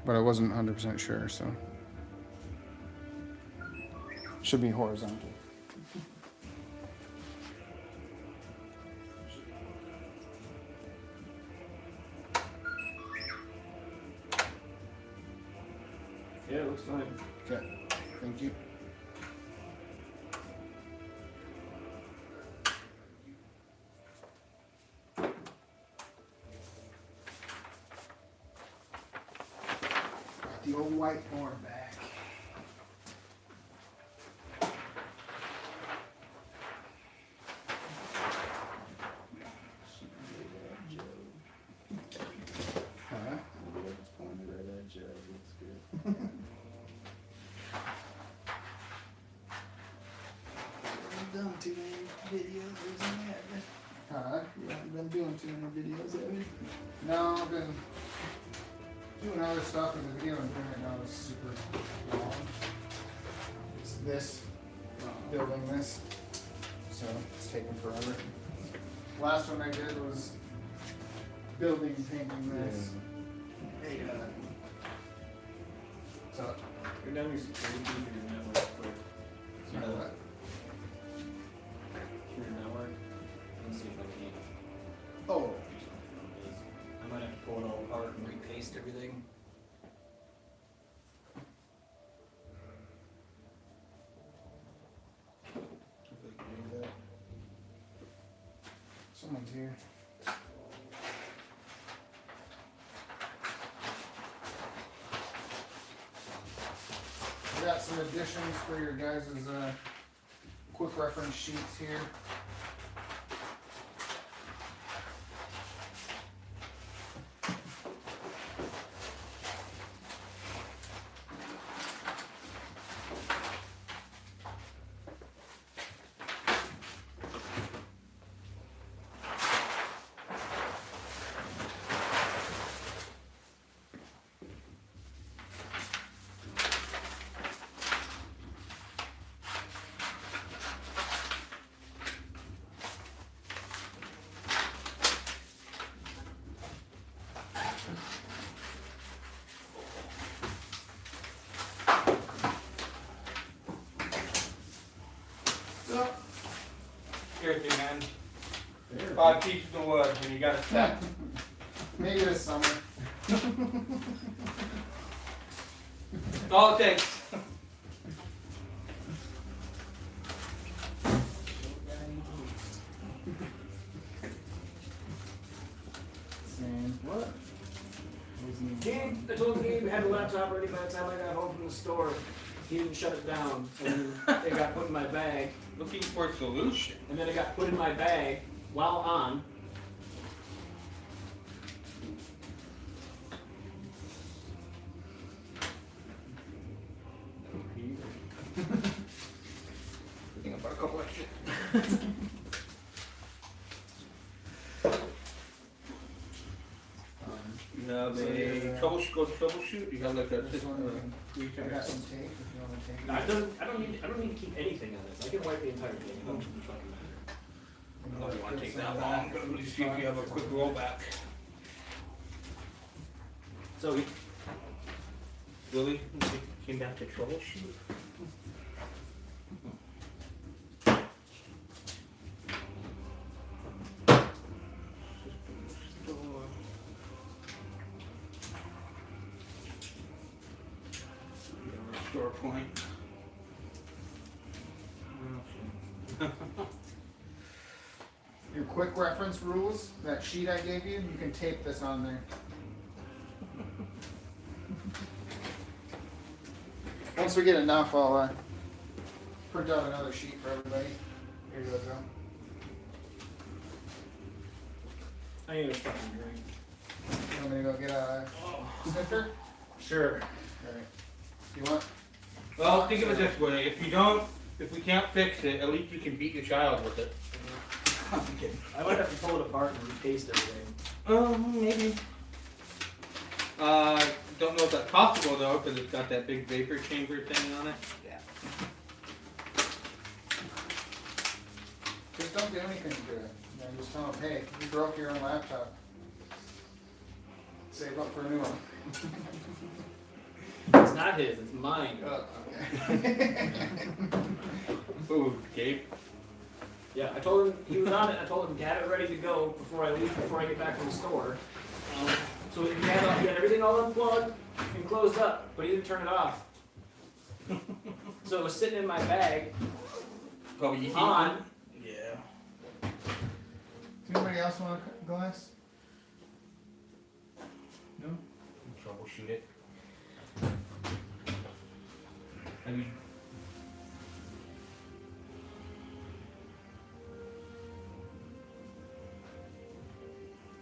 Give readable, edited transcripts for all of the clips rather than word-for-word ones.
but I wasn't 100% sure, so. Should be horizontal. Yeah, it looks fine. Okay, thank you. The old whiteboard back. Huh? I've done too many videos, isn't it? Huh? You haven't been doing too many videos, have you? No, I've been doing other stuff, and the video I'm doing right now is super long. It's this, building this, so it's taking forever. Last one I did was building, painting this. Hey, what's up? Your numbers are pretty deep in your network, but You know what? your network. Let's see if I can Oh, do something on this. I might have to pull it all apart and repaste everything. if I can do that. Someone's here. I got some additions for your guys' quick reference sheets here. So, Everything, man. 5 pieces of wood when you got a stack. maybe this summer. That's all it takes. Saying what? Gabe, I told Gabe we had a laptop ready by the time I got home from the store. He didn't shut it down, and it got put in my bag. Looking for a solution. And then it got put in my bag while on. Thinking about a couple extra. No, they troubleshoot. You got like a This one, I got some tape if you want to take it. I don't need to keep anything on this. I can wipe the entire thing. It doesn't fucking matter. I don't want to take that long, but let me see if you have a quick rollback. So we Willie, came back to troubleshoot. Store point. Your quick reference rules, that sheet I gave you, you can tape this on there. Once we get enough, I'll print out another sheet for everybody. Here you go, Joe. I need a fucking drink. You want me to go get a snifter? Sure. Alright. You want? Well, think of it this way: if we can't fix it, at least you can beat your child with it. I'm kidding. I might have to pull it apart and repaste everything. Maybe. Don't know if that's possible though, because it's got that big vapor chamber thing on it. Yeah. Just don't do anything to it. You know, just tell them, hey, you broke your own laptop. Save up for a new one. It's not his, it's mine. Okay. Ooh, Gabe. Yeah, I told him he was on it. I told him to have it ready to go before I leave, before I get back from the store. So he had everything all unplugged and closed up, but he didn't turn it off. So it was sitting in my bag Probably on. Yeah. Does anybody else want a glass? No? Troubleshoot it. I mean,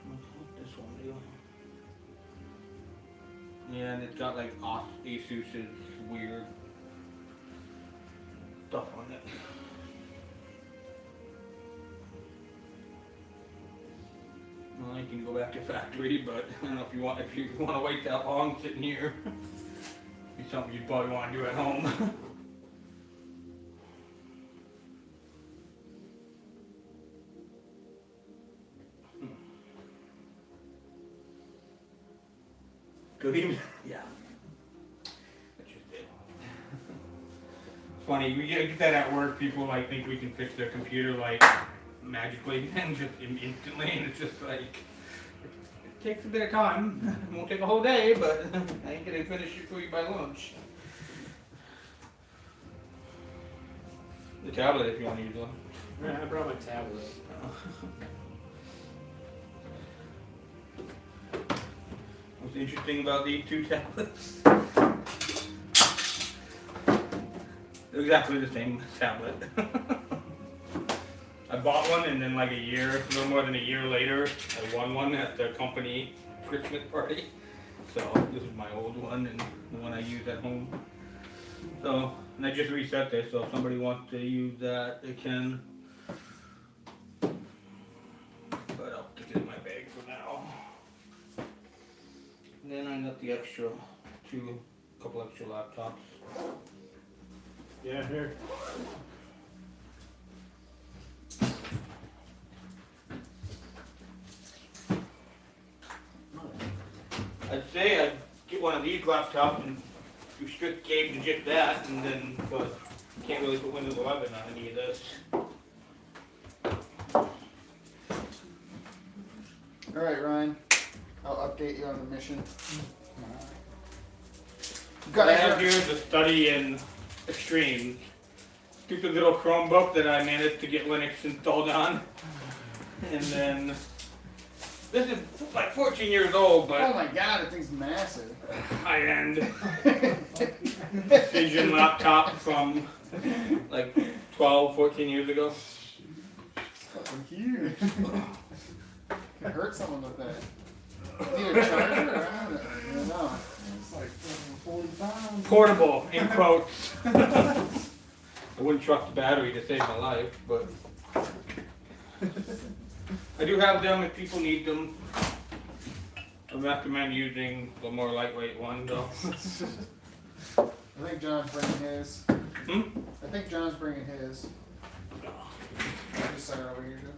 what's this one do? Yeah, and it's got like Asus's weird stuff on it. Well, you can go back to factory, but I don't know if you want to wait that long sitting here. Be something you'd probably want to do at home. Good evening. Yeah. That's just it. Funny, we get that at work. People like think we can fix their computer like magically and just instantly, and it's just like it takes a bit of time. It won't take a whole day, but I ain't gonna finish it for you by lunch. The tablet, if you want to use one. Yeah, I brought my tablet. What's interesting about these two tablets? They're exactly the same tablet. I bought one and then like a little more than a year later, I won one at the company Christmas party. So this is my old one and the one I use at home. So, and I just reset this, so if somebody wants to use that, they can. But I'll stick it in my bag for now. And then I got the couple extra laptops. Yeah, here. I'd say I'd get one of these laptops and restrict Gabe to just that, and then, but can't really put Windows 11 on any of this. Alright, Ryan. I'll update you on the mission. What I have here is a study in extremes. Stupid little Chromebook that I managed to get Linux installed on. And then, this is like 14 years old, Oh but my god, that thing's massive. high-end Vision laptop from like 12, 14 years ago. Fucking huge. Can hurt someone with that. Need a charger? I don't know. It's like 40 pounds. Portable, in quotes. I wouldn't trust the battery to save my life, but I do have them if people need them. I recommend using the more lightweight one though. I think John's bringing his. Hmm? I think John's bringing his. I'll just set it over here, Joe.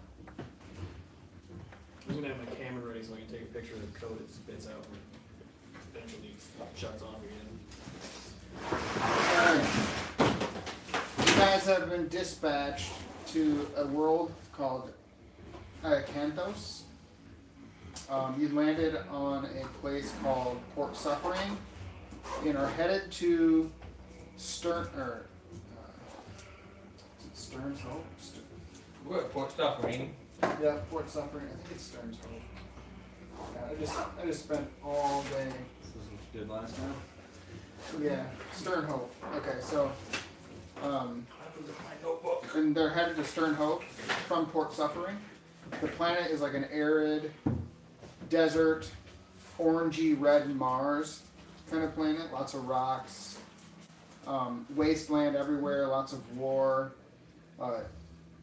I'm gonna have my camera ready so I can take a picture of the code it spits out and eventually shuts off again. Alright. You guys have been dispatched to a world called Canthos. You landed on a place called Port Suffering and are headed to Stearns Hope? We're at Port Suffering. Yeah, Port Suffering. I think it's Stearns Hope. Yeah, I just spent all day. This is what you did last time. Yeah, Stern Hope. Okay, so My notebook. and they're headed to Stern Hope from Port Suffering. The planet is like an arid, desert, orangey red Mars kind of planet. Lots of rocks, wasteland everywhere. Lots of war.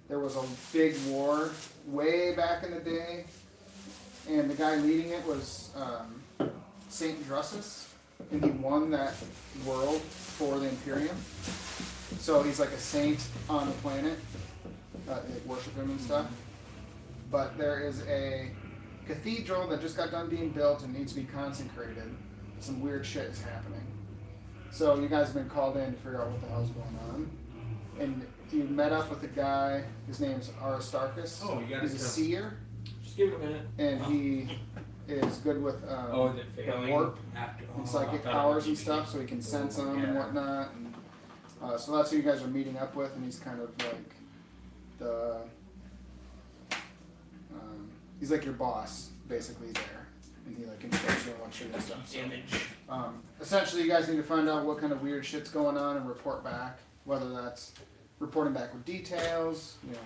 There was a big war way back in the day, and the guy leading it was Saint Drusus, and he won that world for the Imperium. So he's like a saint on the planet. They worship him and stuff. But there is a cathedral that just got done being built and needs to be consecrated. Some weird shit is happening. So you guys have been called in to figure out what the hell's going on. And you met up with a guy, his name's Aristarchus. Oh, you got He's a seer, Just give it a minute. and he is good with Is it failing warp after? and psychic powers and stuff, so he can sense them and whatnot. And, so that's who you guys are meeting up with, and he's kind of like the he's like your boss, basically there, and he like controls you and what shit and stuff. So, essentially, you guys need to find out what kind of weird shit's going on and report back, whether that's reporting back with details, you know,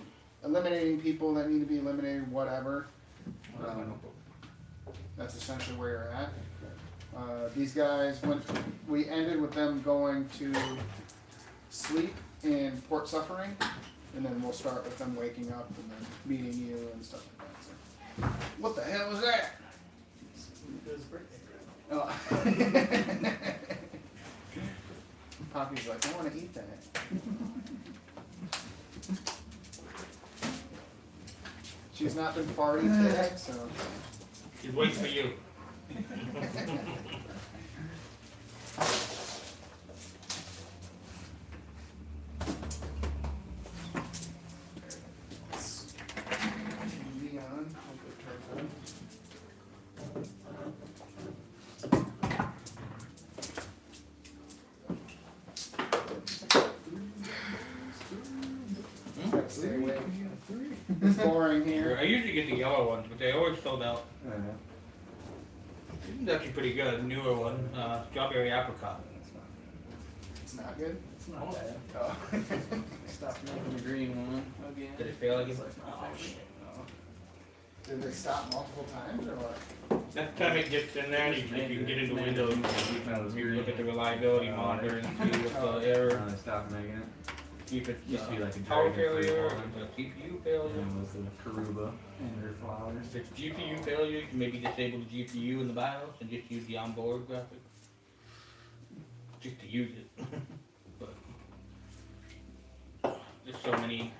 eliminating people that need to be eliminated, whatever. That's essentially where you're at. These guys, we ended with them going to sleep in Port Suffering, and then we'll start with them waking up and then meeting you and stuff like that. So, what the hell was that? His birthday present. Oh. Poppy's like, I want to eat that. She's not been farting today, so. She's waiting for you. TV on. Hope it turns on. Gotta stay awake. It's boring here. I usually get the yellow ones, but they always sold out. This is actually pretty good. Newer one, strawberry apricot. It's not good. It's not bad. Oh. Stop making the green one again. Did it fail again? It's like my Oh, favorite. Did they stop multiple times or what? Next time it gets in there, you can get into Windows. You can look at the reliability monitor and see what's the error. Stop making it. See if it's Used to be like a power dragon failure, fruit if one. it's a CPU failure. And it was the Karuba and her flowers. If it's GPU failure, you can maybe disable the GPU in the BIOS and just use the onboard graphics. Just to use it. But there's so many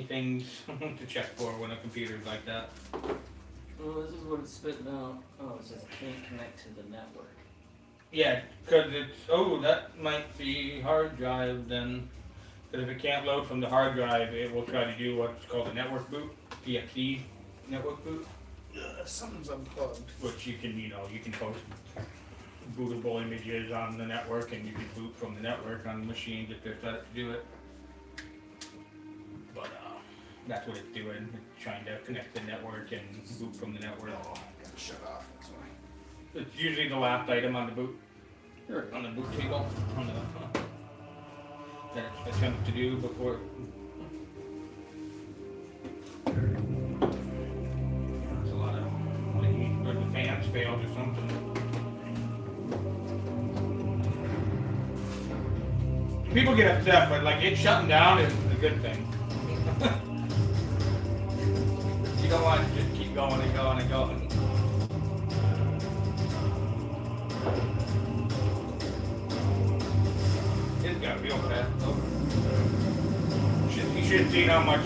things to check for when a computer's like that. Well, this is what it's spitting out. Oh, it says can't connect to the network. Yeah, because that might be hard drive then. Because if it can't load from the hard drive, it will try to do what's called a network boot, PXE network boot, Something's unplugged. which you can post bootable images on the network and you can boot from the network on machines if they're set up to do it. But that's what it's doing. It's trying to connect the network and boot from the network. Oh, gotta shut off. That's why. It's usually the last item on the boot. Here it is. On the boot table, that it attempts to do before. It's a lot of, or the fans failed or something. People get upset, but like it shutting down is a good thing. You don't want to just keep going and going and going. It's got real fast though. You should see how much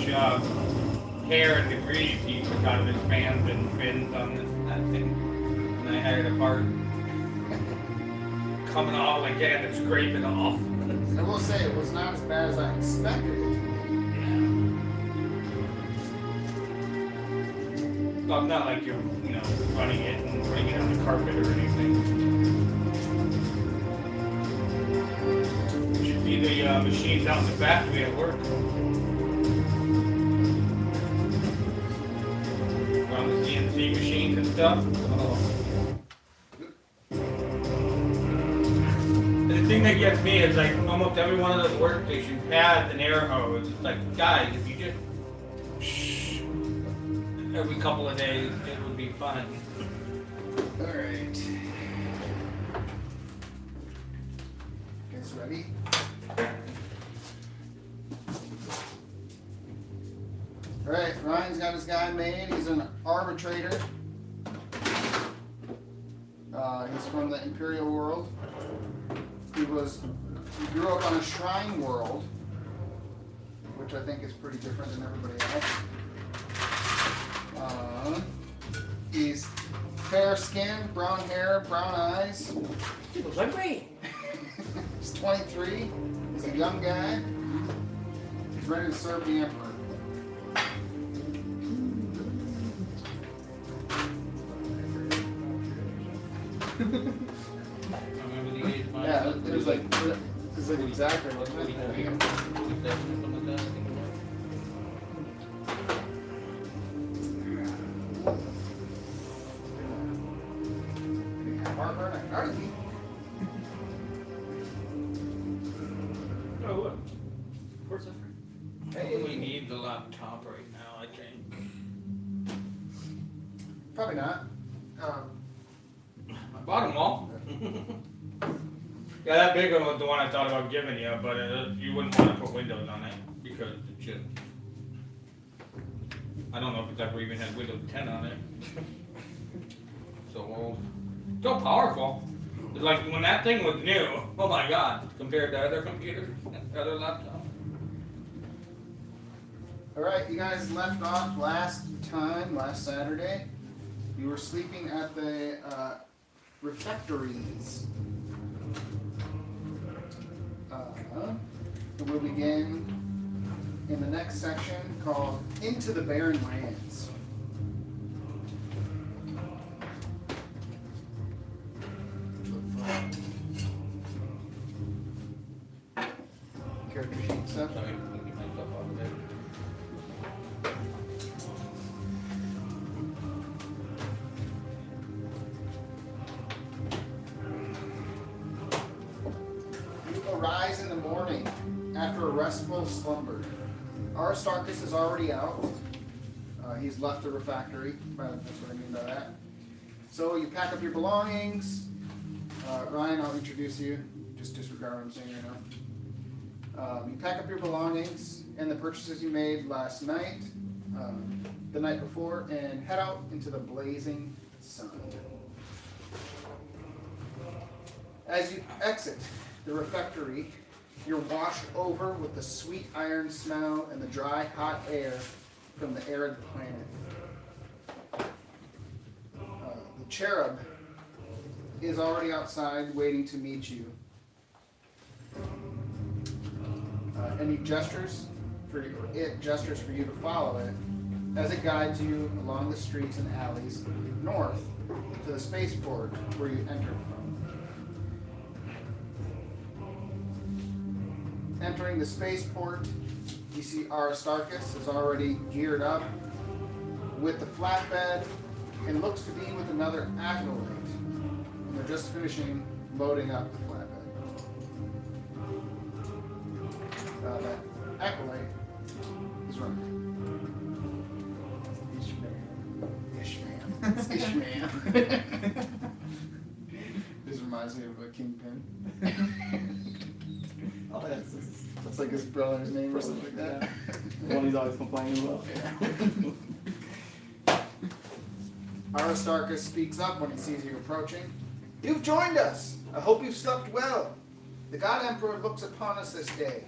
hair and debris he took out of his fans and fins on that thing. And I had it apart. Coming off like that and scrape it off. I will say it was not as bad as I expected it to be. Well, not like you're, running it and putting it on the carpet or anything. You should see the machines out in the factory at work. On the CNC machines and stuff. Oh. And the thing that gets me is like almost every one of those workstations has an air hose. It's like, guys, if you just every couple of days, it would be fine. Alright. Guys ready? Alright, Ryan's got his guy made. He's an arbitrator. He's from the Imperial world. He grew up on a shrine world, which I think is pretty different than everybody else. He's fair skin, brown hair, brown eyes. He looks like me. He's 23. He's a young guy. He's ready to serve the Emperor. Remember the age? Yeah, it was like exactly what Something it like that, I think it was. Oh, look. Where's the friend? Hey. We need the laptop right now, I think. Probably not. I bought them all. Yeah, that big one was the one I thought about giving you, but you wouldn't want to put Windows on it because it just. I don't know if it's ever even had Windows 10 on it. So old. So powerful. It's like when that thing was new, oh my god, compared to other computers, other laptops. Alright, you guys left off last Saturday. You were sleeping at the refectories. And we'll begin in the next section called Into the Barren Lands. Character sheet stuff. Sorry, let me get myself off of there. You arise in the morning after a restful slumber. Aristarchus is already out. He's left the refectory. That's what I mean by that. So you pack up your belongings. Ryan, I'll introduce you. Just disregard what I'm saying right now. You pack up your belongings and the purchases you made last night, the night before, and head out into the blazing sun. As you exit the refectory, you're washed over with the sweet iron smell and the dry, hot air from the arid planet. The cherub is already outside waiting to meet you. And he gestures for you to follow it as it guides you along the streets and alleys north to the spaceport where you entered from. Entering the spaceport, you see Aristarchus is already geared up with the flatbed and looks to be with another acolyte. And they're just finishing loading up the flatbed. That acolyte is running. Ishmael. It's Ishmael. This reminds me of a kingpin. Oh, That's like his brother's name or something like that. the one he's always complaining about. Aristarchus speaks up when he sees you approaching. You've joined us. I hope you've slept well. The God Emperor looks upon us this day.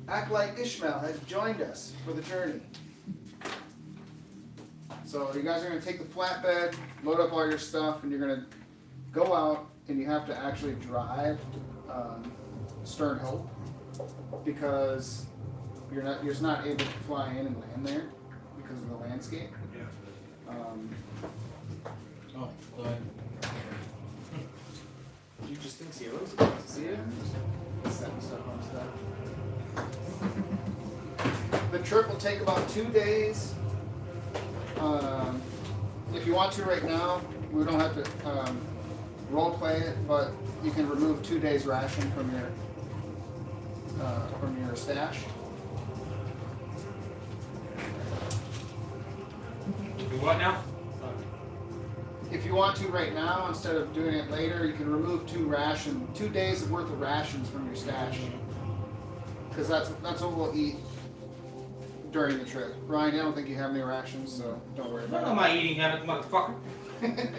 Acolyte Ishmael has joined us for the journey. So you guys are going to take the flatbed, load up all your stuff, and you're going to go out, and you have to actually drive Stern Hope because you're not able to fly in and land there because of the landscape. Yeah. Oh, go ahead. You just think Sierra's supposed to see it? Setting stuff on stuff. The trip will take about 2 days. If you want to right now, we don't have to role play it, but you can remove 2 days ration from your stash. Do what now? If you want to right now, instead of doing it later, you can remove 2 days worth of rations from your stash. Because that's what we'll eat during the trip. Ryan, I don't think you have any rations, so don't worry I about don't know my eating habits, motherfucker. it.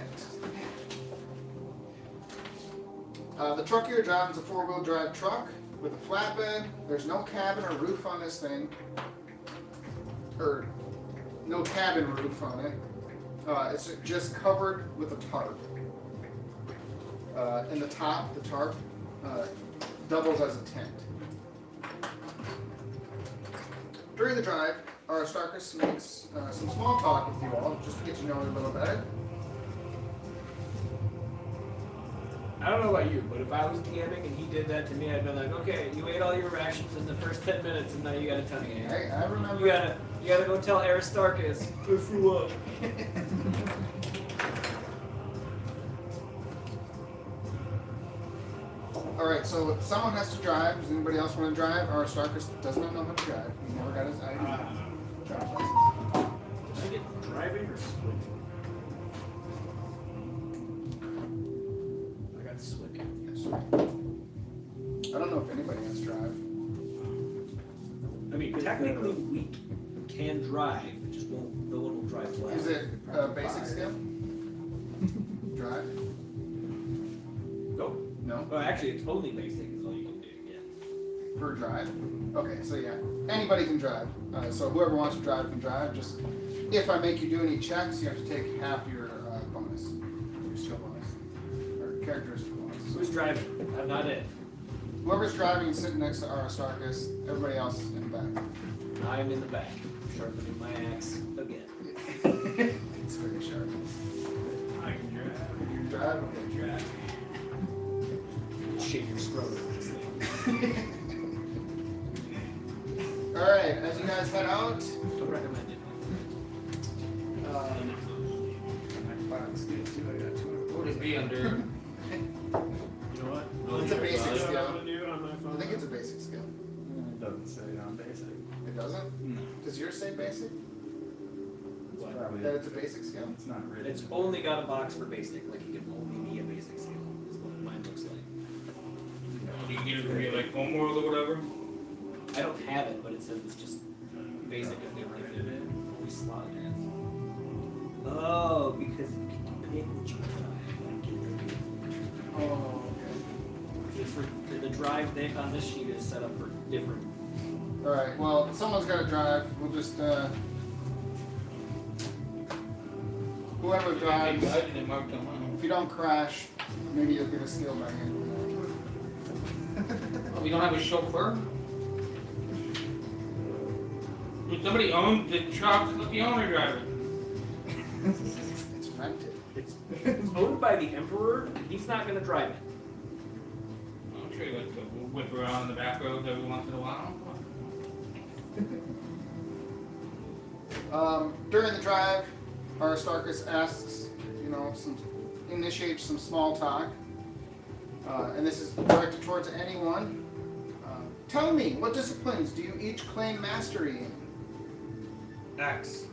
The truck you're driving is a 4-wheel drive truck with a flatbed. There's no cabin or roof on this thing. Or no cabin roof on it. It's just covered with a tarp. In the top, the tarp doubles as a tent. During the drive, Aristarchus makes some small talk with you all, just to get to know you a little better. I don't know about you, but if I was DMing and he did that to me, I'd be like, okay, you ate all your rations in the first 10 minutes and now you got a tummy ache. Hey, I remember. You gotta go tell Aristarchus. I threw up. Alright, so someone has to drive. Does anybody else want to drive? Aristarchus does not know how to drive. He never got his ID. Driver's license. Did I get driving or swim? I got swim. Yes, sir. I don't know if anybody has drive. I mean, technically we can drive, it just won't, no one will drive well. Is it basic skill? Drive? Nope. No? Well, actually, it's only basic is all you can do, yeah. For drive? Okay, so yeah, anybody can drive. So whoever wants to drive can drive. Just if I make you do any checks, you have to take half your bonus, your skill bonus, or characteristic bonus. Who's driving? I'm not it. Whoever's driving is sitting next to Aristarchus. Everybody else is in the back. I'm in the back, sharpening my axe again. It's very sharp. I can drive. You can drive? Okay. Drive. Shake your scrotum with this thing. Alright, as you guys head out, Don't recommend it. What would it be under? You know what? It's a basic I don't know skill. how to do it on my phone. I think it's a basic skill. It doesn't say on basic. It doesn't? No. Does yours say basic? It's probably, That it's a basic skill? it's not written. It's only got a box for basic, like it can only be a basic skill, is what mine looks like. Do you get it for your like homeworld or whatever? I don't have it, but it says it's just basic if they write it in. Only slot it in. Oh, because you can pick what you drive. Oh, okay. It's for the drive thing on this sheet is set up for different. Alright, well, someone's got to drive. We'll just, whoever drives, They marked them on. if you don't crash, maybe you'll get a skill back in. Oh, we don't have a chauffeur? If somebody owns the truck, let the owner drive it. It's rented. It's owned by the Emperor. He's not going to drive it. I'm sure he likes to whip around the back roads every once in a while. During the drive, Aristarchus asks, initiates some small talk. And this is directed towards anyone. Tell me, what disciplines do you each claim mastery in? Axe.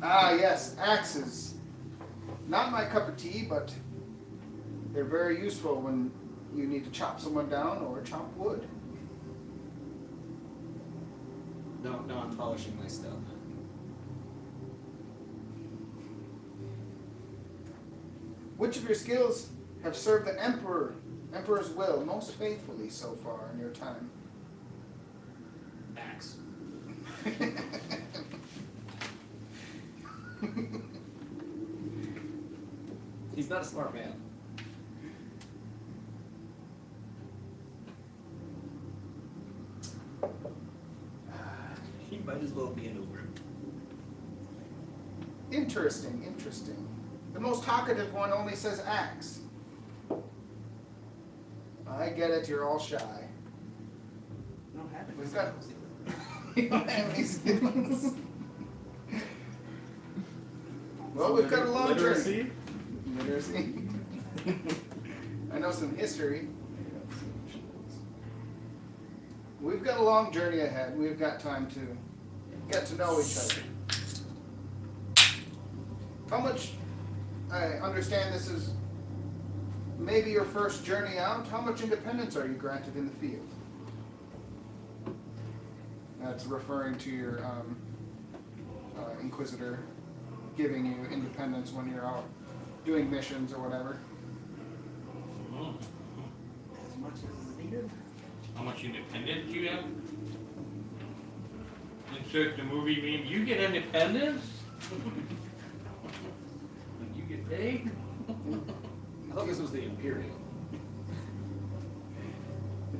Yes, axes. Not my cup of tea, but they're very useful when you need to chop someone down or chop wood. No, I'm polishing my stuff. Which of your skills have served the Emperor's will most faithfully so far in your time? Axe. He's not a smart man. He might as well be an ogre. Interesting. The most talkative one only says axe. I get it, you're all shy. No, haven't. We've got... You don't have any skills. Well, we've got a long journey. Literacy. I know some history. We've got a long journey ahead. We've got time to get to know each other. How much, I understand this is maybe your first journey out. How much independence are you granted in the field? That's referring to your Inquisitor giving you independence when you're out doing missions or whatever. As much as is needed. How much independence you have? In insert the movie meme, you get independence? You get paid? I thought this was the Imperial.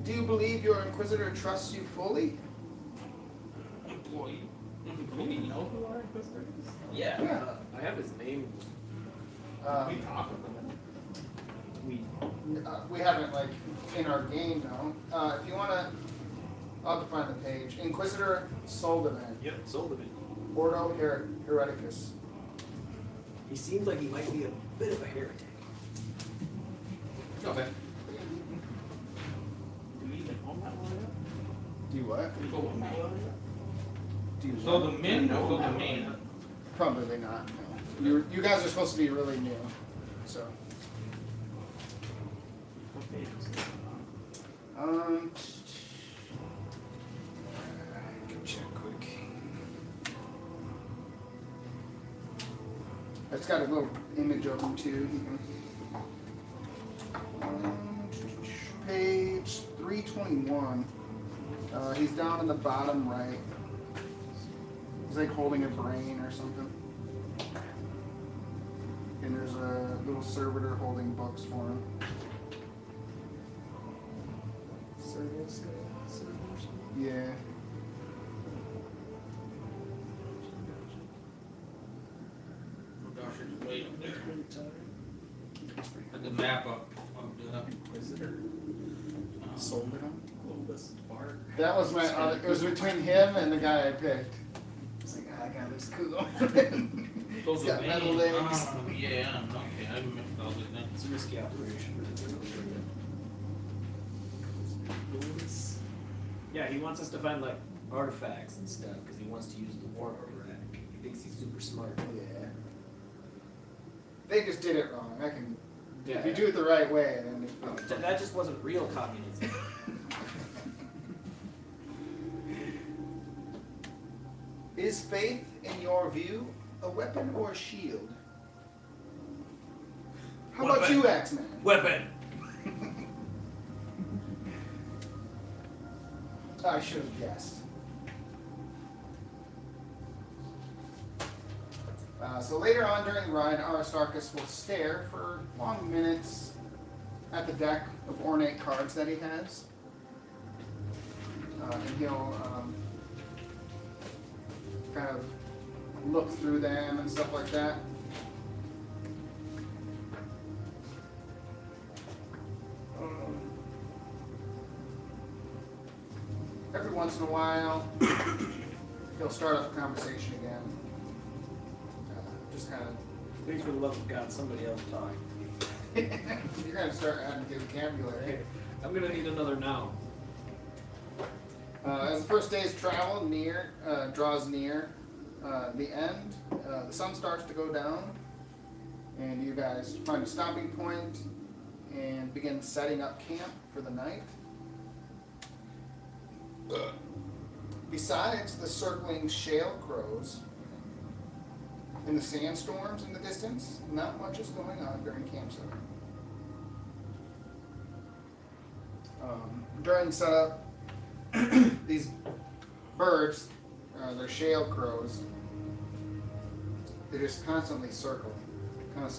Do you believe your Inquisitor trusts you fully? Employee. We know who our Inquisitor is? Yeah. Yeah. I have his name. We talk with them. We haven't, like, in our game, though. If you want to, I'll have to find the page. Inquisitor Soldaman. Yep, sold of it. Ordo Hereticus. He seems like he might be a bit of a heretic. Okay. Do we even own that one yet? Do you what? Do you So the men or so the main? Probably not, no. You guys are supposed to be really new, so. What page is it on? I can check quick. It's got a little image of him too. Page 321. He's down in the bottom right. He's like holding a brain or something. And there's a little servitor holding books for him. Yeah. Oh gosh, it's way up there. At the map of the Inquisitor. Sold it on? Globus Bart. That was my. It was between him and the guy I picked. It's like, that guy looks cool. Those He's got are metal veins. legs. Yeah, okay, I missed all this now. It's a risky operation. Yeah, he wants us to find like artifacts and stuff because he wants to use the war artifact. He thinks he's super smart. Yeah. They just did it wrong. I can. Yeah. If you do it the right way, then. That just wasn't real communism. Is faith, in your view, a weapon or a shield? How about Weapon. you, X-Man? Weapon. I should have guessed. So later on during the ride, Aristarchus will stare for long minutes at the deck of ornate cards that he has. And he'll kind of look through them and stuff like that. Every once in a while, he'll start up a conversation again. Just kind of. Please, for the love of God, somebody else talk. You're gonna start adding to the vocabulary. I'm gonna need another now. As the first day's travel draws near the end, the sun starts to go down, and you guys find a stopping point and begin setting up camp for the night. Besides the circling shale crows and the sandstorms in the distance, not much is going on during campsite. During setup, these birds, they're shale crows, they just constantly circle. And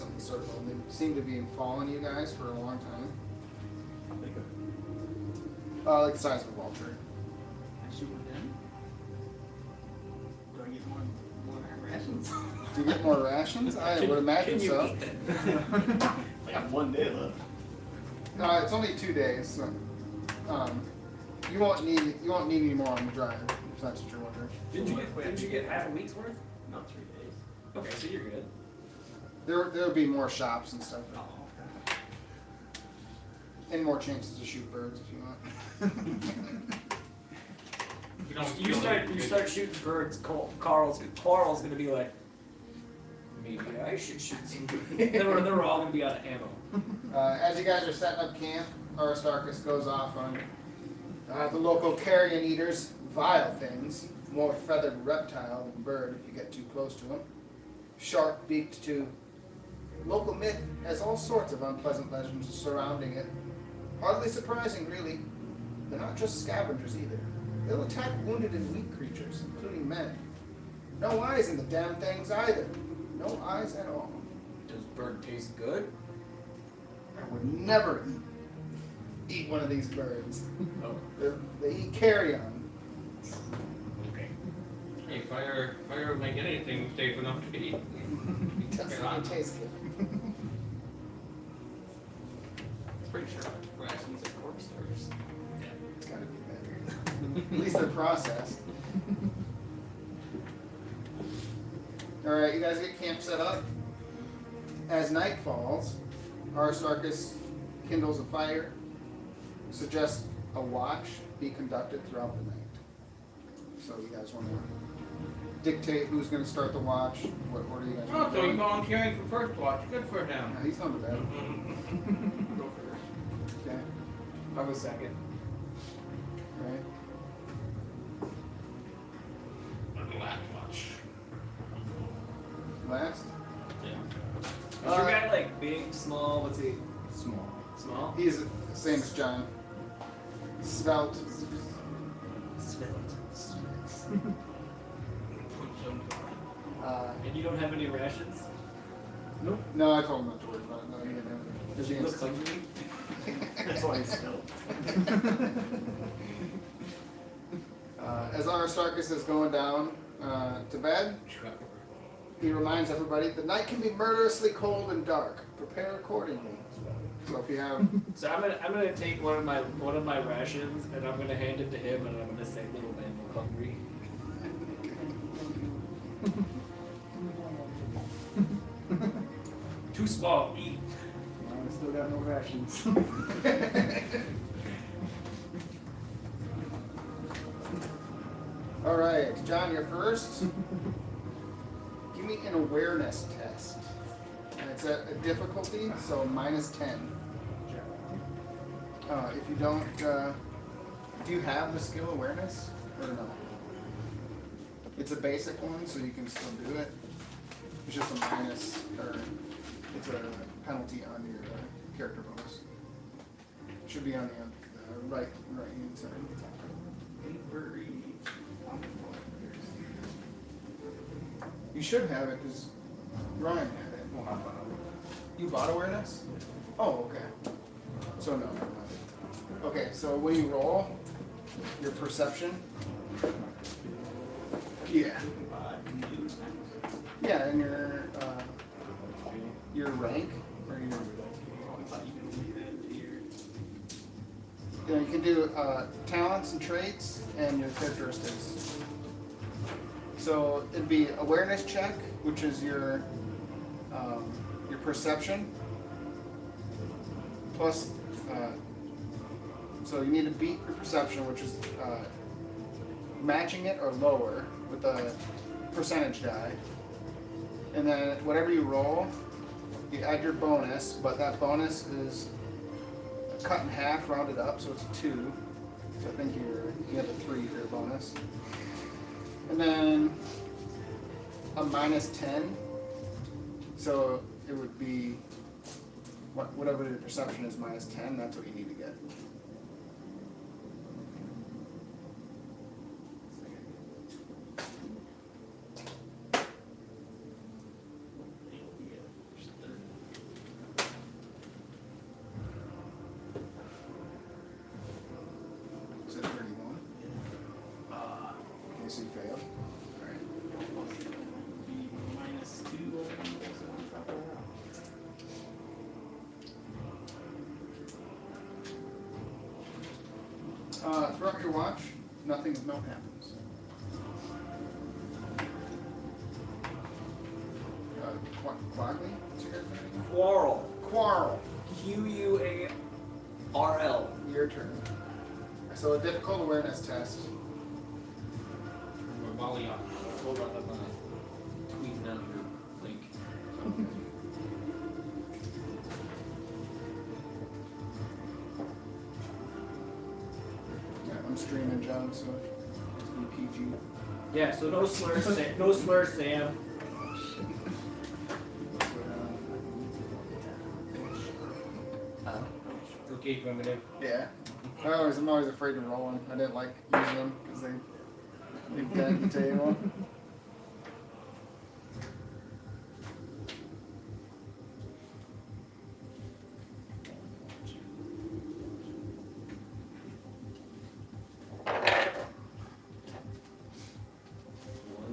they seem to be following you guys for a long time. Like the size of a vulture. I shoot one down. Do I get more rations? Do you get more rations? I would imagine Can you so. eat them? I got 1 day left. It's only 2 days, so you won't need any more on the drive if that's what you're wondering. Didn't you get half a week's worth? No, 3 days. Okay, so you're good. There'll be more shops and stuff, Oh, okay. and more chances to shoot birds if you want. You start shooting birds. Carl's gonna be like, maybe I should shoot some. They're all gonna be out of ammo. As you guys are setting up camp, Aristarchus goes off on the local carrion eaters, vile things, more feathered reptile than bird if you get too close to them. Shark-beaked too. Local myth has all sorts of unpleasant legends surrounding it. Hardly surprising, really. They're not just scavengers either. They'll attack wounded and weak creatures, including men. No eyes in the damn things either. No eyes at all. Does bird taste good? I would never eat one of these birds. Oh, They eat carrion. okay. Hey, fire make anything safe enough to eat. It doesn't really taste good. Pretty sure rations are pork stars. It's gotta be better. At least they're processed. Alright, you guys get camp set up. As night falls, Aristarchus kindles a fire, suggests a watch be conducted throughout the night. So you guys want to dictate who's going to start the watch? What order you guys Oh, want so he's volunteering for first watch. Good for him. He's going to bed. Go first. Okay. I'll go second. Alright. Last watch. Last? Is your guy like big, small? What's he? Small. Small? He's the same as John. Svelte. Svelte. Put some. And you don't have any rations? Nope. No, I told him not to worry about it. No, he didn't have it. Does he look hungry? That's why he's still. As Aristarchus is going down to bed, he reminds everybody the night can be murderously cold and dark. Prepare accordingly. So if you have, So I'm gonna take one of my rations and I'm gonna hand it to him and I'm gonna say, "Little man, look hungry." Too small. Eat. I still got no rations. all right, John, you're first. Give me an awareness test. And it's at a difficulty, so -10. If you don't, do you have the skill awareness or no? It's a basic one, so you can still do it. It's just a minus, or it's a penalty on your character bonus. It should be on the right hand side. You should have it because Ryan had it. You bought awareness? Oh, okay. So no, never mind. Okay, so when you roll, your perception. Yeah. Yeah, and your rank or your. You can do talents and traits and your characteristics. So it'd be awareness check, which is your perception, plus. So you need to beat your perception, which is matching it or lower with a percentage die, and then whatever you roll, you add your bonus, but that bonus is cut in half, rounded up, so it's 2. So I think you have a 3 for your bonus. And then a -10, so it would be whatever your perception is -10, that's what you need to get. Is it 31? Okay, so you failed. Alright. -2 on top of that. Throughout your watch, nothing of note happens. Quagley? What's your guys' name? Quarrel. Quarrel. Q-U-A-R-L. Your turn. So a difficult awareness test. Hold on, I'm tweeting out your link. Yeah, I'm streaming, John, so it's be PG. Yeah, so no slurs, no slurs, Sam. Okay, for a minute. Yeah. I'm always afraid to roll them. I didn't like using them because they dent the table.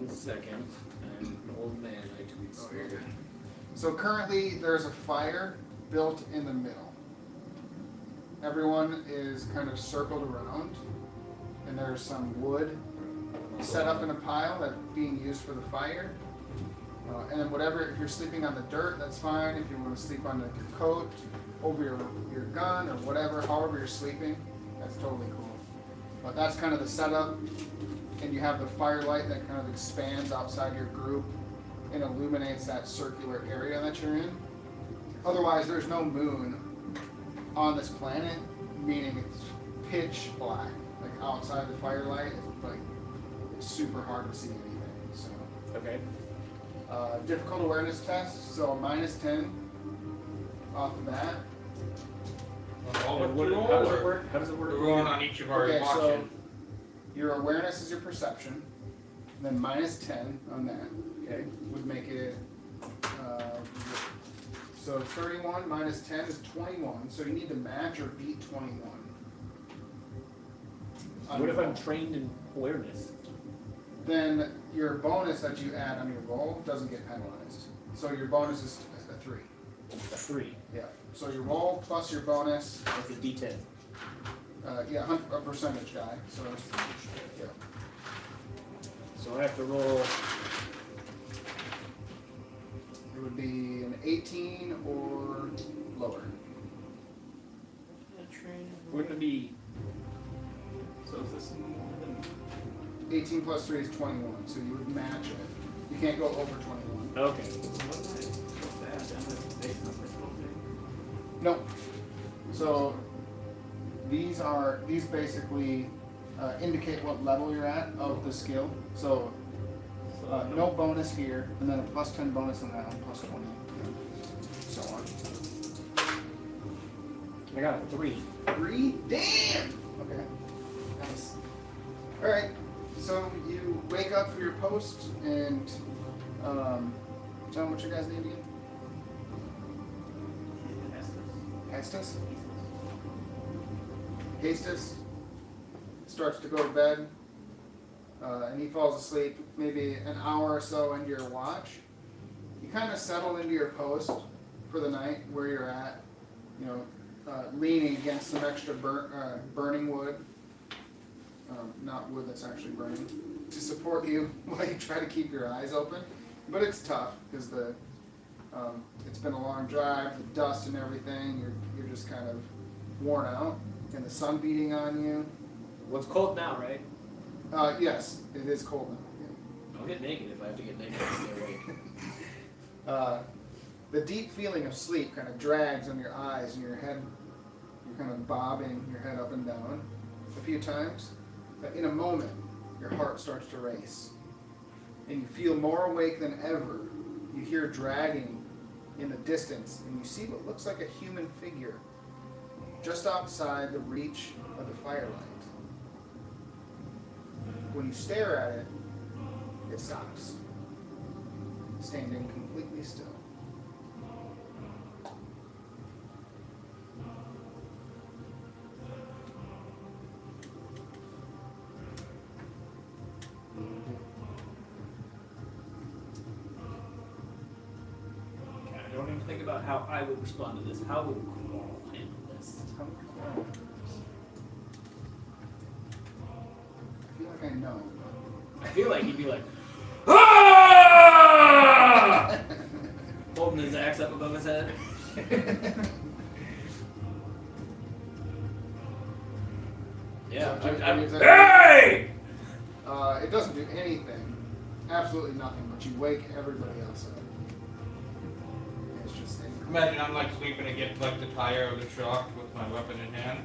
Second, I'm an old man, I tweet slow. So currently there's a fire built in the middle. Everyone is kind of circled around, and there's some wood set up in a pile that's being used for the fire. And then whatever, if you're sleeping on the dirt, that's fine. If you want to sleep on your coat, over your gun, or whatever, however you're sleeping, that's totally cool. But that's kind of the setup. And you have the firelight that kind of expands outside your group and illuminates that circular area that you're in. Otherwise, there's no moon on this planet, meaning it's pitch black. Like outside the firelight, it's super hard to see anything. So Okay. Difficult awareness test, so -10 off the bat. All And but how does it work? How does it work? We're going on each of our Okay, so watching. your awareness is your perception, and then -10 on that. Okay, would make it. So 31 -10 is 21. So you need to match or beat 21. What if I'm trained in awareness? Then your bonus that you add on your roll doesn't get penalized. So your bonus is a 3. A 3. Yeah. So your roll plus your bonus. That's a D10. Yeah, a percentage die. So yeah. So I have to roll. It would be an 18 or lower. Wouldn't it be? So is this more than 18 plus 3 is 21, so you would match it. You can't go over 21. Okay. No. So these basically indicate what level you're at of the skill. So no bonus here, and then a +10 bonus on that one, +20, so on. I got a 3. 3? Damn! Okay. Nice. Alright, so you wake up for your post, and tell them what your guys' name again? Hastus? Hastus starts to go to bed, and he falls asleep maybe an hour or so into your watch. You kind of settle into your post for the night where you're at, leaning against some extra burning wood, not wood that's actually burning, to support you while you try to keep your eyes open. But it's tough because it's been a long drive, the dust and everything, you're just kind of worn out, and the sun beating on you. Well, it's cold now, right? Yes, it is cold now. I'll get naked if I have to get naked to stay awake. The deep feeling of sleep kind of drags on your eyes and your head. You're kind of bobbing your head up and down a few times. But in a moment, your heart starts to race. And you feel more awake than ever. You hear dragging in the distance, and you see what looks like a human figure just outside the reach of the firelight. When you stare at it, it stops, standing completely still. I don't even think about how I would respond to this. How would Qual handle this? I feel like I know. I feel like he'd be like, ah! Holding his axe up above his head. Yeah. Hey! It doesn't do anything. Absolutely nothing, but you wake everybody else up. It's just Imagine I'm like sleeping and get like the tire of the truck with my weapon in hand.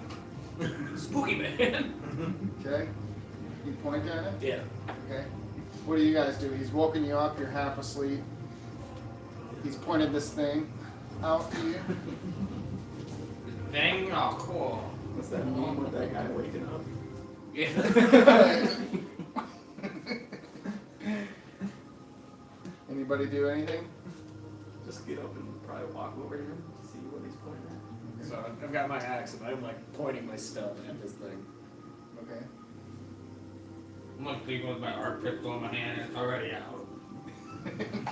Spooky man. okay. You point at it? Yeah. Okay. What do you guys do? He's woken you up, you're half asleep. He's pointed this thing out to you. Thing? Oh, cool. What's that meme with that guy waking up? Yeah. Anybody do anything? Just get up and probably walk over him to see what he's pointing at. So I've got my axe and I'm like pointing my stuff at this thing. Okay. I'm like sleeping with my art pistol in my hand and it's already out.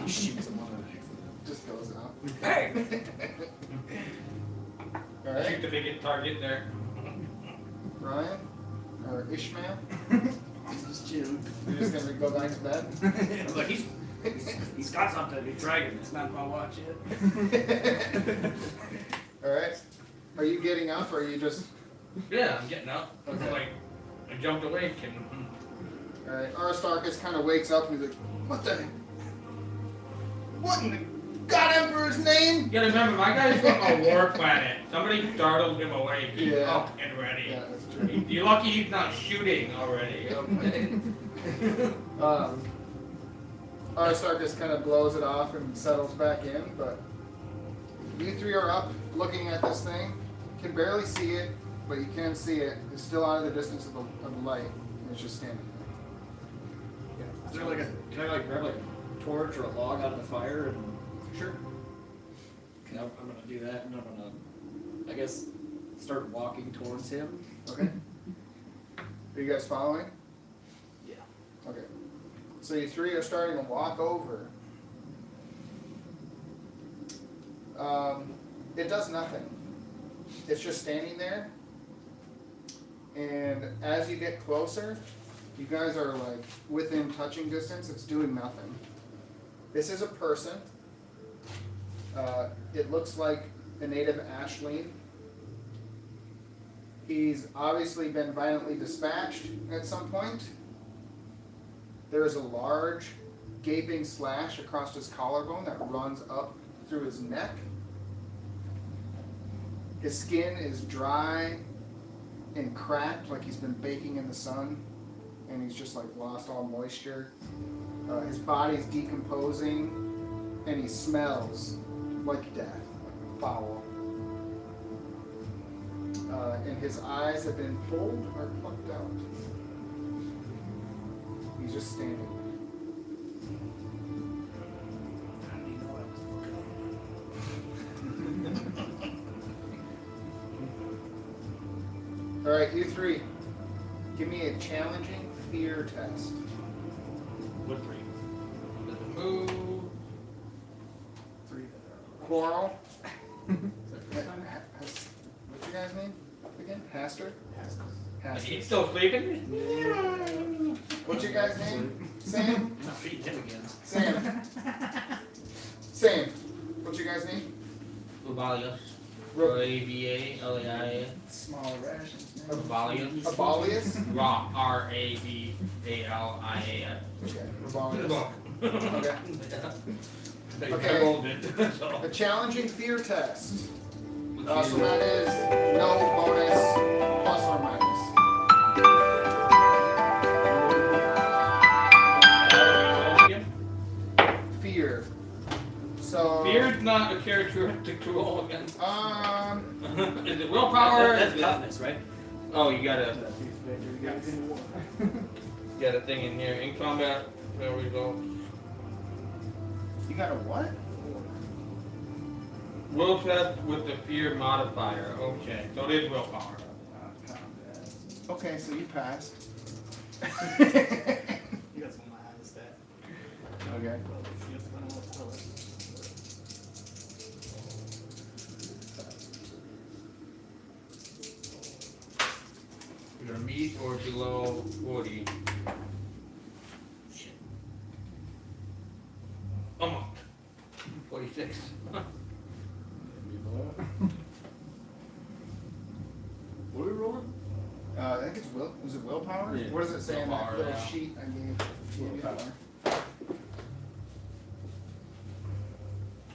He shoots him on an accident. Just goes out. Hey! All Shoot right. the biggest target there. Ryan or Ishmael, Just chill. you're just gonna go back to bed. Look, he's got something. He's dragging. It's not my watch yet. All right. Are you getting up or are you just? Yeah, I'm getting up. Okay. Like, I jumped awake and All right. Aristarchus kind of wakes up and he's like, "What the? What in the God Emperor's name?" you gotta remember, my guy's from a war planet. Somebody startled him awake. He's Yeah. up and ready. Yeah, that's true. You're lucky he's not shooting already. Okay. Aristarchus kind of blows it off and settles back in, but you three are up looking at this thing. You can barely see it, but you can see it. It's still out of the distance of the light, and it's just standing there. Is there like a? Can I like grab like a torch or a log out of the fire and? Sure. Okay, I'm gonna do that and I'm gonna, I guess, start walking towards him. Okay. Are you guys following? Yeah. Okay. So you three are starting to walk over. It does nothing. It's just standing there. And as you get closer, you guys are like within touching distance. It's doing nothing. This is a person. It looks like a native Ashleen. He's obviously been violently dispatched at some point. There is a large gaping slash across his collarbone that runs up through his neck. His skin is dry and cracked, like he's been baking in the sun, and he's just like lost all moisture. His body's decomposing, and he smells like death, foul. And his eyes have been pulled or plucked out. He's just standing. How did he know I was looking? All right, you three, give me a challenging fear test. What three? Doesn't move. Three. Quarrel. What's your guy's name again? Haster? He's Haster. still sleeping? What's your guy's name? Sam? I'm not feeding him again. Sam. Sam. What's your guy's name? Rubalius. Ro- R-A-B-A-L-A-I-S. Small rations. Rubalius. Abalius? Ra. R-A-B-A-L-I-A-S. Okay. Abalius. Look. Okay. I rolled it. So. A challenging fear test. So that is no bonus, plus or minus. Fear. So. Fear's not a characteristic to roll against. Is it willpower? That's Is it- toughness, right? Oh, you got a thing in here. In combat. There we go. You got a what? Will test with the fear modifier. Okay, so it is willpower. Okay, so you passed. You got some last stat. Okay. Either meet or below 40. Shit. Almost. 46. What are we rolling? I think it's will. Was it willpower? Yeah. What does it say in that Willpower, little yeah. sheet I gave? Willpower.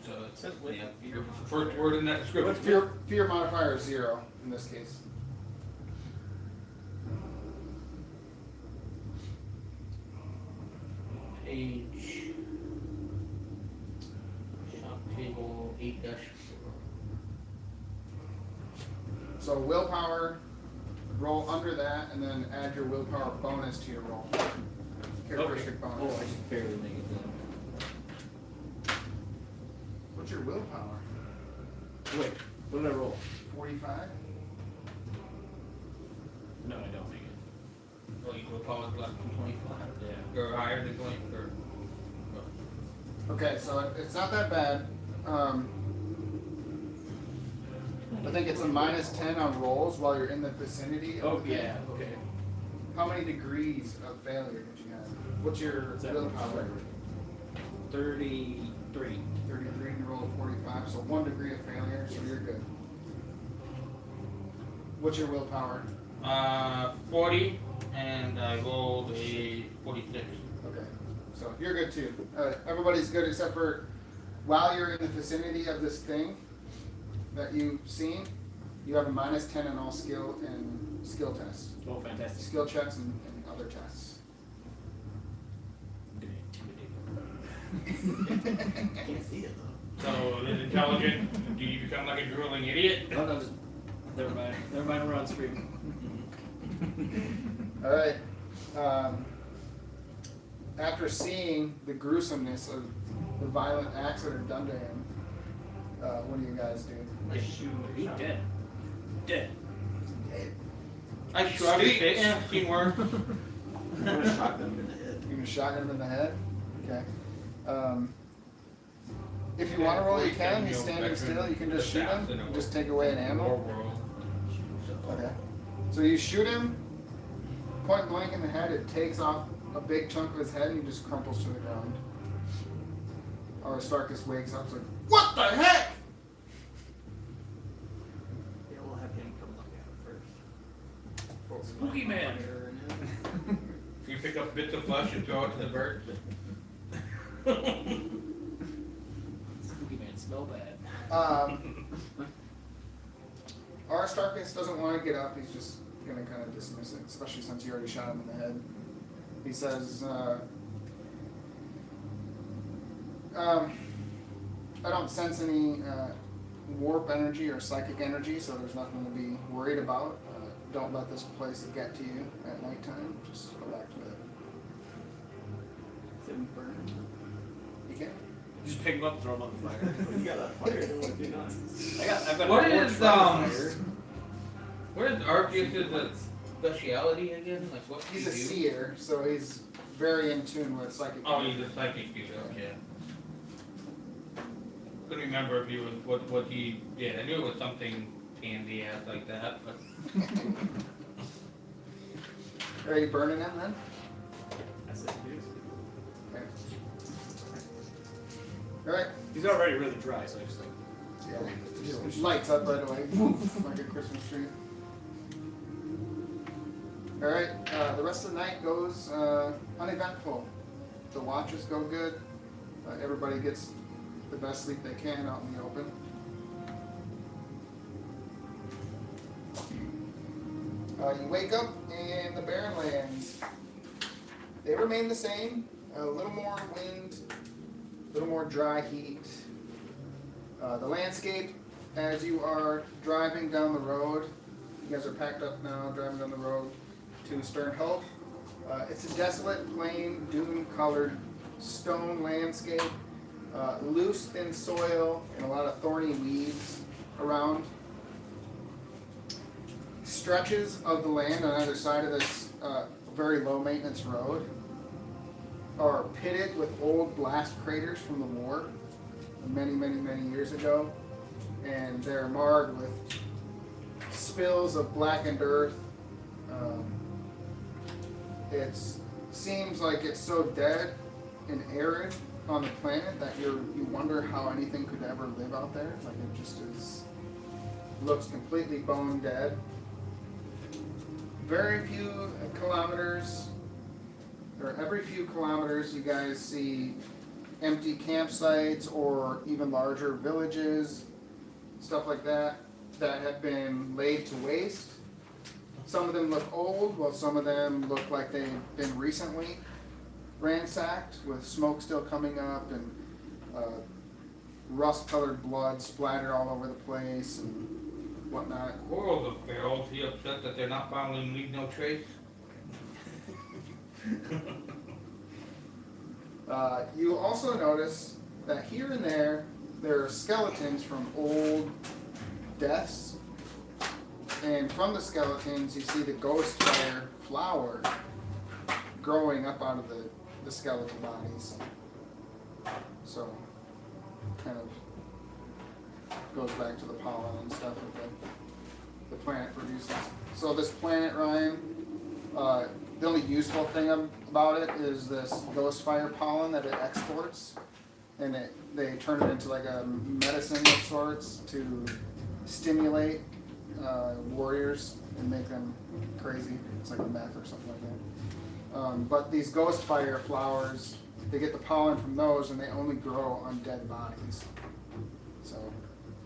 So it's Says with- yeah, fear. First word in that description. Fear modifier is 0 in this case. Page. Shop table 8-4. So willpower roll under that, and then add your willpower bonus to your roll. Characteristic Oh, bonus. I just barely make it then. What's your willpower? Wait, what did I roll? 45? No, I don't make it. Well, you will call it less than 25. Yeah. Or higher than 20. Or, Okay, so it's not that bad. I think it's a -10 on rolls while you're in the vicinity. Of Oh, the thing. yeah, okay. How many degrees of failure did you have? What's your What's that? willpower? 33. 33, you roll a 45, so 1 degree of failure, so you're good. What's your willpower? 40, and I rolled a 46. Okay, so you're good too. Everybody's good except for while you're in the vicinity of this thing that you've seen, you have a -10 in all skill and skill tests. Oh, fantastic. Skill checks and other tests. I'm gonna intimidate them. Can't see it though. So, is intelligent, do you become like a drooling idiot? No, no, just, never mind. Never mind, we're on screen. Alright. After seeing the gruesomeness of the violent acts that are done to him, what do you guys do? I shoot him with a He's shotgun. dead. Dead. I shrug his face, seen worse. I'm gonna shotgun him in the head. You're gonna shotgun him in the head? Okay. If you want to roll, you can. He's standing still. You can just shoot him. You just take away an ammo. Okay. So you shoot him, point blank in the head. It takes off a big chunk of his head and he just crumples to the ground. Aristarchus wakes up, like, what the heck? Yeah, we'll have him come look at it first. Spooky man. You pick up bits of flesh and throw it to the birds. Spooky man, smell bad. Aristarchus doesn't want to get up. He's just gonna kind of dismiss it, especially since you already shot him in the head. He says, I don't sense any warp energy or psychic energy, so there's nothing to be worried about. Don't let this place get to you at nighttime. Just go back to bed. Is it burn? You can. Just pick him up and throw him on the fire. You got a fire going, do not. I've got What a is, torch fire. What is Arceus' speciality again? Like what He's do a you do? seer, so he's very in tune with psychic Oh, energy. he's a psychic dude, okay. Couldn't remember if he was, what he did. I knew it was something handy ass like that, but. Are you burning him then? I said yes. Okay. Alright. He's already really dry, so I just like. Yeah. Just lights up right away. Like a Christmas tree. Alright, the rest of the night goes uneventful. The watches go good. Everybody gets the best sleep they can out in the open. You wake up in the barren lands. They remain the same. A little more wind, a little more dry heat. The landscape, as you are driving down the road, you guys are packed up now, driving down the road to Sternhope. It's a desolate, plain, dune-colored stone landscape, loose, thin soil, and a lot of thorny weeds around. Stretches of the land on either side of this very low-maintenance road are pitted with old blast craters from the war many, many, many years ago, and they're marred with spills of blackened earth. It seems like it's so dead and arid on the planet that you wonder how anything could ever live out there. Like it just looks completely bone dead. Very few kilometers, or every few kilometers, you guys see empty campsites or even larger villages, stuff like that, that have been laid to waste. Some of them look old, while some of them look like they've been recently ransacked, with smoke still coming up and rust-colored blood splattered all over the place. And whatnot. Coral's a feral. Is he upset that they're not following Leave No Trace? You also notice that here and there are skeletons from old deaths, and from the skeletons you see the ghost fire flower growing up out of the skeleton bodies. So, kind of goes back to the pollen and stuff that the planet produces. So this planet, Ryan, the only useful thing about it is this ghost fire pollen that it exports, and they turn it into like a medicine of sorts to stimulate warriors and make them crazy. It's like a meth or something like that. But these ghost fire flowers, they get the pollen from those, and they only grow on dead bodies. So,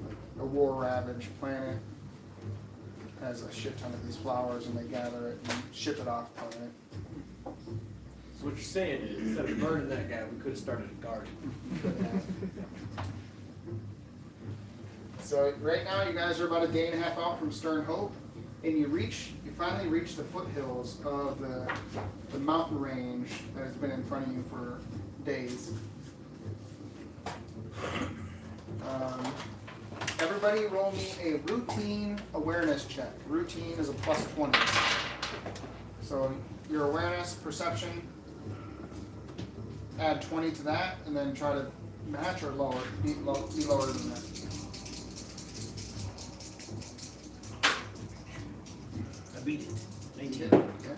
like a war-ravaged planet has a shit ton of these flowers, and they gather it and ship it off planet. So what you're saying is, instead of burning that guy, we could have started a garden. So right now, you guys are about a day and a half out from Stern Hope, and you finally reach the foothills of the mountain range that has been in front of you for days. Everybody roll me a routine awareness check. Routine is a plus 20. So your awareness, perception, add 20 to that, and then try to match or lower, be lower than that. I beat it. 19. Okay.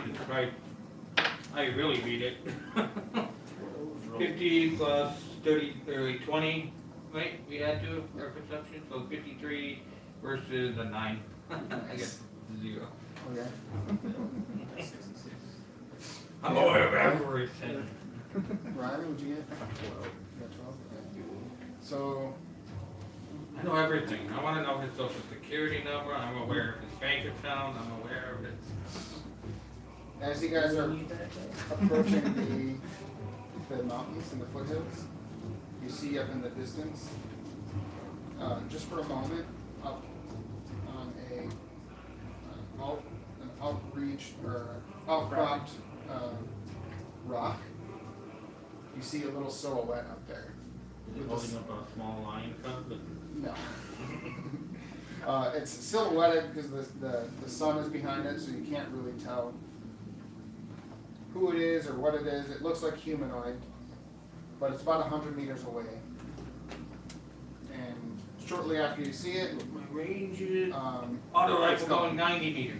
Jesus Christ. I really beat it. 50 plus 30, or 20, right? We had to, our perception, so 53 versus a 9. I guess 0. Okay. I'm aware of everything. Ryan, what'd you get? 12. You got 12? Okay. So, I know everything. I want to know his social security number. I'm aware of his bank account. I'm aware of it. as you guys are approaching the mountains and the foothills, you see up in the distance, just for a moment, up on an outreach or outcropped rock, you see a little silhouette up there. Is it holding up a small lion cub? No. It's silhouetted because the sun is behind it, so you can't really tell who it is or what it is. It looks like humanoid, but it's about 100 meters away. And shortly after you see it, My range is it's auto rifle going 90 meters.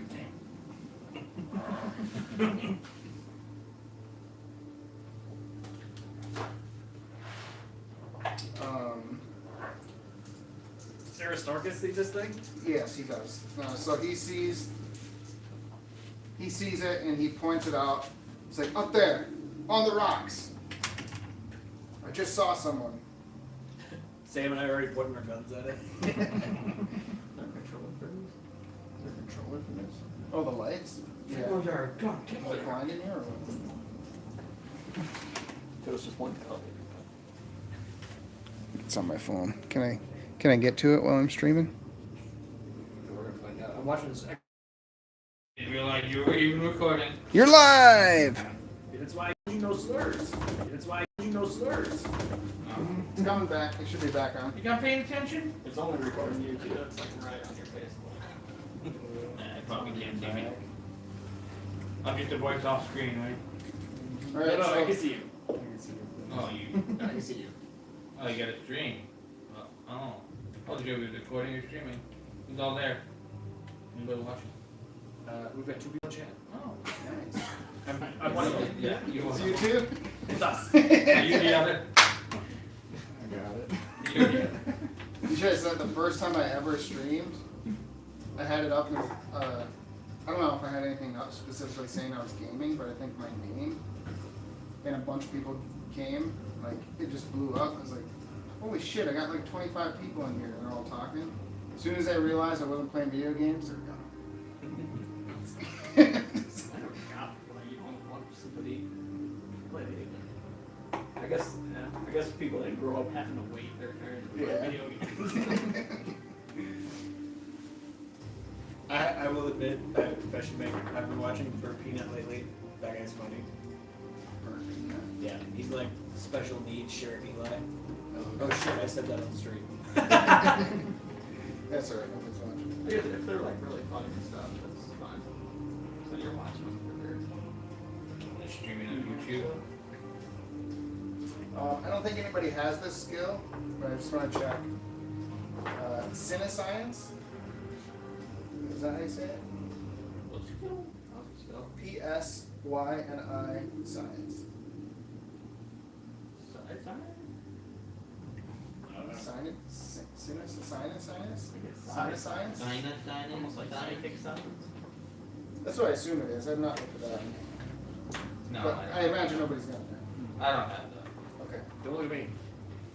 Does Aristarchus see this thing? Yes, he does. So he sees it and he points it out. It's like, up there, on the rocks. I just saw someone. Sam and I are already pointing our guns at it. Is there a controller for this? Oh, the lights? Yeah. Oh, there, God, Is it blind in here or what? There was just one color. It's on my phone. Can I get to it while I'm streaming? We're gonna find out. I'm watching this. Didn't realize you were even recording. You're live! That's why I use no slurs. That's why I use no slurs. It's coming back. It should be back on. You not paying attention? It's only recording you too. It's like right on your face. I probably can't see me. I'm just a voice off screen, right? Alright, No, I can so see you. Oh, you. I can see you. Oh, you got a stream. Oh. Oh, you was recording your streaming. It's all there. Anybody watching? We've got 2 people in chat. Oh. nice. I'm one of them. Yeah, you It's are. you too? It's us. Are you the other? I got it. You're the other. You should have said the first time I ever streamed, I had it up and I don't know if I had anything up specifically saying I was gaming, but I think my name and a bunch of people came, like it just blew up. I was like, holy shit, I got like 25 people in here and they're all talking. As soon as I realized I wasn't playing video games, they're gone. I don't got why you don't want somebody to play video game. I guess, yeah. I guess people didn't grow up having to wait their turn to play Yeah. video games. I will admit, I have a confession to make. I've been watching Burt Peanut lately. That guy's funny. Yeah, he's like special needs Sheriff Eli. Oh shit, I said that on the street. That's alright, nobody's watching. I guess if they're like really funny and stuff, that's fine. So you're watching them for their They're streaming on YouTube. I don't think anybody has this skill, but I just want to check. Cinescience? Is that how you say it? What's it called? P-S-Y-N-I science. Sinus? Science? almost like psychic science. That's what I assume it is. I've not looked at that. No, But I I imagine nobody's got that. I don't have that. Okay. Don't look at me.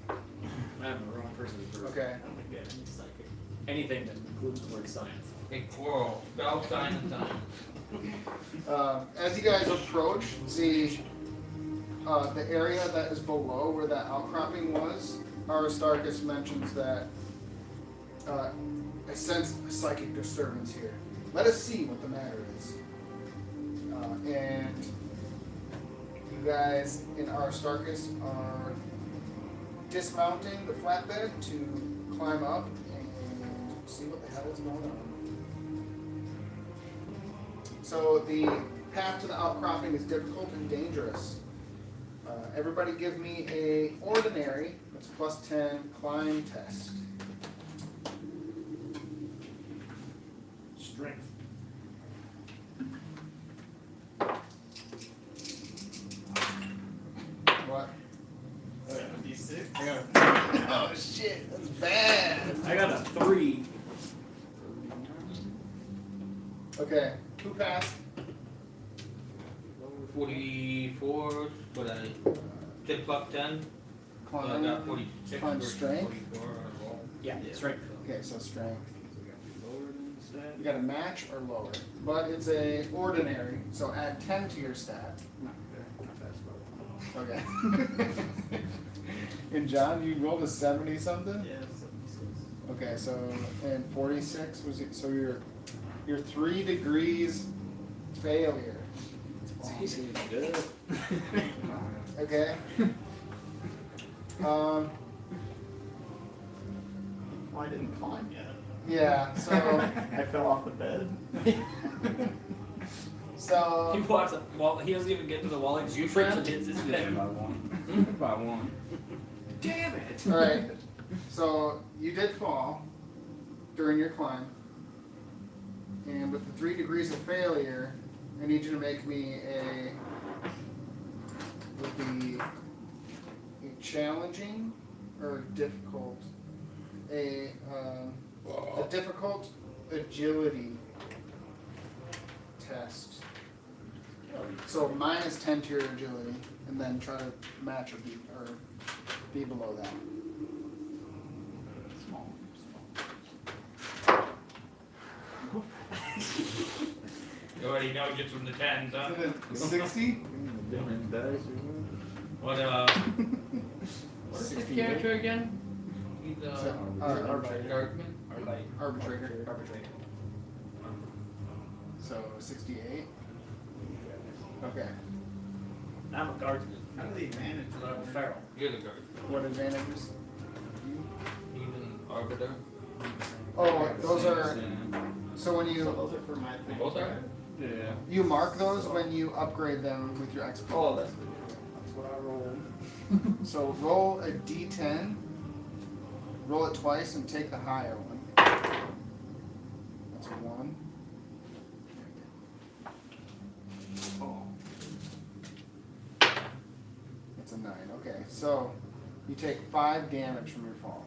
I'm the wrong person to prove Okay. I don't think they have any psychic. anything that includes the word science. Big quarrel. Spell sign and sign. As you guys approach the area that is below where that outcropping was, Aristarchus mentions that I sense a psychic disturbance here. Let us see what the matter is. And you guys in Aristarchus are dismounting the flatbed to climb up and see what the hell is going on. So the path to the outcropping is difficult and dangerous. Everybody give me a ordinary, that's +10, climb test. Strength. What? 76. I got Oh shit, that's bad. a 3. Okay, who passed? 44, but I did +10. So I Climb. got 46 Climb versus strength? 44 overall. Yeah, strength. Okay, so strength. Lower than that. You got a match or lower, but it's a ordinary, so add 10 to your stat. Not that slow. Okay. And John, you rolled a 70 something? Yeah, 76. Okay, so and 46 was it? So you're 3 degrees failure. Good. Okay. Well, I didn't climb yet. Yeah. So I fell off the bed. He so walks up. Well, he doesn't even get to the wall. He just You trips tripped? and hits his Yeah, head. by one. By one. Damn it! all right. So you did fall during your climb, and with the 3 degrees of failure, I need you to make me a challenging or difficult a difficult agility test. So -10 to your agility, and then try to match or be below that. Small. You already know just from the 10s, huh? 60? What, what's his 68? character again? He's, Arbitrator. Darkman? Arbitrator. Arbitrator. So 68. Okay. I'm a guardsman. How do they manage I'm a feral. You're the guard. What advantages? He's an arbiter. Oh, those are. So when So you those are for my thing. Both are? you mark those when you upgrade them with your expert. Oh, that's what I rolled. So roll a d10, roll it twice, and take the higher one. That's a 1. Oh. That's a 9. Okay, so you take 5 damage from your fall.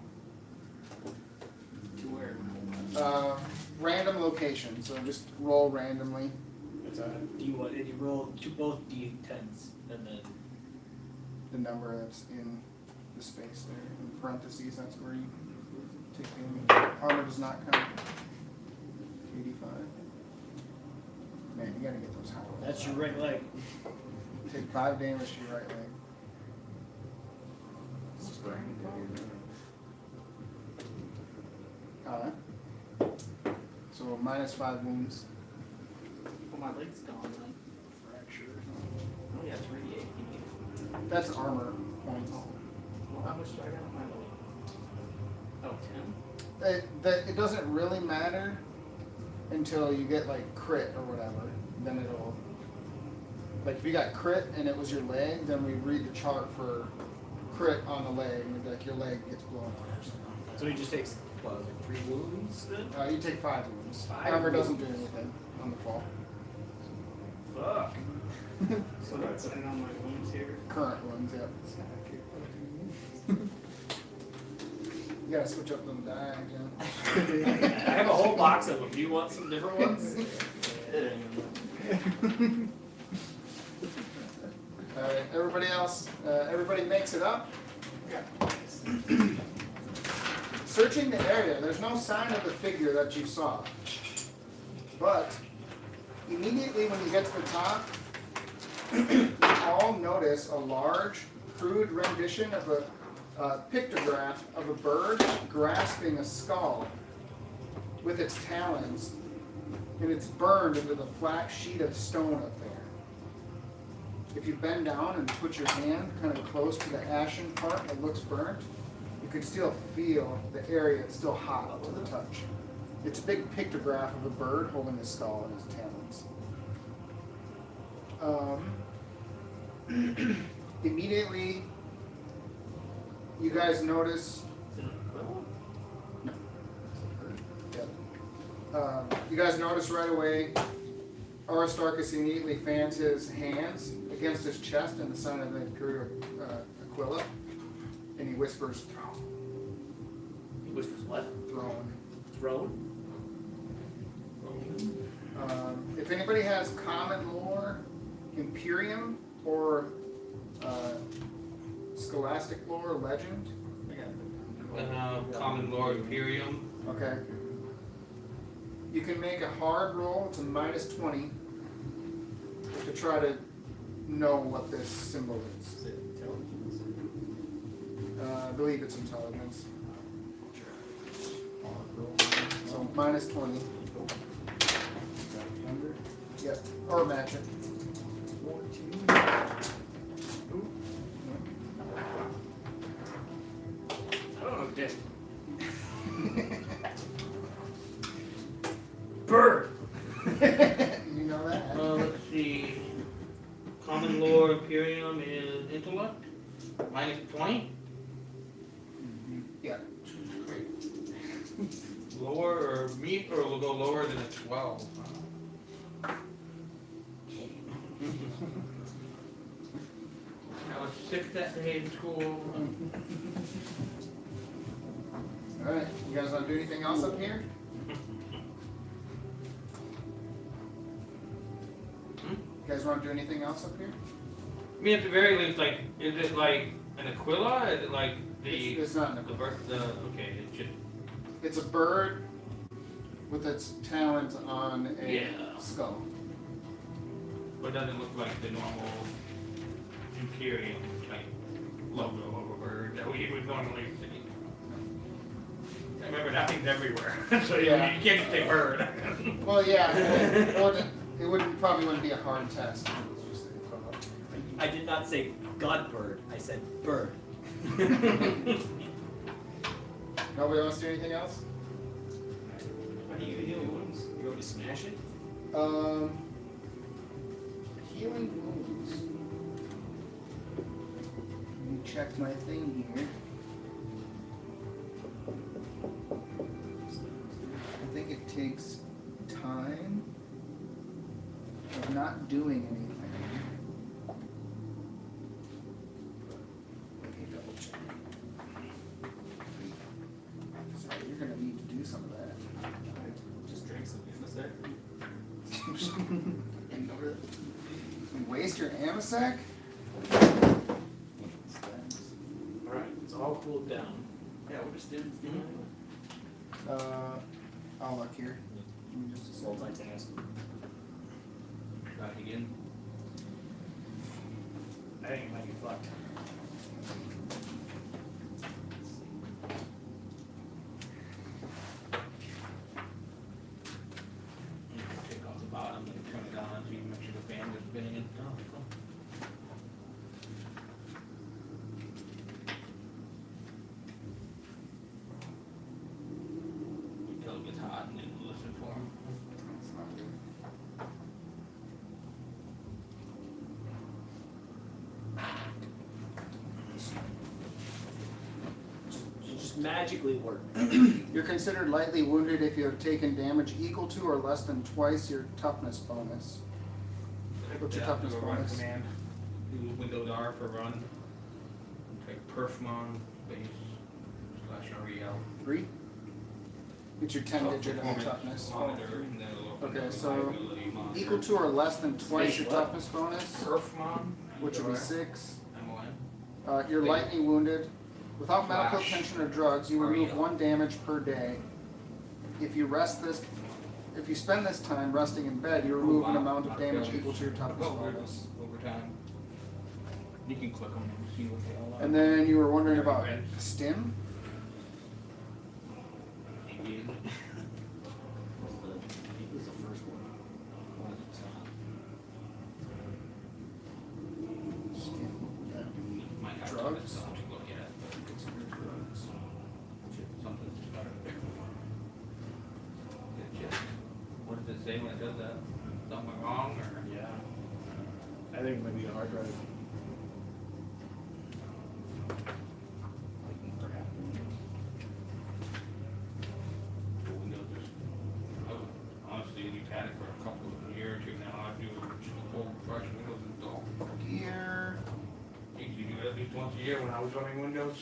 To where? Random location, so just roll randomly. It's a D1, and you roll both D10s, and then The number that's in the space there, in parentheses, that's where you take damage. Armor does not count. 85. Man, you gotta get those high rolls. that's your right leg. Take 5 damage to your right leg. -5 wounds. Oh, my leg's gone then. Fracture. Oh, yeah, 3d8. That's armor points. Well, how much do I got on my leg? Oh, 10? It doesn't really matter until you get like crit or whatever. Then it'll, like if you got crit and it was your leg, then we read the chart for crit on the leg, and like your leg gets blown up or something. So he just takes, what, like 3 wounds then? You take 5 wounds. 5 Armor doesn't wounds. do anything on the fall. Fuck. So that's it on my wounds here. Current ones, yep. You gotta switch up them die, Jim. I have a whole box of them. Do you want some different ones? Alright, everybody else, everybody makes it up. Searching the area, there's no sign of the figure that you saw. But immediately when you get to the top, you all notice a large, crude rendition of a pictograph of a bird grasping a skull with its talons, and it's burned into the flat sheet of stone up there. If you bend down and put your hand kind of close to the ashen part that looks burnt, you can still feel the area, it's still hot to the touch. It's a big pictograph of a bird holding a skull in his talons. Immediately, you guys notice. No. Yep. You guys notice right away. Aristarchus immediately fans his hands against his chest in the sign of the Imperial Aquila, and he whispers, "Throne." He whispers what? Throne. Throne? If anybody has common lore, Imperium, or scholastic lore, legend, Common Lore Imperium. okay. You can make a hard roll to -20 to try to know what this symbol is. Is it intelligence? I believe it's intelligence. So -20. Yep, or match it. 14. I don't know who did. Bird! You know that? Let's see. Common Lore Imperium is intellect. -20. Yeah. Lower or meet, or we'll go lower than a 12. I was 6th at the Hayden School. Alright, you guys want to do anything else up here? You guys want to do anything else up here? I mean, at the very least, like, is it like an Aquila? Is it like the It's not an the bird? Okay, it's just It's a bird with its talons on a Yeah. skull. but it doesn't look like the normal Imperium type logo of a bird that we would normally see. I remember that thing's everywhere, so Yeah. you can't just say bird. Well, yeah, it wouldn't probably wouldn't be a hard test. It was just a photo. I did not say God bird, I said bird. Nobody wants to do anything else? How do you heal wounds? You go to smash it? Healing wounds. Let me check my thing here. I think it takes time of not doing anything. Let me double check. So you're gonna need to do some of that. Just drink some in a sec. You waste your amasec? Alright, it's all cooled down. Yeah, we're just doing. I'll look here. Give me just a second. Multitask. Try it again. I think it might be fucked. just magically work. You're considered lightly wounded if you have taken damage equal to or less than twice your toughness bonus. What's your toughness Do a run bonus? command. Do Windows R for run. Type perfmon space / REL. 3? It's your 10 digit of toughness. Monitor, and then it'll open Okay, up so reliability monitor. equal to or less than twice your What? toughness bonus, Perfmon. which would be 6. MON. You're lightly wounded. Without medical Flash. attention or drugs, you remove REL. 1 damage per day. If you spend this time resting in bed, you remove an amount of damage equal to your toughness bonus. Overtime. You can click them and see what they all are. And then you were wondering about stim? Engage. Who's the first one? One at the top. Stim. That'd be Might have drugs. to look at. Considered drugs. Something's better. Get checked. What does it say when it does that? Something wrong or? Yeah. I think maybe a hard drive. Windows just, honestly, you've had it for a couple of years or two now. I do just a whole fresh Windows install. Gear. Used to do it at least once a year when I was running Windows.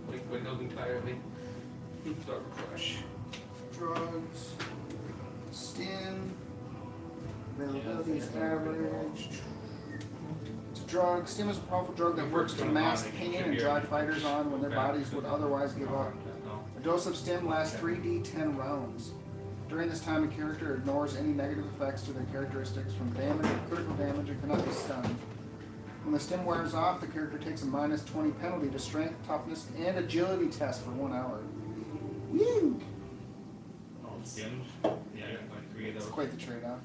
Like Windows entirely. Start fresh. Drugs. Stim. Availability is average. It's a drug. Stim is a powerful drug that works to mask pain and drive fighters on when their bodies would otherwise give up. A dose of Stim lasts 3d10 rounds. During this time, a character ignores any negative effects to their characteristics from damage or critical damage and cannot be stunned. When the Stim wears off, the character takes a -20 penalty to strength, toughness, and agility test for 1 hour. Woo! Oh, Stims? Yeah, I got like 3 of It's those. quite the trade-off.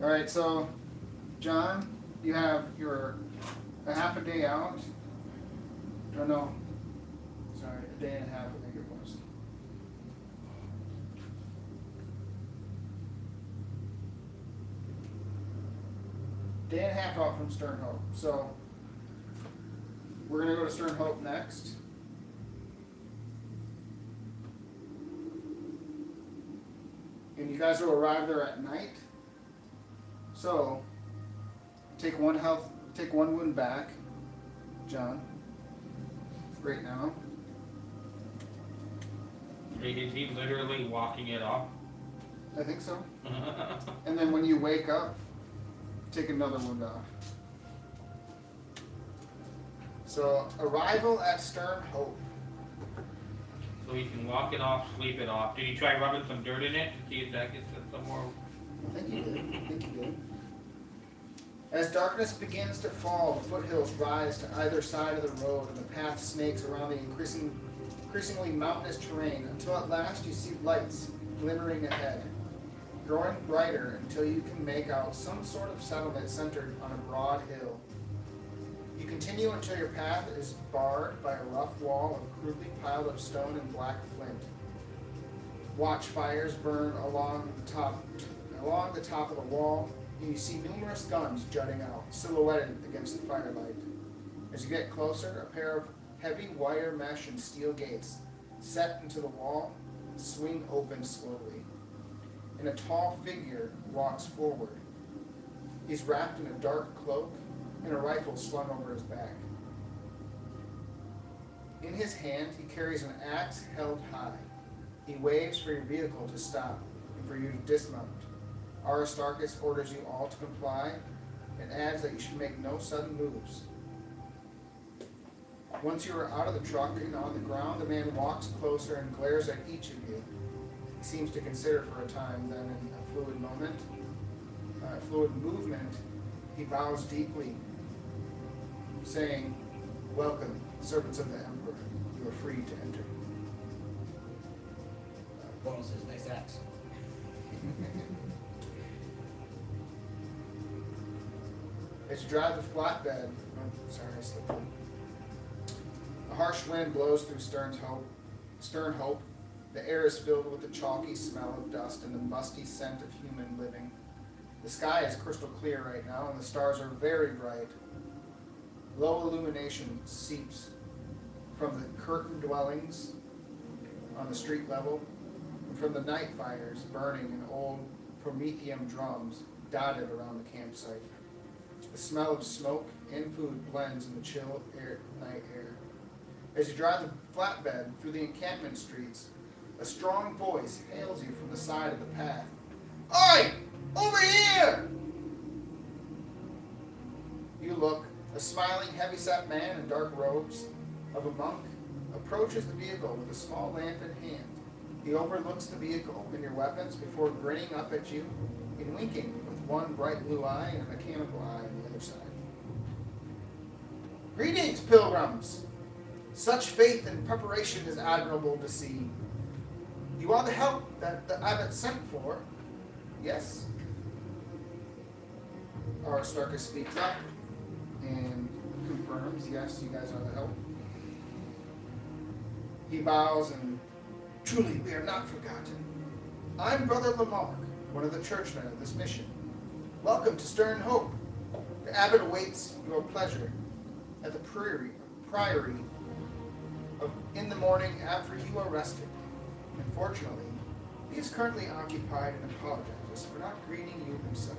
Alright, so, John, you have a half a day out. Oh, no. Sorry, a day and a half, I think it was. Day and a half out from Stern Hope. So, we're going to go to Stern Hope next. And you guys will arrive there at night. So, take one wound back, John. Right now. Is he literally walking it off? I think so. And then when you wake up, take another wound off. So, arrival at Stern Hope. So he can walk it off, sleep it off. Did he try rubbing some dirt in it to see if that gets it some more? I think you did. As darkness begins to fall, the foothills rise to either side of the road and the path snakes around the increasingly mountainous terrain until at last you see lights glimmering ahead, growing brighter until you can make out some sort of settlement centered on a broad hill. You continue until your path is barred by a rough wall of crudely piled up stone and black flint. Watchfires burn along the top of the wall, and you see numerous guns jutting out, silhouetted against the firelight. As you get closer, a pair of heavy wire mesh and steel gates, set into the wall, swing open slowly, and a tall figure walks forward. He's wrapped in a dark cloak and a rifle slung over his back. In his hand, he carries an axe held high. He waves for your vehicle to stop and for you to dismount. Aristarchus orders you all to comply and adds that you should make no sudden moves. Once you are out of the truck and on the ground, the man walks closer and glares at each of you. He seems to consider for a time, then in a fluid movement, he bows deeply, saying, "Welcome, servants of the Emperor. You are free to enter." Bonus says nice axe. As you drive the flatbed, I slipped in. A harsh wind blows through Stern Hope. The air is filled with the chalky smell of dust and the musty scent of human living. The sky is crystal clear right now, and the stars are very bright. Low illumination seeps from the curtain dwellings on the street level, and from the night fires burning in old promethium drums dotted around the campsite. The smell of smoke and food blends in the chill night air. As you drive the flatbed through the encampment streets, a strong voice hails you from the side of the path. Oi! Over here! You look. A smiling, heavy-set man in dark robes of a monk approaches the vehicle with a small lamp in hand. He overlooks the vehicle and your weapons before grinning up at you and winking with one bright blue eye and a mechanical eye on the other side. Greetings, pilgrims! Such faith and preparation is admirable to see. You are the help that the abbot sent for, yes? Aristarchus speaks up and confirms, yes, you guys are the help. He bows and, truly, we are not forgotten. I'm Brother Lamarck, one of the churchmen of this mission. Welcome to Stern Hope. The abbot awaits your pleasure at the priory in the morning after you are rested. Unfortunately, he is currently occupied and apologizes for not greeting you himself.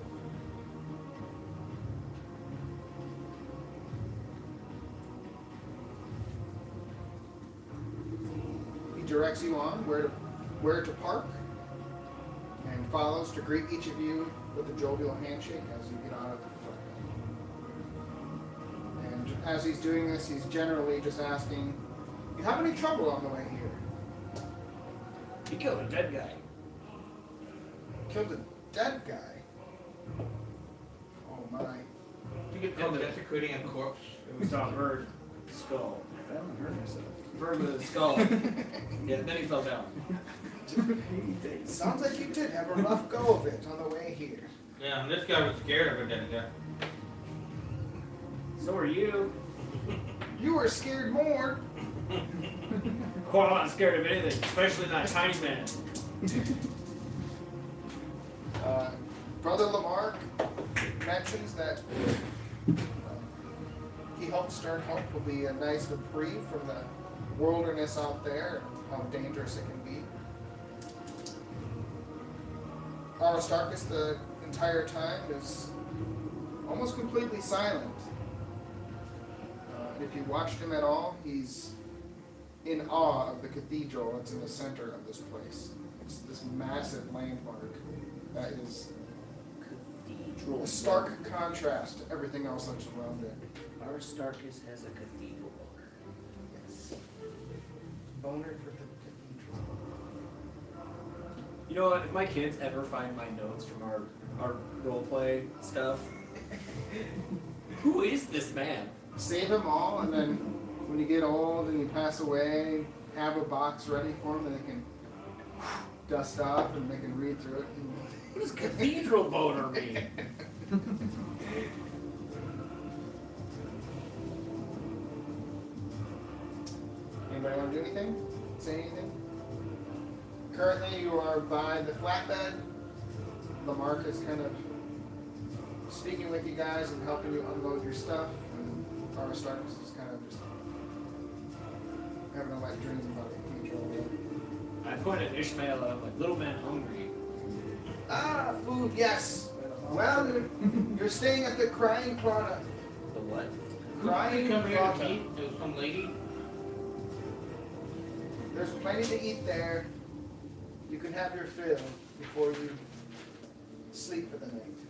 He directs you on where to park and follows to greet each of you with a jovial handshake as you get out of the flight. And as he's doing this, he's generally just asking, you have any trouble on the way here? He killed a dead guy. Killed a dead guy? Oh my. You get called desecrating a corpse. We saw a bird skull. I haven't heard myself. Bird with a skull. Yeah, then he fell down. Sounds like you did have a rough go of it on the way here. Yeah, and this guy was scared of a dead guy. So are you. You were scared more. Oh, I'm not scared of anything, especially that tiny man. Brother Lamarck mentions that he hopes Stern Hope will be a nice reprieve from the wilderness out there and how dangerous it can be. Aristarchus the entire time is almost completely silent. If you watched him at all, he's in awe of the cathedral that's in the center of this place. It's this massive landmark that is a stark contrast to everything else that's around it. Aristarchus has a cathedral boner. Yes. Boner for the cathedral. You know what? If my kids ever find my notes from our roleplay stuff, who is this man? Save them all, and then when you get old and you pass away, have a box ready for them that they can dust off and they can read through it. What does cathedral boner mean? Anybody want to do anything? Say anything? Currently, you are by the flatbed. Lamarck is kind of speaking with you guys and helping you unload your stuff. And Aristarchus is kind of just having a wet dream about the cathedral. I pointed at Ishmael and I'm like, little man hungry. Ah, food, yes. Well, you're staying at the Crying Claw. The what? Crying Come here to Claw. eat. There's some lady. There's plenty to eat there. You can have your fill before you sleep for the night.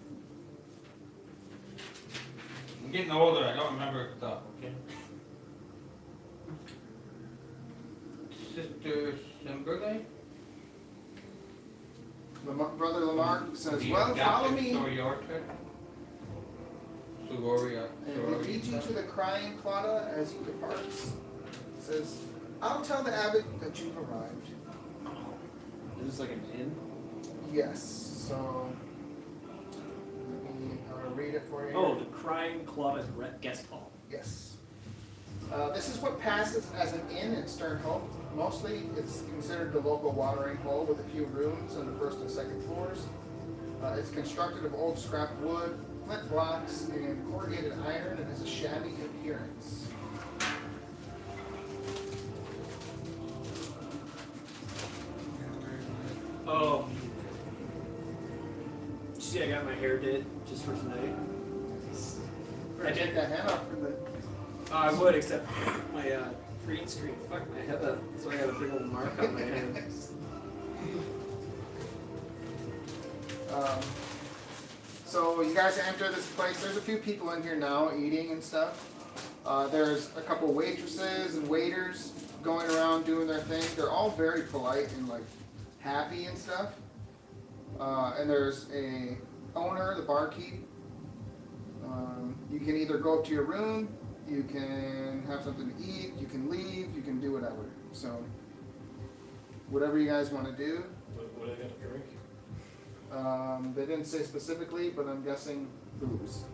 I'm getting older. I don't remember stuff. Okay. Sister Simberley? Brother Lamarck says, well, follow me. And he leads you to the Crying Claw as he departs. Says, I'll tell the abbot that you've arrived. Is this like an inn? Yes, so let me read it for you. Oh, the Crying Club at Guest Hall. Yes. This is what passes as an inn in Stern Hope. Mostly it's considered the local watering hole with a few rooms on the first and second floors. It's constructed of old scrap wood, flint blocks and corrugated iron and has a shabby appearance. Oh. Did you see I got my hair did just for tonight? I take that hand off for the. I would, except my green screen fucked my head up, so I got a big old mark on my head. So you guys enter this place. There's a few people in here now eating and stuff. There's a couple waitresses and waiters going around doing their thing. They're all very polite and like happy and stuff. And there's a owner, the barkeep. You can either go up to your room, you can have something to eat, you can leave, you can do whatever. So whatever you guys want to do. What I got to drink? They didn't say specifically, but I'm guessing booze.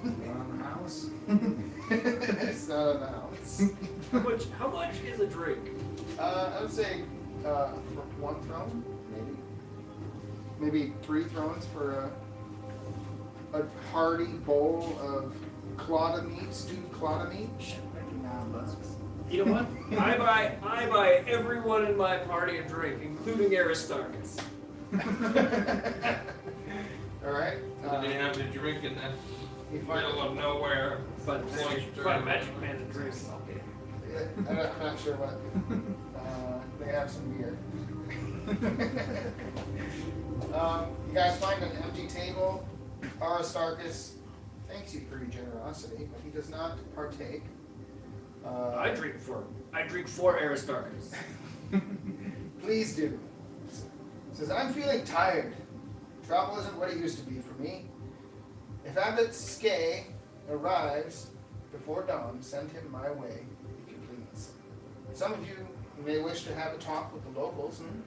Not on the house. It's not in the house. How much is a drink? I would say one throne, maybe 3 thrones for a hearty bowl of clawed meat, stewed clawed meat. $9. You know what? I buy everyone in my party a drink, including Aristarchus. All right. So they have the drink in the You find middle of nowhere. But Magic Man and drinks. Okay. I'm not sure what. They have some beer. You guys find an empty table. Aristarchus thanks you for your generosity, but he does not partake. I drink for Aristarchus. Please do. Says, I'm feeling tired. Travel isn't what it used to be for me. If Abbot Skay arrives before dawn, send him my way, if you please. Some of you may wish to have a talk with the locals, and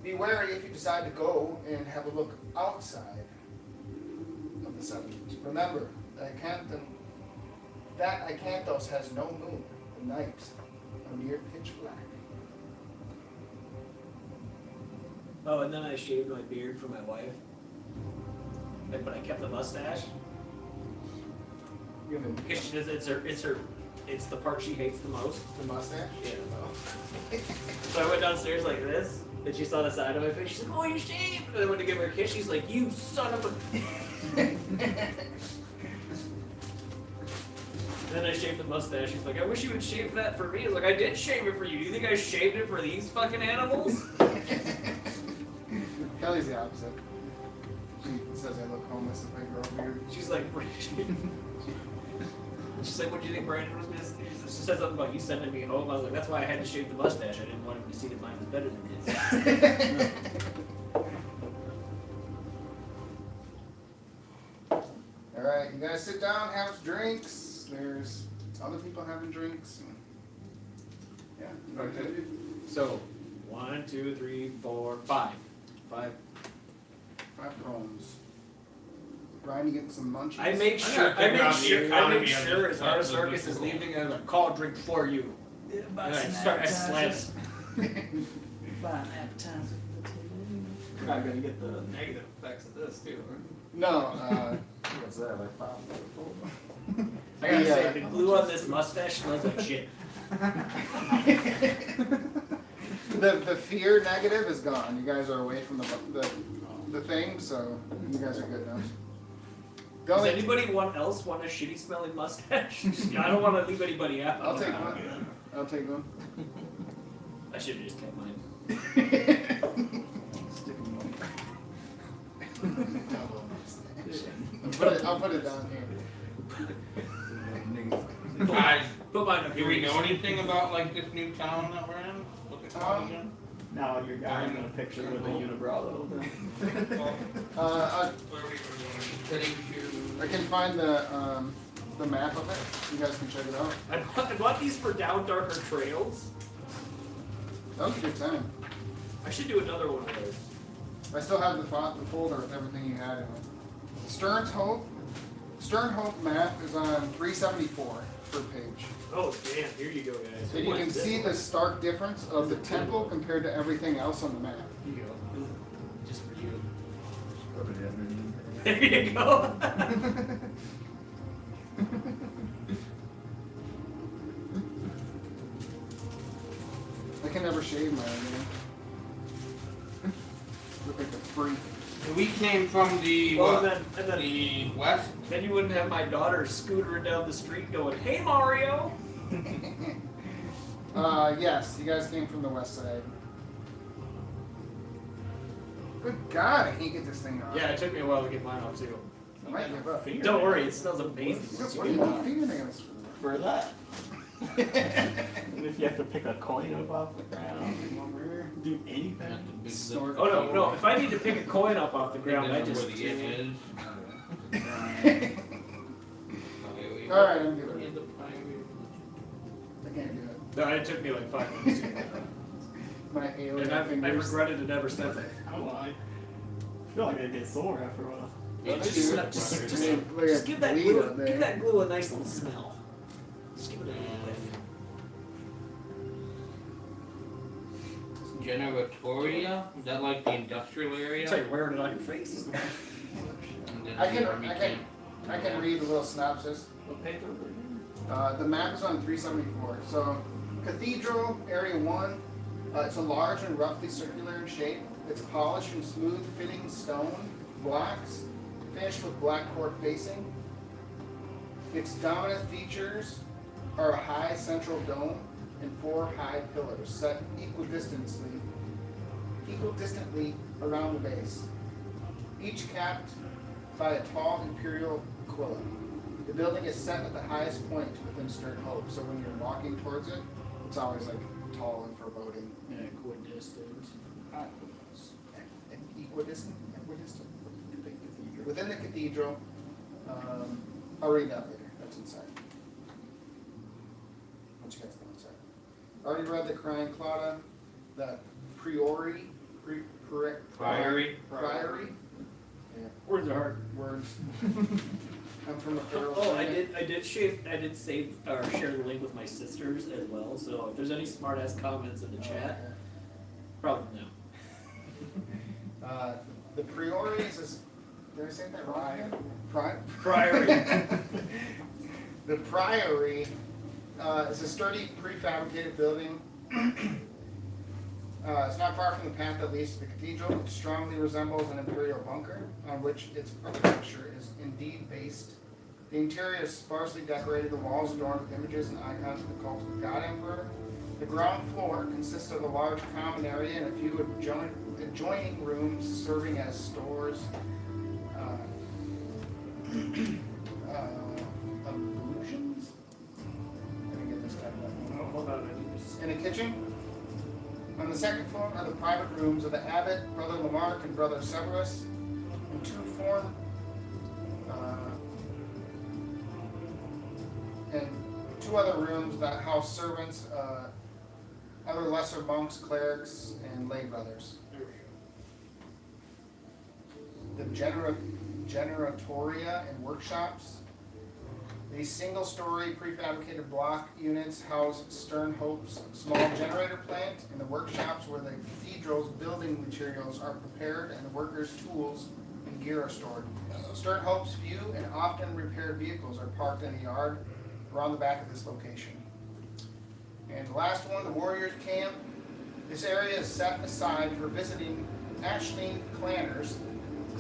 be wary if you decide to go and have a look outside of the settlement. Remember, that Acanthos has no moon. The nights are near pitch black. Oh, and then I shaved my beard for my wife. But I kept the mustache. Because she does, it's the part she hates the most. The mustache? Yeah. So I went downstairs like this, and she saw the side of my face. She's like, "Oh, you shaved!" And I went to give her a kiss. She's like, "You son of a." Then I shaved the mustache. She's like, "I wish you would shave that for me." I was like, "I did shave it for you. Do you think I shaved it for these fucking animals?" Kelly's the opposite. She says I look homeless if I grow a beard. She's like, she's like, "What do you think Brandon was gonna?" She said something about you sending me home. I was like, "That's why I had to shave the mustache. I didn't want him to see that mine was better than his." All right, you guys sit down, have drinks. There's other people having drinks. And yeah. Okay. So, 1, 2, 3, 4, 5. 5 poems. Brian, you get some munchies? I make sure as Aristarchus is leaving, I'm like, call a drink for you. And I slam it. Buy an appetizer for the table. You're not gonna get the negative effects of this, too, right? No, what's that, like 5 I gotta say, the glue on this mustache smells like shit. The fear negative is gone. You guys are away from the thing, so you guys are good now. Does anybody else want a shitty smelling mustache? I don't want to leave anybody out. I'll take one. I'll take one. I should have just kept mine. I'll put it down here. Guys, Put mine up do here. we know anything about like this new town that we're in? What's it called again? Now your guy in a picture with a unibrow though. I can find the map of it. You guys can check it out. I bought these for Down Darker Trails. That was a good time. I should do another one of those. I still have the folder with everything you had in it. Stern Hope map is on 374 per page. Oh damn! Here you go, guys. And you can see the stark difference of the temple compared to everything else on the map. Here you go. Just for you. There you go. I can never shave my hair. Look like a freak. We came from the Well, what? and then The west. then you wouldn't have my daughter scootering down the street going, "Hey Mario." Yes, you guys came from the west side. Good God, I can't get this thing off. Yeah, it took me a while to get mine off too. I might give up. Don't worry, it smells amazing. What do you want fingernails For that. And if you have to pick a coin up off the ground, do anything. Snort. Oh no! If I need to pick a coin up off the ground, I just. Where the it is. Alright, I'm good. I can't do it. No, it took me like 5 minutes. My alien And I've fingers. regretted it ever since. I don't know. I feel like they get sore after a while. Yeah, Look just at give that bleed glue, up there. give that glue a nice little smell. Just give it a little whiff. Generatoria? Is that like the industrial area? That's how you're wearing it on your face. And then I the can, army I can, camp. I can read a little synopsis. What paper? The map is on 374. So, Cathedral, Area 1, it's a large and roughly circular in shape. It's polished and smooth fitting stone blocks, finished with black court facing. Its dominant features are a high central dome and 4 high pillars set equidistantly around the base, each capped by a tall imperial aquila. The building is set at the highest point within Stern Hope, so when you're walking towards it, it's always like tall and foreboding. Yeah, equidistant. Equidistant? Within the cathedral, I'll read that later. That's inside. What you guys go inside? Already read the Crying Claudia, the Priory. Priory. Yeah, Words are hard. words. I'm from the Pharaoh. Oh, I did save or share the link with my sisters as well. So if there's any smart ass comments in the chat, probably no. The Priories is. Did I say that wrong? Priory. The Priory is a sturdy prefabricated building. It's not far from the path that leads to the cathedral. It strongly resembles an imperial bunker on which its architecture is indeed based. The interior is sparsely decorated, the walls adorned with images and icons of the cult of the God Emperor. The ground floor consists of a large common area and a few adjoining rooms serving as stores, illusions? Let me get this typed up. Oh, hold on, I need to. In a kitchen. On the second floor are the private rooms of the abbot, Brother Lamarck, and Brother Severus, and 2 other rooms that house servants, other lesser monks, clerics, and lay brothers. The generatoria and workshops. These single-story prefabricated block units house Stern Hope's small generator plant and the workshops where the cathedral's building materials are prepared and the workers' tools and gear are stored. Stern Hope's few and often repaired vehicles are parked in a yard around the back of this location. And the last one, the Warriors Camp. This area is set aside for visiting Ashleen clanners,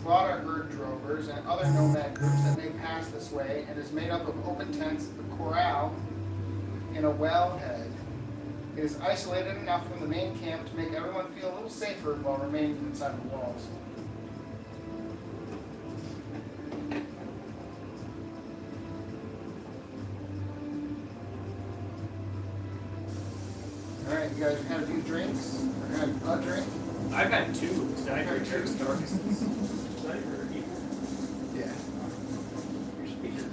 Claudia herd drovers, and other nomad groups that may pass this way, and is made up of open tents, a corral, and a wellhead. It is isolated enough from the main camp to make everyone feel a little safer while remaining inside the walls. Alright, you guys had a few drinks? Or had a drink? I've had 2 Stagger Drinks Darknesses. Yeah. Your speakers.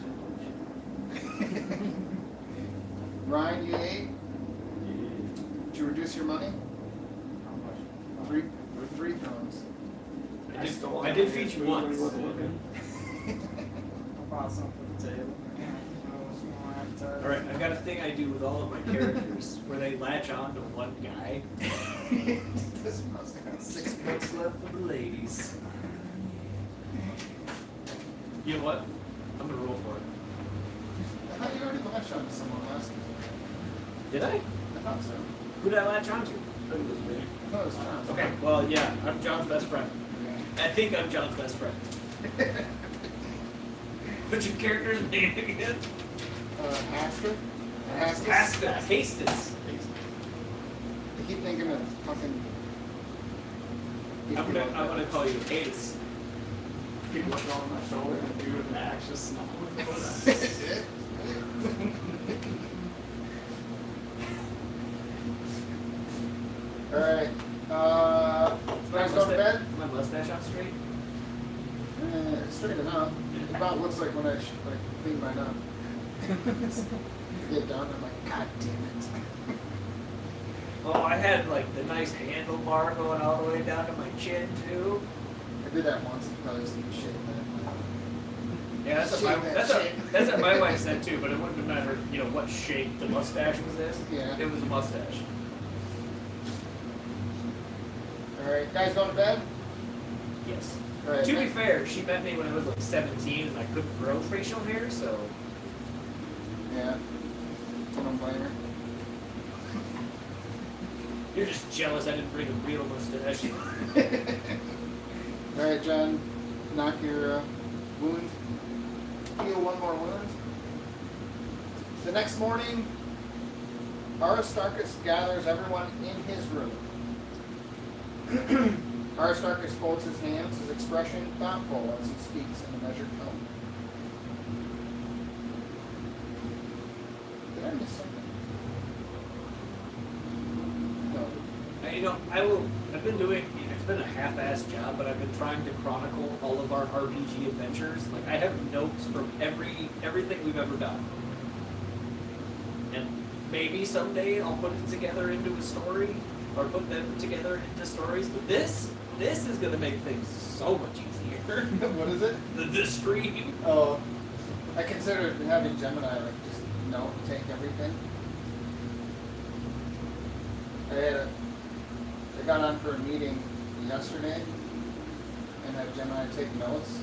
Ryan, you ate? Did you reduce your money? Three thrones. I did feed you once. I bought some for the table. Alright, I've got a thing I do with all of my characters where they latch on to one guy. This must have 6 bucks left for the ladies. You know what? I'm gonna roll for it. I thought you already latched on to someone last time. Did I? I thought so. Who did I latch onto? I thought it was John. Okay, well, yeah, I'm John's best friend. I think I'm John's best friend. What's your character's name again? Aster? Hastus. I keep thinking of fucking. I'm gonna call you Ace. People look on my shoulder and do an axe just snuggle with the foot. Alright. Guys go to bed? My mustache out straight? Straight enough. It about looks like when I clean mine up. Get done, I'm like, God damn it. Oh, I had like the nice handlebar going all the way down to my chin too. I did that once and probably some shit. Yeah, that's what my wife said too, but it wouldn't have mattered, you know, what shape the mustache was in. Yeah. It was a mustache. Alright, guys going to bed? Yes. Alright. To be fair, she met me when I was like 17 and I couldn't grow facial hair, so. Yeah. I don't blame her. You're just jealous I didn't bring a real mustache. Alright, John, knock your wound. Heal one more wound. The next morning, Aristarchus gathers everyone in his room. Aristarchus folds his hands, his expression thoughtful as he speaks in a measured tone. Did I miss something? No. I've been doing, it's been a half-assed job, but I've been trying to chronicle all of our RPG adventures. Like, I have notes from everything we've ever done. And maybe someday I'll put it together into a story, or put them together into stories, but this is gonna make things so much easier. What is it? The stream. Oh, I considered having Gemini just note take everything. I got on for a meeting yesterday and had Gemini take notes.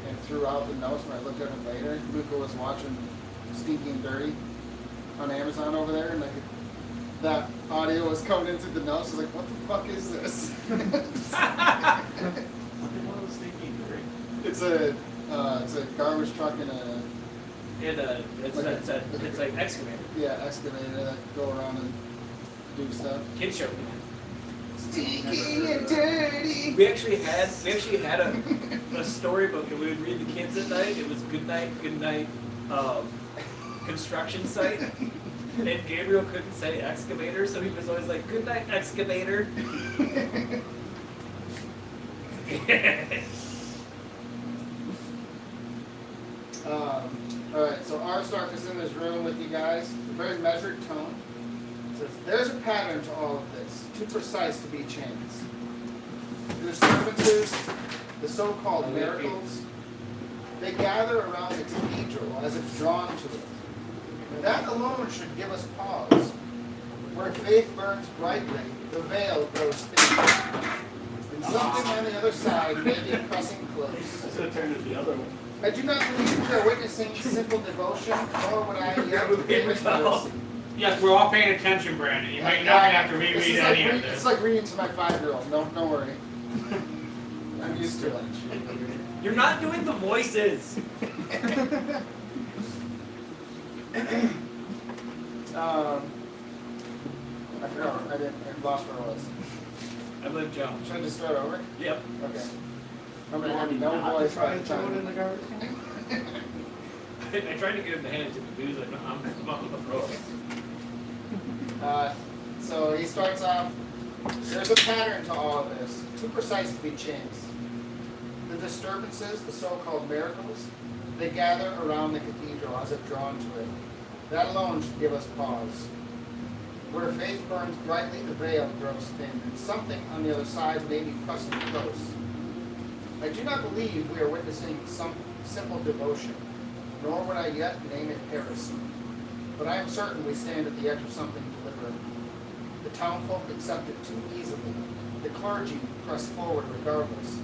And throughout the notes, when I looked at them later, Luca was watching Stinky and Dirty on Amazon over there, and that audio was coming into the notes. I was like, what the fuck is this? It's a garbage truck and It's like excavator. excavator that go around and do stuff. Kid show. Stinky and dirty. We actually had a storybook that we would read the kids at night. It was good night, construction site. And Gabriel couldn't say excavator, so he was always like, good night, excavator. Alright, so Aristarchus is in his room with you guys. A very measured tone. Says, there's a pattern to all of this, too precise to be chance. The disturbances, the so-called miracles, they gather around the cathedral as if drawn to it. And that alone should give us pause. Where faith burns brightly, the veil grows thin. And something on the other side may be pressing close. I should have turned it the other way. I do not believe we are witnessing simple devotion, nor would I yet witness heresy. Yes, we're all paying attention, Brandon. You might not have to reread any of this. It's like reading to my 5-year-old. Don't worry. I'm used to it. You're not doing the voices. I forgot. I lost where I was. I blame John. Should I just start over? Yep. Okay. I'm gonna have no voice by the throw it in time. the garbage can. I tried to get him to hand it to me, but he was like, no, I'm on the throw it. So he starts off, there's a pattern to all of this, too precise to be chance. The disturbances, the so-called miracles, they gather around the cathedral as if drawn to it. That alone should give us pause. Where faith burns brightly, the veil grows thin, and something on the other side may be pressing close. I do not believe we are witnessing some simple devotion, nor would I yet name it heresy. But I am certain we stand at the edge of something deliberate. The townfolk accept it too easily. The clergy press forward regardless.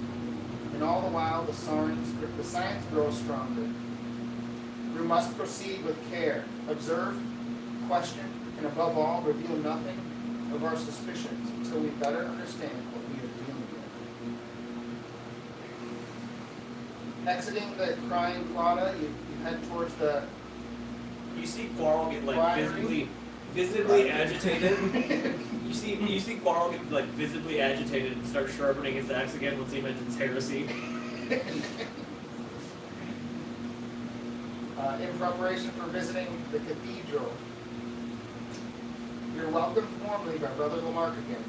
And all the while the science grows stronger. We must proceed with care, observe, question, and above all, reveal nothing of our suspicions until we better understand what we are dealing with. Exiting the crying Claudia, you head towards the You see Quarrel get like Priory? visibly agitated. You see Quarrel get like visibly agitated and start sharpening his axe again once he mentions heresy. in preparation for visiting the cathedral. You're welcomed warmly by Brother Lamarck again.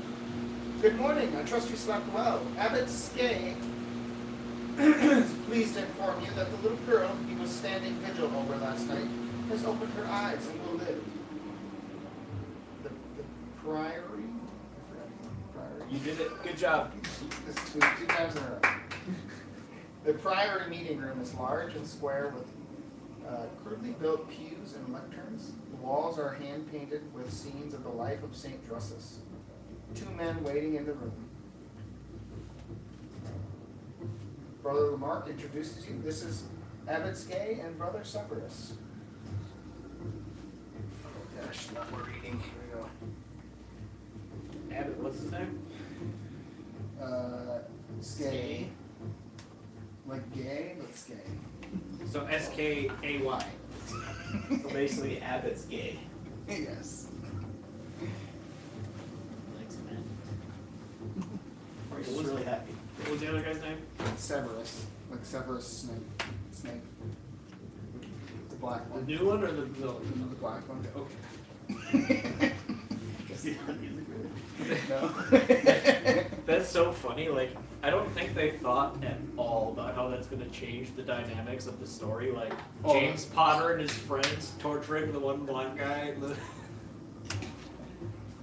Good morning, I trust you slept well. Abbot Skay is pleased to inform you that the little girl he was standing vigil over last night has opened her eyes and will live. The priory? I forgot the priory. You did it. Good job. This is two times in a row. The priory meeting room is large and square with crudely built pews and lecterns. The walls are hand-painted with scenes of the life of St. Drusus. Two men waiting in the room. Brother Lamarck introduces you. This is Abbot Skay and Brother Severus. Oh gosh, not more reading. Here we go. Abbott, what's his name? Skay. Like gay, but Skay. So S-K-A-Y. So basically, Abbott's gay. Yes. Thanks, man. Or he's just really happy. What was the other guy's name? Severus. Like Severus Snape. Snape. The black The one. new one or the The black one. Okay. Guess the other music really. No. That's so funny. Like, I don't think they thought at all about how that's going to change the dynamics of the story. Like, Oh. James Potter and his friends torturing the one black guy.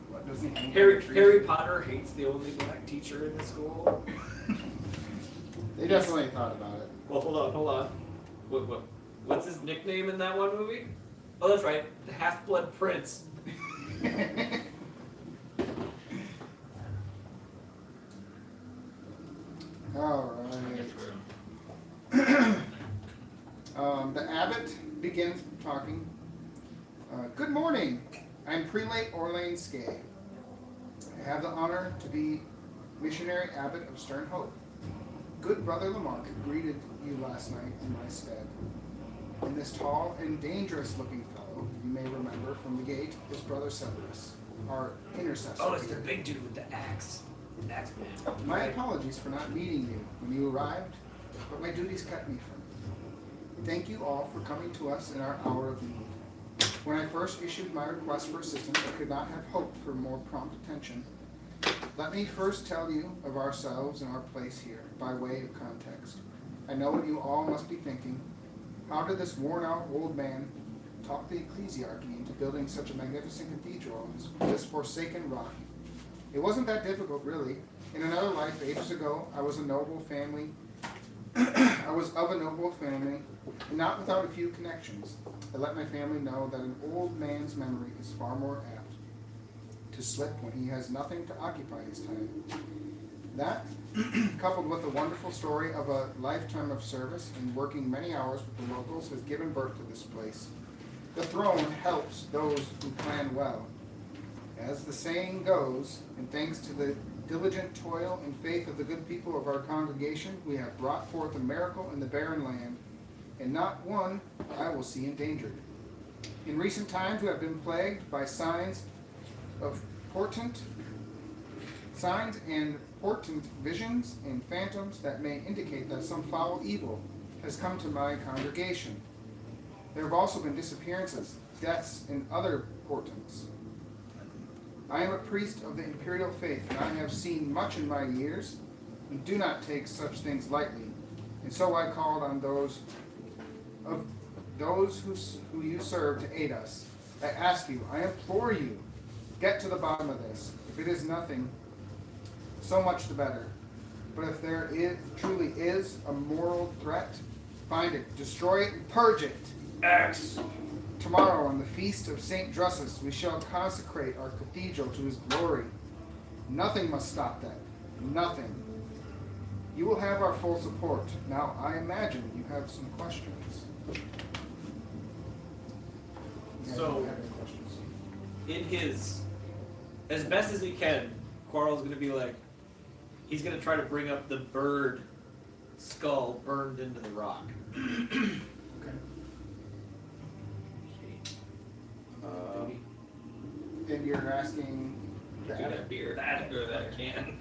What, doesn't he Harry Potter hates the only black teacher in the school. They definitely thought about it. Well, hold on. What's his nickname in that one movie? Oh, that's right, the Half-Blood Prince. All right. The abbot begins talking. Good morning. I'm Prelate Orlane Skay. I have the honor to be missionary abbot of Stern Hope. Good Brother Lamarck greeted you last night in my stead. And this tall and dangerous-looking fellow, you may remember from the gate, is Brother Severus, our intercessor. Oh, it's the here. big dude with the axe. Axe man. My apologies for not meeting you when you arrived, but my duties kept me from it. Thank you all for coming to us in our hour of need. When I first issued my request for assistance, I could not have hoped for more prompt attention. Let me first tell you of ourselves and our place here, by way of context. I know what you all must be thinking. How did this worn-out old man talk the ecclesiarchy into building such a magnificent cathedral on this forsaken rock? It wasn't that difficult, really. In another life, ages ago, I was of a noble family, and not without a few connections. I let my family know that an old man's memory is far more apt to slip when he has nothing to occupy his time. That, coupled with the wonderful story of a lifetime of service and working many hours with the locals, has given birth to this place. The throne helps those who plan well. As the saying goes, and thanks to the diligent toil and faith of the good people of our congregation, we have brought forth a miracle in the barren land, and not one I will see endangered. In recent times we have been plagued by signs and portent visions and phantoms that may indicate that some foul evil has come to my congregation. There have also been disappearances, deaths, and other portents. I am a priest of the imperial faith, and I have seen much in my years, and do not take such things lightly. And so I called on those who you serve to aid us. I ask you, I implore you, get to the bottom of this. If it is nothing, so much the better. But if there truly is a moral threat, find it, destroy it, and purge it. Axe. Tomorrow, on the feast of St. Drusus, we shall consecrate our cathedral to his glory. Nothing must stop that. Nothing. You will have our full support. Now, I imagine you have some questions. You guys So- don't have any questions? In his, as best as he can, Quarrel's gonna be like, he's gonna try to bring up the bird skull burned into the rock. Okay. And you're asking Get that beer, that or that can.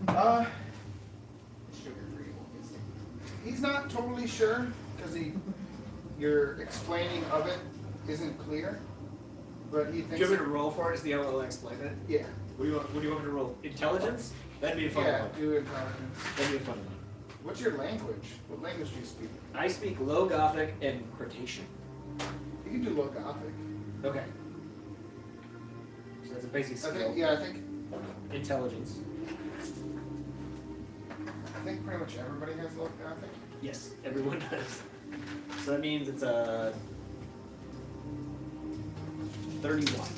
Uh, he's not totally sure because your explaining of it isn't clear, but he Do thinks. you want me to roll for it to see how well I explain it? Yeah. What do you want me to roll? Intelligence? That'd be a fun Yeah. one. Do intelligence. That'd be a fun one. What's your language? What language do you speak? I speak Low Gothic and Cretacean. You can do Low Gothic. Okay. So that's a basic I skill. think. Yeah. I think pretty much everybody has Low Gothic. Yes, everyone does. So that means it's a 31.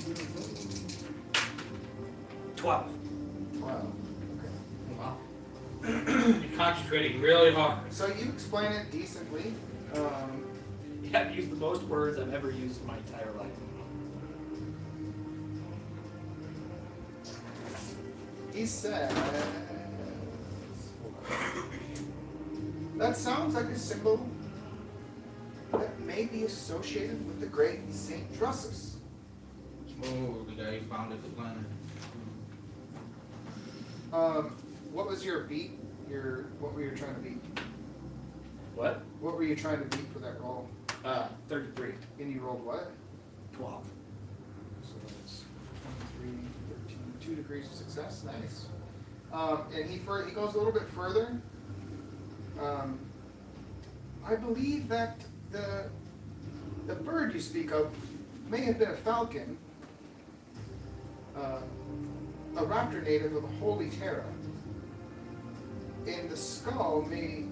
12. Wow. Wow. You're concentrating really hard. So you explain it decently. Yeah, I've used the most words I've ever used in my entire life. He says, that sounds like a symbol that may be associated with the great Saint Drusus. Oh, the guy who founded the planet. What was your beat? What were you trying to beat? What? What were you trying to beat for that roll? 33. And you rolled what? 12. So that's 23, 13, 2 degrees of success. Nice. And he goes a little bit further. I believe that the bird you speak of may have been a falcon, a raptor native of the Holy Terra. And the skull may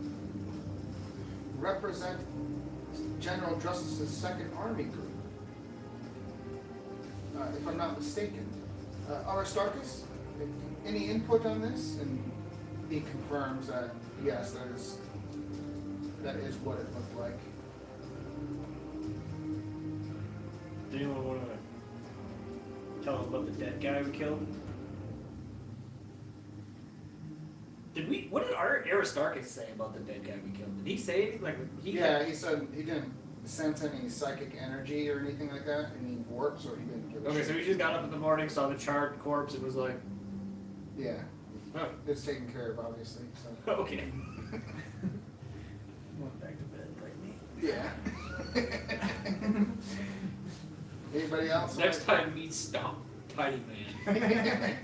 represent General Drusus's second army group, if I'm not mistaken. Aristarchus, any input on this? And he confirms that yes, that is what it looked like. Does anyone want to tell us about the dead guy we killed? What did our Aristarchus say about the dead guy we killed? Did he say anything? Like, He said he didn't sense any psychic energy or anything like that, any warps, or he didn't give a Okay, shit. so he just got up in the morning, saw the charred corpse, and was like, Yeah, oh, it's taken care of, obviously. So. okay. Went back to bed like me. Yeah. Anybody else? Next time, meet Stomp, Tiny Man.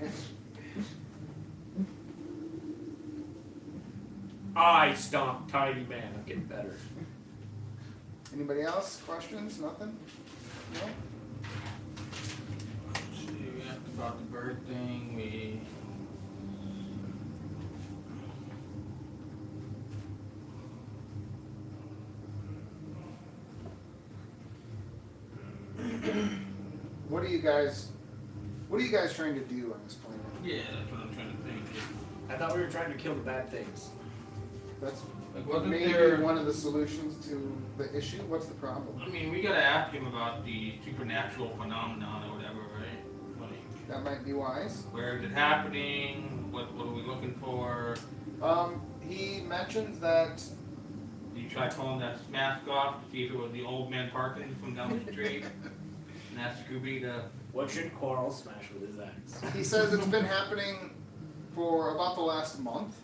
I stomp Tiny Man. I'm getting better. Anybody else? Questions? Nothing? No? We asked about the bird thing. What are you guys trying to do on this planet? Yeah, that's what I'm trying to think. I thought we were trying to kill the bad things. That's Like, wasn't maybe there? one of the solutions to the issue. What's the problem? I mean, we gotta ask him about the supernatural phenomenon or whatever, right? Like, That might be wise. where is it happening? What are we looking for? He mentions that Did you try pulling that mask off to see if it was the old man Parkins from down the street? And ask Scooby to. What should Quarrel smash with his axe? he says it's been happening for about the last month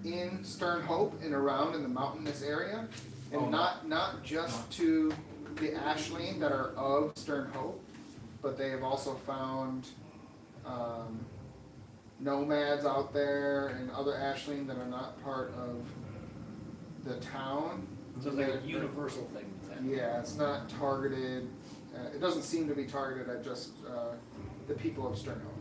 in Stern Hope and around in the mountainous area, and Oh. not just to the Ashling that are of Stern Hope, but they have also found nomads out there and other Ashling that are not part of the town. So it's like a universal thing that's happening. Yeah, it's not targeted. It doesn't seem to be targeted at just the people of Stern Hope.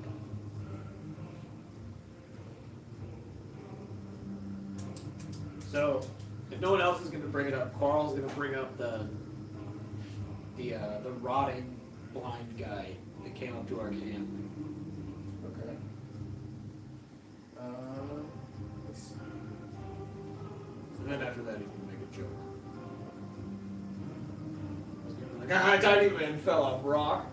So, if no one else is going to bring it up, Quarrel's going to bring up the rotting blind guy that came up to our camp. Okay. And then after that, he can make a joke. Like, a tiny man fell off rock.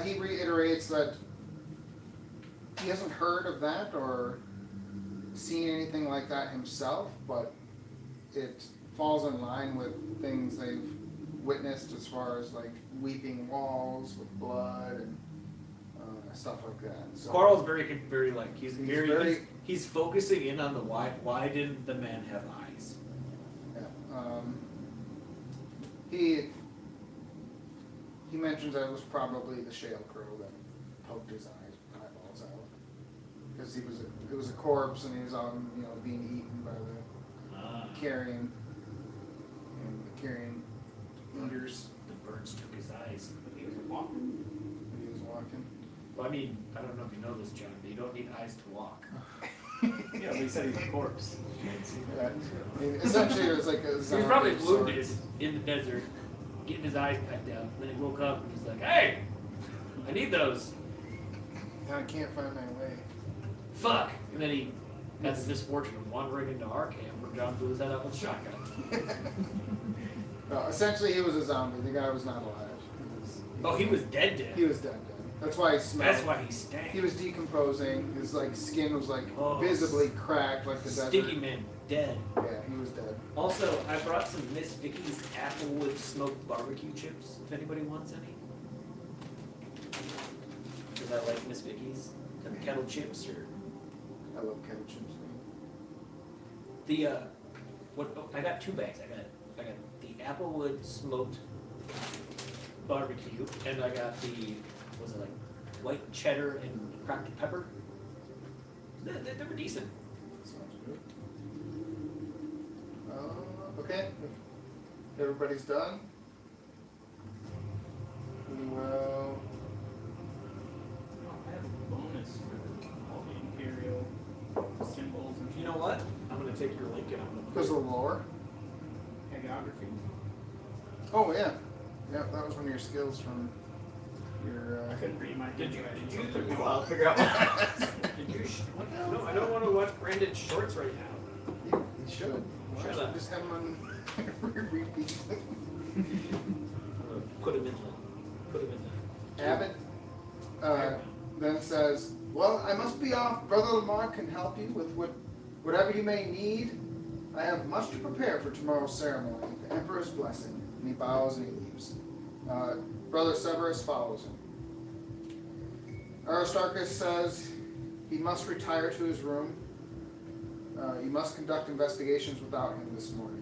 He reiterates that he hasn't heard of that or seen anything like that himself, but it falls in line with things they've witnessed as far as like weeping walls with blood and stuff like that. So, Quarrel's very like he's very- he's focusing in on the why. Why didn't the man have eyes? yeah, he mentions that it was probably the shale crow that poked his eyeballs out because it was a corpse and he was on being eaten by the carrion eaters. The birds took his eyes. He was walking. When he was walking. Well, I mean, I don't know if you know this, John, but you don't need eyes to walk. Yeah, but he said he's a corpse. Yeah. I mean, essentially, it was like a He was zombie probably of sorts. wounded in the desert, getting his eyes pecked out. Then he woke up and he's like, "Hey, I need those. I can't find my way. Fuck!" And then he had the misfortune of wandering into our camp where John blew his head up with a shotgun. No, essentially, he was a zombie. The guy was not alive. He was dead. He was dead. That's why he smelled. That's why he stank. He was decomposing. His skin was Oh, visibly cracked, like the Sticky desert. man, dead. Yeah, he was dead. Also, I brought some Miss Vicky's Applewood smoked barbecue chips. If anybody wants any, because I like Miss Vicky's and kettle chips or I love kettle chips. the I got 2 bags. I got the Applewood smoked barbecue, and I got the white cheddar and cracked pepper. They were decent. Sounds good. Okay, if everybody's done, we will. I have a bonus for all the Imperial symbols and You know what? I'm gonna take your link and I'm gonna Because of the lore. hagiography. Oh yeah, yeah. That was one of your skills from your. I couldn't read my Did you- handwriting, did so you- it took me a while to figure out what Did you? No, I don't want to watch Brandon's shorts right now. You should. Why Shut don't you up. just have them on repeat. I'm gonna put him in the. Abbott then says, "Well, I must be off. Brother Lamar can help you with whatever you may need. I have much to prepare for tomorrow's ceremony, the Emperor's blessing." And he bows and he leaves. Brother Severus follows him. Aristarchus says he must retire to his room. He must conduct investigations without him this morning.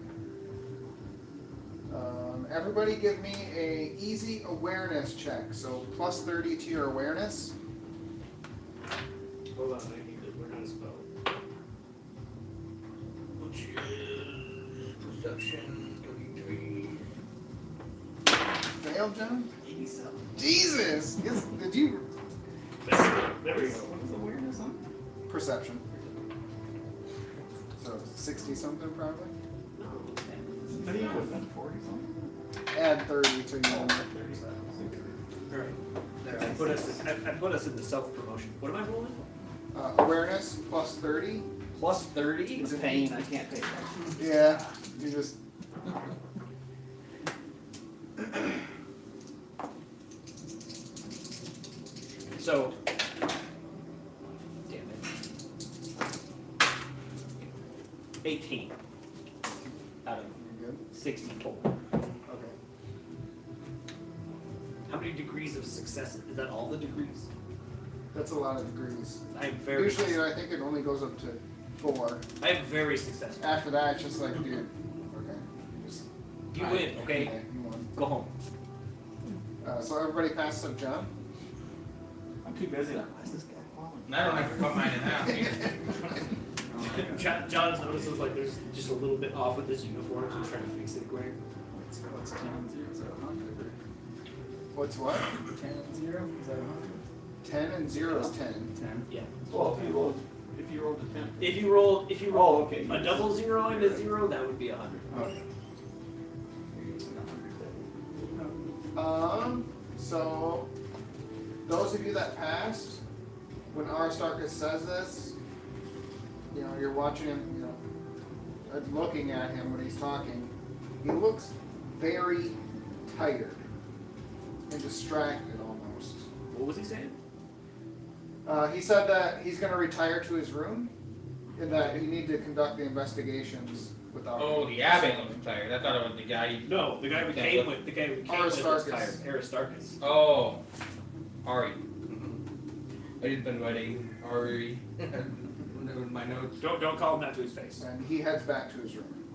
Everybody give me a easy awareness check. So plus 30 to your awareness. Hold on, I need to learn how to spell. Which is perception 33. Failed, John? 87. Jesus! Yes, did you? There we go. What is awareness on? Perception. So 60 something probably. I think it was 40 something. Add 30 to your. Alright. I put us in the self-promotion. What am I rolling? Awareness plus 30. Plus 30? It's pain. I can't take that. Yeah, you just. So, damn it. 18 out of You're good. 64. Okay. How many degrees of success? Is that all the degrees? That's a lot of degrees. I'm very. Usually, I think it only goes up to 4. I am very successful. After that, it's just like, dude. Okay. Just. You win, okay? You won. Go home. So everybody passes up John. I'm too busy. Like, why is this guy falling? I don't have to cut mine in half. John's notices like there's just a little bit off with his uniform, so he's trying to fix it quick. What's 10 and 0? Is that 100? What's what? 10 and 0? Is that 100? 10 and 0 is 10. 10. Yeah. Well, if you rolled a 10. If you roll Oh, okay. a double 0 and a 0, that would be 100. Okay. So, those of you that passed, when Aristarchus says this, you know, you're watching him, you know, looking at him when he's talking. He looks very tired and distracted almost. What was he saying? He said that he's going to retire to his room and that you need to conduct the investigations without Oh, the abbot looks tired. I thought it was the guy. No, the guy we came with. The guy we came with was Aristarchus. tired. Aristarchus. Oh, Ari. I just been writing Ari in my notes. Don't call him that to his face. And he heads back to his room.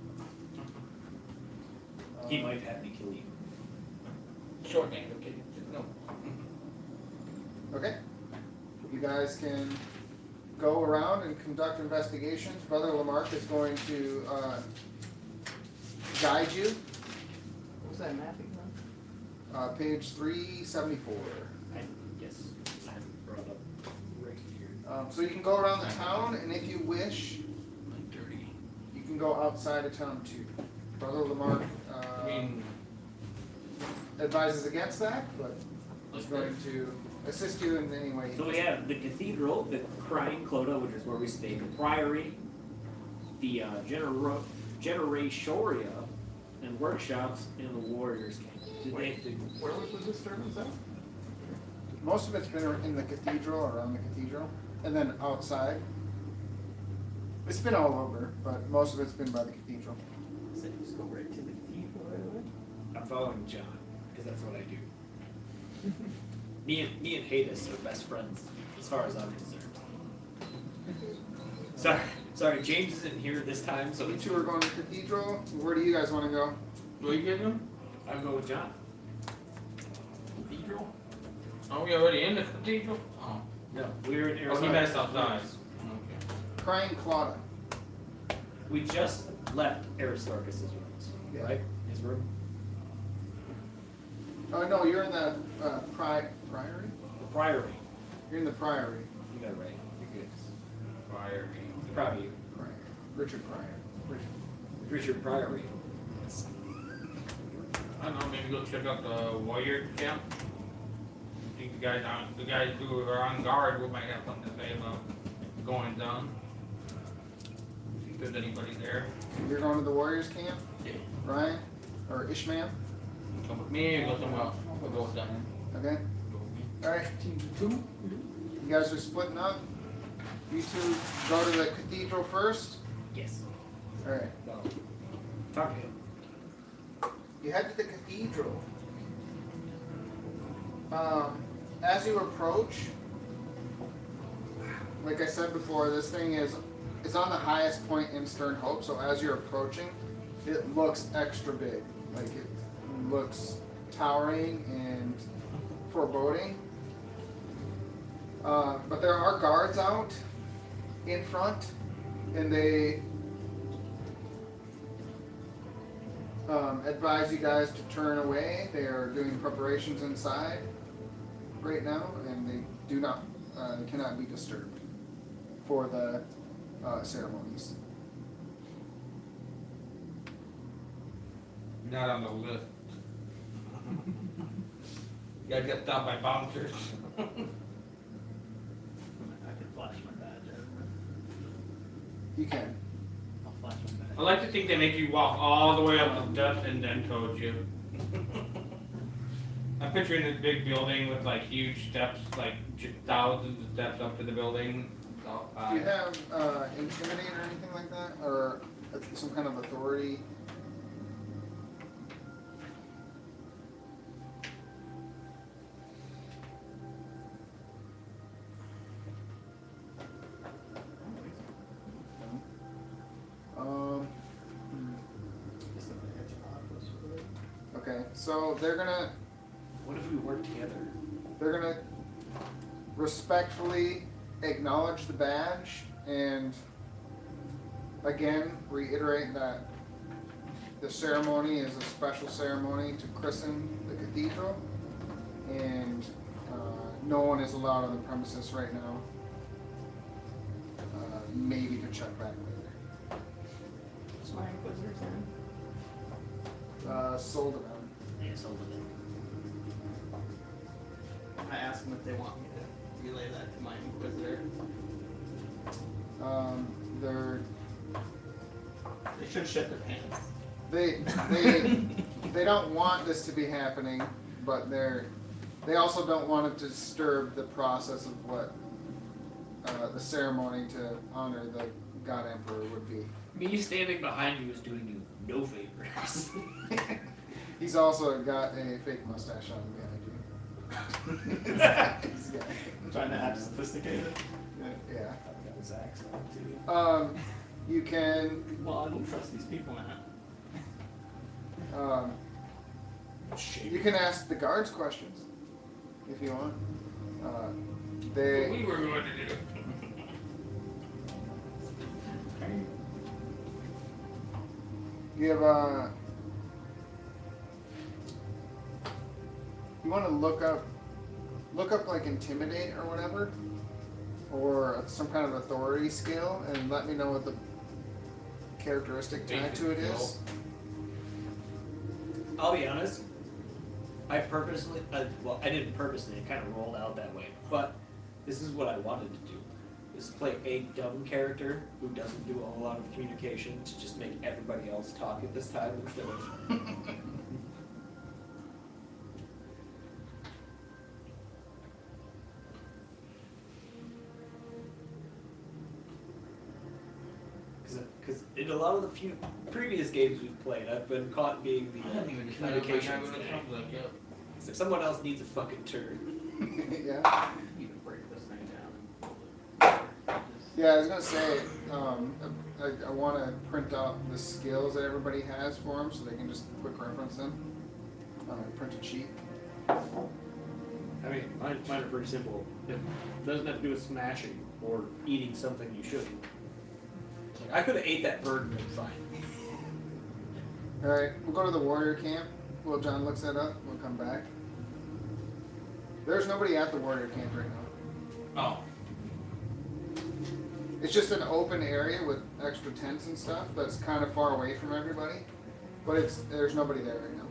He might have me kill you. Short name, okay. No. Okay. You guys can go around and conduct investigations. Brother Lamarck is going to guide you. What was that mapping on? Page 374. Yes, I have it brought up right here. So you can go around the town, and if you wish, Like dirty. you can go outside of town too. Brother Lamarck I mean, advises against that, but is going to assist you in any way. So we have the cathedral, the Crying Clota, which is where we stay, the priory, the Generatoria, and workshops in the warriors' camp. Did they, Where was the disturbance at? Most of it's been in the cathedral, around the cathedral, and then outside. It's been all over, but most of it's been by the cathedral. I said just go right to the cathedral right away. I'm following John, because that's what I do. me and Hades are best friends, as far as I'm concerned. Sorry, James isn't here this time, so You two are going to the cathedral. Where do you guys want to go? where you getting them? I'll go with John. Cathedral? Are we already in the cathedral? Oh. No, we're in Oh, Arizona. he meant outside. Okay. Crying Claudia. We just left Aristarchus' rooms, Yeah. right? His room. Oh no, you're in the priory. The priory. You're in the priory. You got it right. You're good. Fire. Proud of you. Priory. Richard Pryor. Richard Priory. I don't know, maybe go check out the warrior camp. I think the guys who are on guard might have something to say about going down. If there's anybody there. You're going to the Warriors camp, Yeah. Ryan, or Ishmael. Come with me or go somewhere else. We'll go with them. Okay. All right. Two? You guys are splitting up. You two go to the cathedral first. Yes. All right. No. Talk to him. You head to the cathedral. As you approach, like I said before, this thing is on the highest point in Stern Hope. So as you're approaching, it looks extra big. Like it looks towering and foreboding. But there are guards out in front, and they advise you guys to turn away. They are doing preparations inside right now, and they do not, cannot be disturbed for the ceremonies. Not on the list. You guys get stopped by bouncers. I can flash my badge. You can. I'll flash my badge. I like to think they make you walk all the way up the steps and then told you. I'm picturing this big building with like huge steps, like thousands of steps up to the building. Do you have intimidate or anything like that, or some kind of authority? Okay, so they're gonna What if we work together? respectfully acknowledge the badge and again reiterate that the ceremony is a special ceremony to christen the cathedral, and no one is allowed on the premises right now. Maybe to check back later. What's my Inquisitor's name? Sold them. Yeah, so with it. ask them if they want me to relay that to my Inquisitor. They're They should shit their pants. they don't want this to be happening, but they also don't want it to disturb the process of what the ceremony to honor the God Emperor would be. Me standing behind you is doing you no favors. He's also got a fake mustache on behind you. He's got- I'm trying to act sophisticated. yeah. I've got his accent too. You can Well, I don't trust these people now. you can ask the guards questions if you want. What They we were going to do. you have you want to look up like intimidate or whatever, or some kind of authority skill, and let me know what the characteristic tied to it is. I'll be honest. I purposely, well, I didn't purposely. It kind of rolled out that way. But this is what I wanted to do: is play a dumb character who doesn't do a whole lot of communication to just make everybody else talk at this time instead of. Because in a lot of the few previous games we've played, I've been caught being the communication guy. It's like someone else needs a fucking turn. Yeah. You can break this thing down. Yeah, I was gonna say, I want to print out the skills that everybody has for them, so they can just quick reference them on a printed sheet. I mean, mine are pretty simple. It doesn't have to do with smashing or eating something you shouldn't. Like, I could have ate that bird and been fine. All right, we'll go to the warrior camp. While John looks that up, we'll come back. There's nobody at the warrior camp right now. Oh. It's just an open area with extra tents and stuff that's kind of far away from everybody, but there's nobody there right now.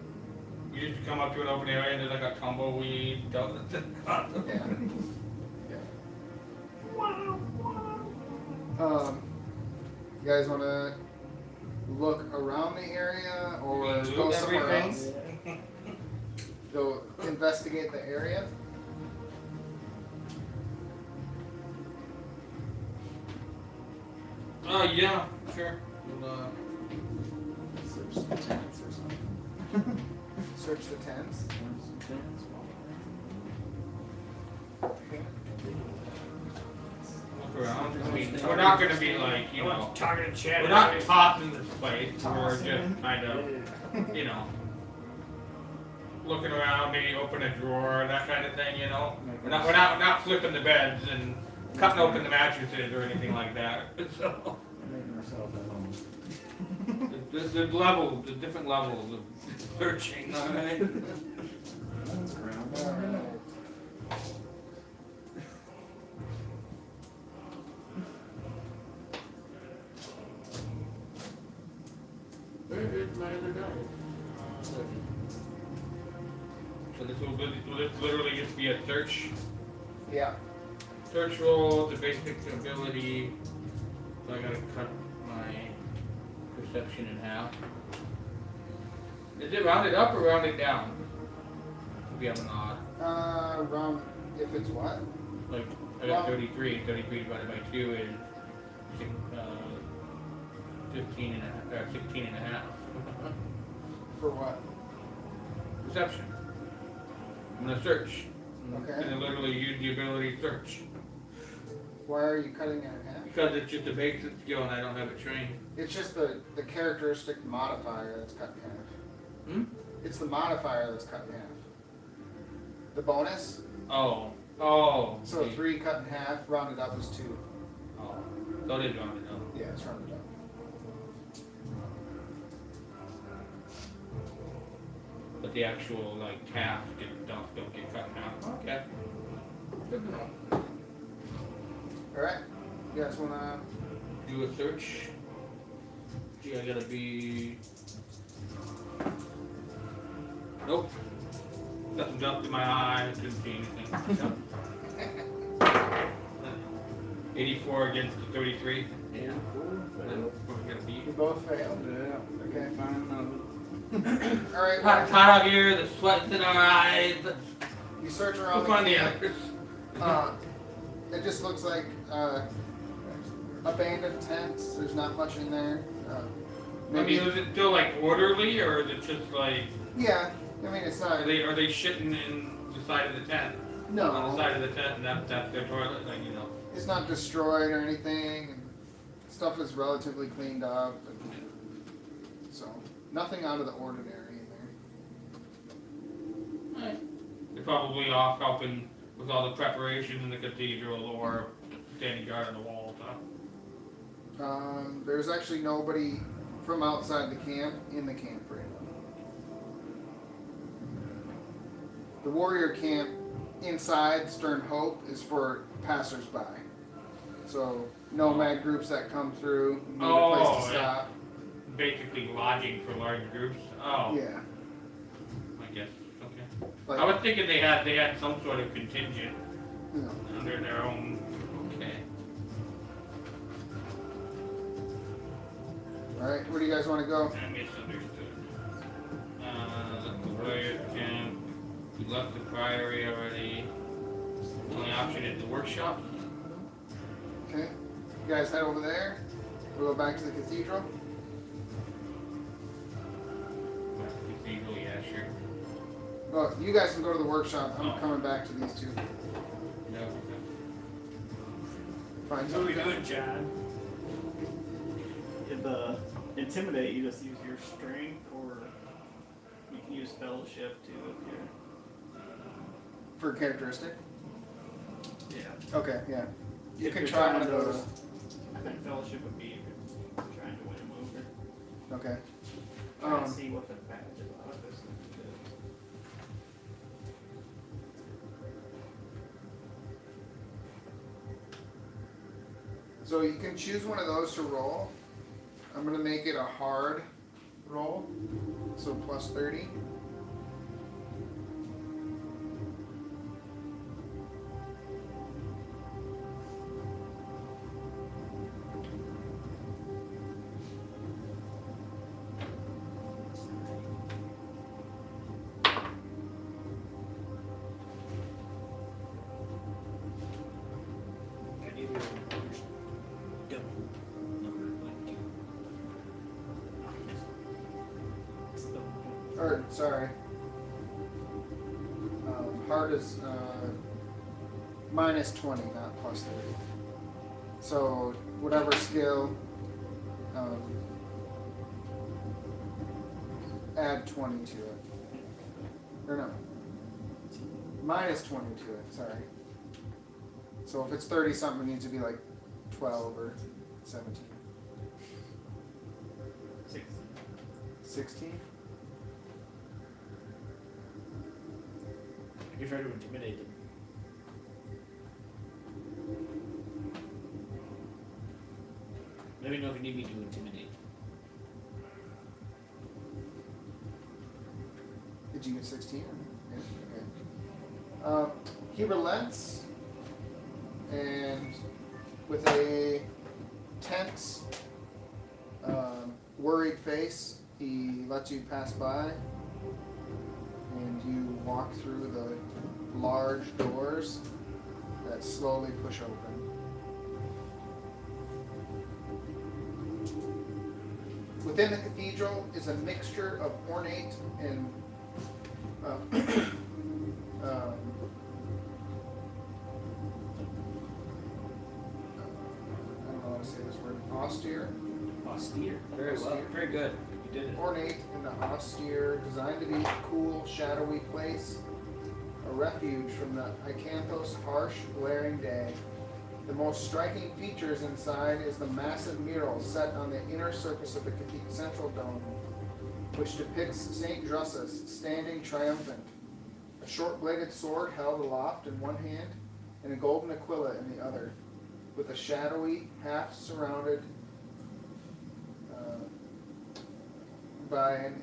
You just come up to an open area and there's like a tumbleweed. Yeah. You guys want to look around the area or Loot go somewhere everything? else? Go investigate the area? Yeah, sure. We'll, Search the tents or something. Search the tents? look around. I mean, we're not going to be like, you know, talking to Chad. we're not tossing this place. We're just kind of, you know, looking around, maybe open a drawer, that kind of thing, you know. We're not flipping the beds and cutting open the mattresses or anything like that. So Making ourselves at home. there's levels, there's different levels of searching, all right? That's ground. Alright. Where did my other guy? So this will literally just be a search Yeah. roll, the basic ability. So I gotta cut my perception in half. Is it rounded up or rounded down? We have an odd. Round, if it's what? Like, I got 33. 33 divided by 2 is 15 and a half, 16 and a half. For what? Perception. I'm gonna search. Okay. And I literally use the ability to search. Why are you cutting it in half? Because it's just a basic skill and I don't have it trained. It's just the characteristic modifier that's cut in half. Hmm? It's the modifier that's cut in half. The bonus? Oh. So see. 3 cut in half, rounded up is 2. Oh. So it is rounded up. Yeah, it's rounded up. But the actual like half don't get cut in half. Okay. Good to know. Alright. You guys wanna Do a search. Gee, I gotta be. Nope. Nothing jumped in my eye. Didn't see anything. 84 against 33. Yeah. Then we're gonna beat. You both failed. Yeah. Okay. Fine. Alright, Hot out here. The sweat's in our eyes. you search around Look on the the camp. others. It just looks like abandoned tents. There's not much in there. I mean, is it still like orderly, or is it just like Yeah, I mean it's not. are they shitting in the side of the tent? On the No, side of the tent, and that's their toilet, like you know. it's not destroyed or anything. And stuff is relatively cleaned up, and so nothing out of the ordinary in there. They're probably off helping with all the preparation in the cathedral or standing guard on the wall. So. There's actually nobody from outside the camp in the camp right now. The warrior camp inside Stern Hope is for passersby. So nomad groups that come through need a place to stop. Basically lodging for large groups. Oh, Yeah. I guess. Okay. Like, I was thinking they had some sort of contingent you know, under their own. Okay. Alright, where do you guys want to go? I misunderstood. The warrior camp. We left the priory already. Only option is the workshop. Okay. You guys head over there. We'll go back to the cathedral. Cathedral, yeah, sure. Well, you guys can go to the workshop. I'm Oh. coming back to these two. Yeah, okay. Find What are we something. doing, John? In the intimidate, you just use your strength, or you can use fellowship too if you're. For characteristic? Yeah. Okay, yeah. You If can you're try trying one of to- those. I think fellowship would be if you're trying to win him over. Okay. Trying to see what the badge of office is. So you can choose one of those to roll. I'm gonna make it a hard roll, so plus 30. I need your double number like two. Or, sorry. Hard is minus 20, not plus 30. So whatever skill, add 20 to it. Or no, minus 20 to it, sorry. So if it's 30 something, it needs to be like 12 or 17. 16? I can try to intimidate them. Let me know if you need me to intimidate. Did you get 16? Yeah, okay. He relents, and with a tense, worried face, he lets you pass by, and you walk through the large doors that slowly push open. Within the cathedral is a mixture of ornate and I don't know how to say this word. Austere. Austere. Very well. Austere. Very good. You did it. Ornate and austere, designed to be a cool, shadowy place, a refuge from the Icanthos' harsh, glaring day. The most striking features inside is the massive mural set on the inner surface of the central dome, which depicts Saint Drusus standing triumphant, a short-bladed sword held aloft in one hand and a golden aquila in the other, with a shadowy, half-surrounded by an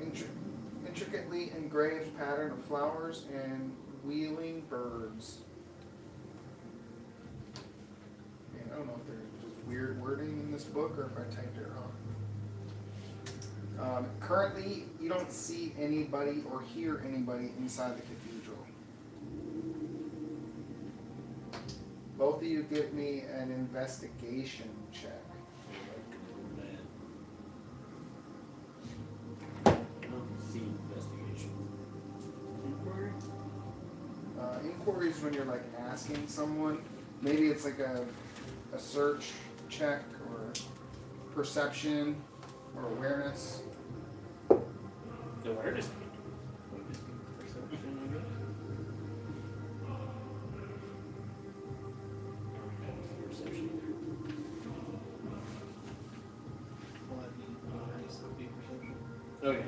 intricately engraved pattern of flowers and wheeling birds. And I don't know if there's just weird wording in this book or if I typed it wrong. Currently, you don't see anybody or hear anybody inside the cathedral. Both of you give me an investigation check. See investigation. Inquiry is when you're like asking someone. Maybe it's like a search check or perception or awareness. Awareness. Perception, I guess. Perception. Well, that'd be nice. That'd be perception. Okay.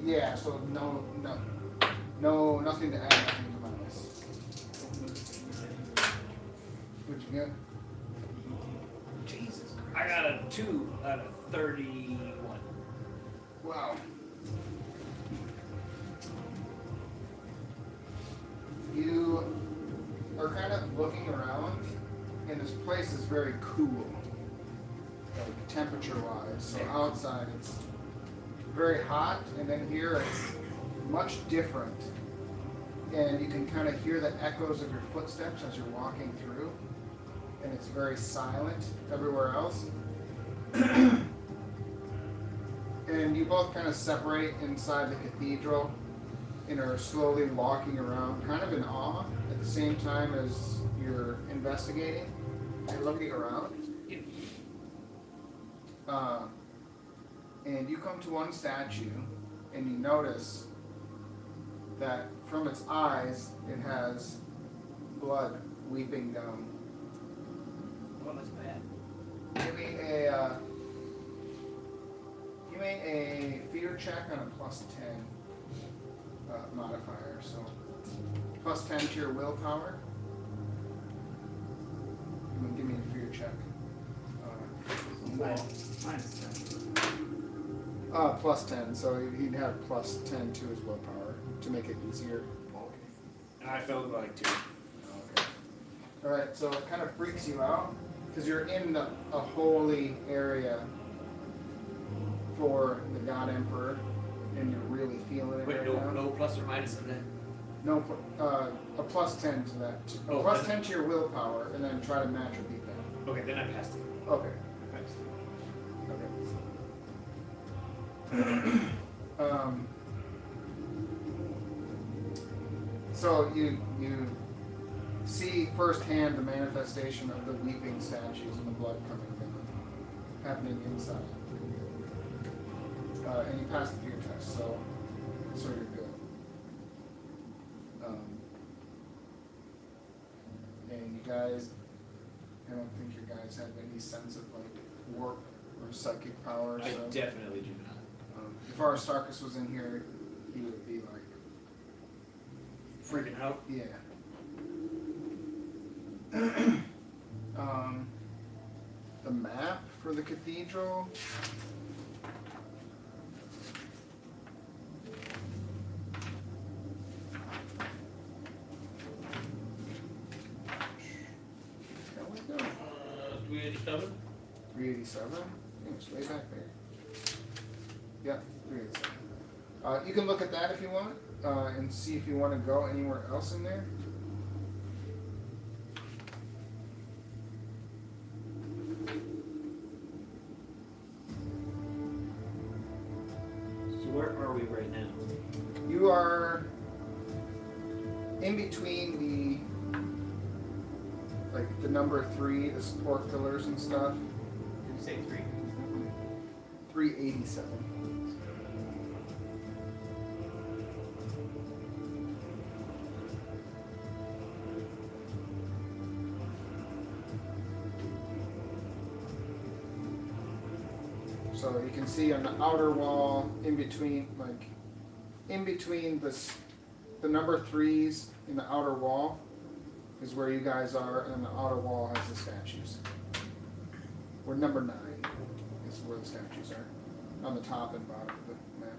Yeah. So no, nothing to add, nothing to minus. What'd you get? Jesus Christ. I got a 2 out of 31. Wow. You are kind of looking around, and this place is very cool, like temperature-wise. So outside it's very hot, and then here it's much different. And you can kind of hear the echoes of your footsteps as you're walking through, and it's very silent everywhere else. And you both kind of separate inside the cathedral and are slowly walking around, kind of in awe at the same time as you're investigating and looking around. And you come to one statue and you notice that from its eyes it has blood weeping down. Well, that's bad. Give me a fear check on a +10 modifier. So +10 to your willpower. You can give me a fear check. Minus 10. +10. So he'd have +10 to his willpower to make it easier. I felt like 2. Okay. All right. So it kind of freaks you out because you're in a holy area for the God Emperor, and you're really feeling it Wait, right now. no plus or minus in that? No, a +10 to that. A Oh, +10 to your willpower, and then try to match or beat that. Okay, then I passed it. Okay. Okay. So you see firsthand the manifestation of the weeping statues and the blood coming down, happening inside. And you pass the fear test, so you're good. And you guys, I don't think you guys have any sense of like warp or psychic powers. I So, definitely do not. if Aristarchus was in here, he would be like Freaking out. yeah. The map for the cathedral. Shall we go? 387. 387? I think it's way back there. Yeah, 387. You can look at that if you want, and see if you want to go anywhere else in there. So where are we right now? You are in between the number 3, the support pillars and stuff. Did you say 3? 387. So you can see on the outer wall, in between the number 3s in the outer wall, is where you guys are, and then the outer wall has the statues. We're number 9 is where the statues are, on the top and bottom of the map.